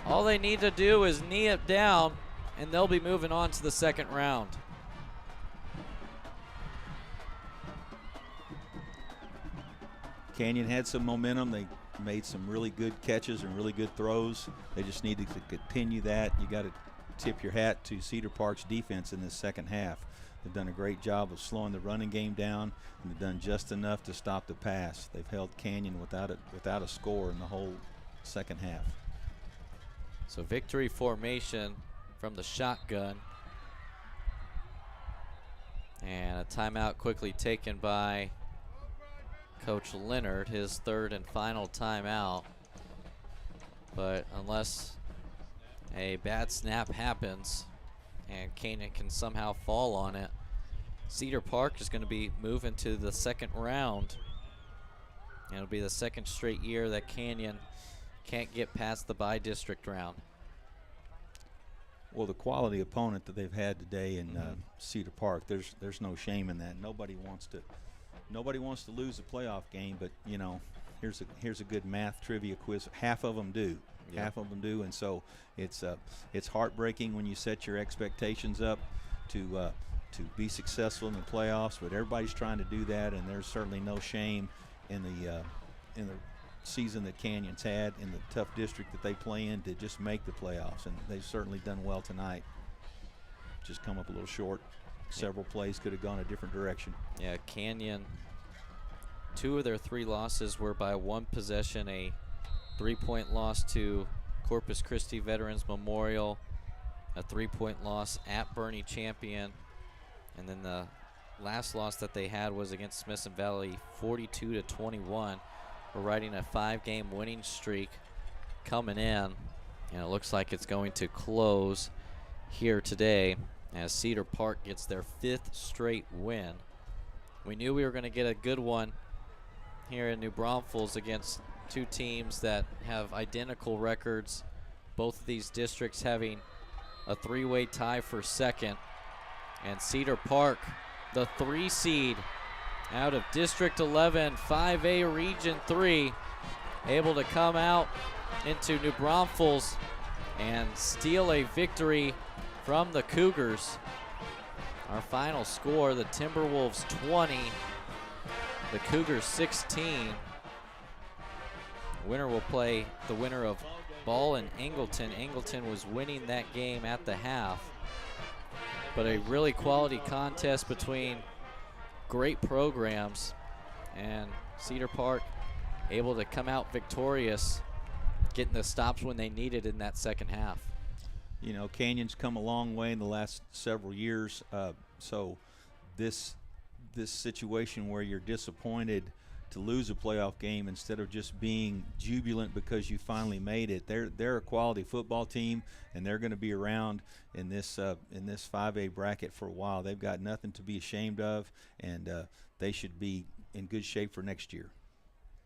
all they need to do is knee it down, and they'll be moving on to the second round. Canyon had some momentum. They made some really good catches and really good throws. They just need to continue that. You got to tip your hat to Cedar Park's defense in this second half. They've done a great job of slowing the running game down, and they've done just enough to stop the pass. They've held Canyon without a score in the whole second half. So victory formation from the shotgun. And a timeout quickly taken by Coach Leonard, his third and final timeout. But unless a bad snap happens and Canyon can somehow fall on it, Cedar Park is going to be moving to the second round. And it'll be the second straight year that Canyon can't get past the by-district round. Well, the quality opponent that they've had today in Cedar Park, there's no shame in that. Nobody wants to lose a playoff game, but you know, here's a good math trivia quiz. Half of them do. Yep. Half of them do, and so it's heartbreaking when you set your expectations up to be successful in the playoffs. But everybody's trying to do that, and there's certainly no shame in the season that Canyon's had, in the tough district that they play in, to just make the playoffs, and they've certainly done well tonight. Just come up a little short. Several plays could have gone a different direction. Yeah, Canyon, 2 of their 3 losses were by 1 possession, a 3-point loss to Corpus Christi Veterans Memorial, a 3-point loss at Bernie Champion, and then the last loss that they had was against Smithson Valley, 42-21. We're riding a 5-game winning streak coming in, and it looks like it's going to close here today as Cedar Park gets their 5th straight win. We knew we were going to get a good one here in New Braunfels against 2 teams that have identical records, both of these districts having a 3-way tie for second. And Cedar Park, the 3 seed out of District 11, 5A Region 3, able to come out into New Braunfels and steal a victory from the Cougars. Our final score, the Timberwolves 20, the Cougars 16. The winner will play the winner of Ball and Angleton. Angleton was winning that game at the half, But a really quality contest between great programs, and Cedar Park able to come out victorious, getting the stops when they needed in that second half. You know, Canyon's come a long way in the last several years, so this situation where you're disappointed to lose a playoff game instead of just being jubilant because you finally made it. They're a quality football team, and they're going to be around in this 5A bracket for a while. They've got nothing to be ashamed of, and they should be in good shape for next year.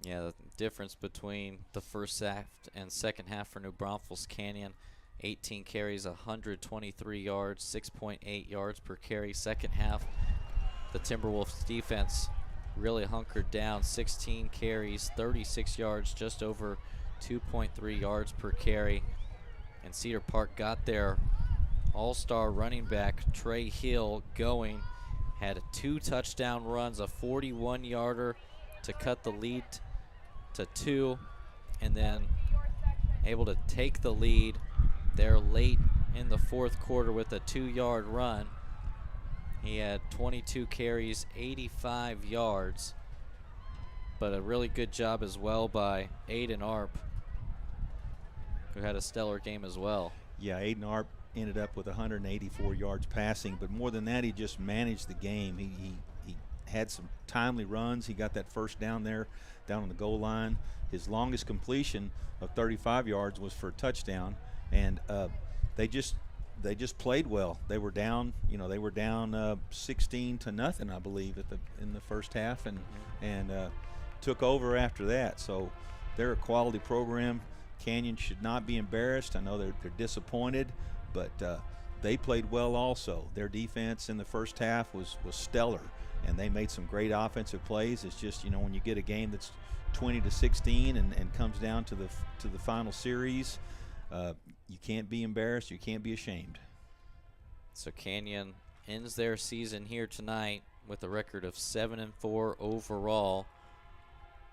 Yeah, the difference between the first half and second half for New Braunfels Canyon, 18 carries, 123 yards, 6.8 yards per carry. Second half, the Timberwolves defense really hunkered down, 16 carries, 36 yards, just over 2.3 yards per carry. And Cedar Park got their all-star running back, Trey Hill, going. Had 2 touchdown runs, a 41-yarder to cut the lead to 2, and then able to take the lead there late in the fourth quarter with a 2-yard run. He had 22 carries, 85 yards, but a really good job as well by Aiden Arp, who had a stellar game as well. Yeah, Aiden Arp ended up with 184 yards passing, but more than that, he just managed the game. He had some timely runs. He got that first down there, down on the goal line. His longest completion of 35 yards was for a touchdown, and they just played well. They were down, 16-0, I believe, in the first half, and took over after that. So they're a quality program. Canyon should not be embarrassed. I know they're disappointed, but they played well also. Their defense in the first half was stellar, and they made some great offensive plays. It's just, when you get a game that's 20-16 and comes down to the final series, you can't be embarrassed. You can't be ashamed. So Canyon ends their season here tonight with a record of 7-4 overall.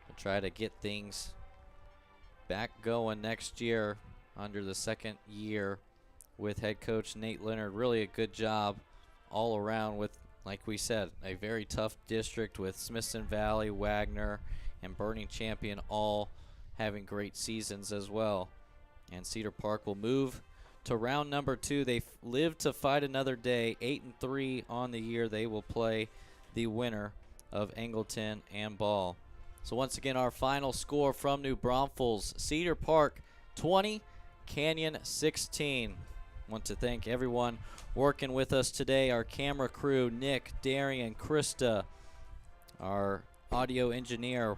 We'll try to get things back going next year under the second year with head coach Nate Leonard. Really a good job all around with, like we said, a very tough district with Smithson Valley, Wagner, and Burning Champion all having great seasons as well. And Cedar Park will move to round number 2. They live to fight another day. 8-3 on the year. They will play the winner of Angleton and Ball. So once again, our final score from New Braunfels: Cedar Park 20, Canyon 16. Want to thank everyone working with us today, our camera crew, Nick, Darian, Krista, our audio engineer,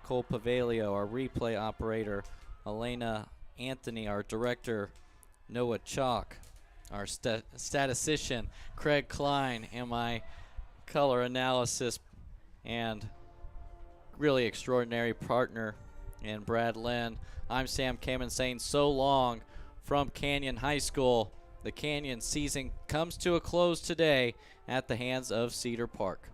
Cole Pavelio, our replay operator, Elena Anthony, our director, Noah Chalk, our statistician, Craig Klein, and my color analysis and really extraordinary partner in Brad Lynn. I'm Sam Kamen saying so long from Canyon High School. The Canyon season comes to a close today at the hands of Cedar Park.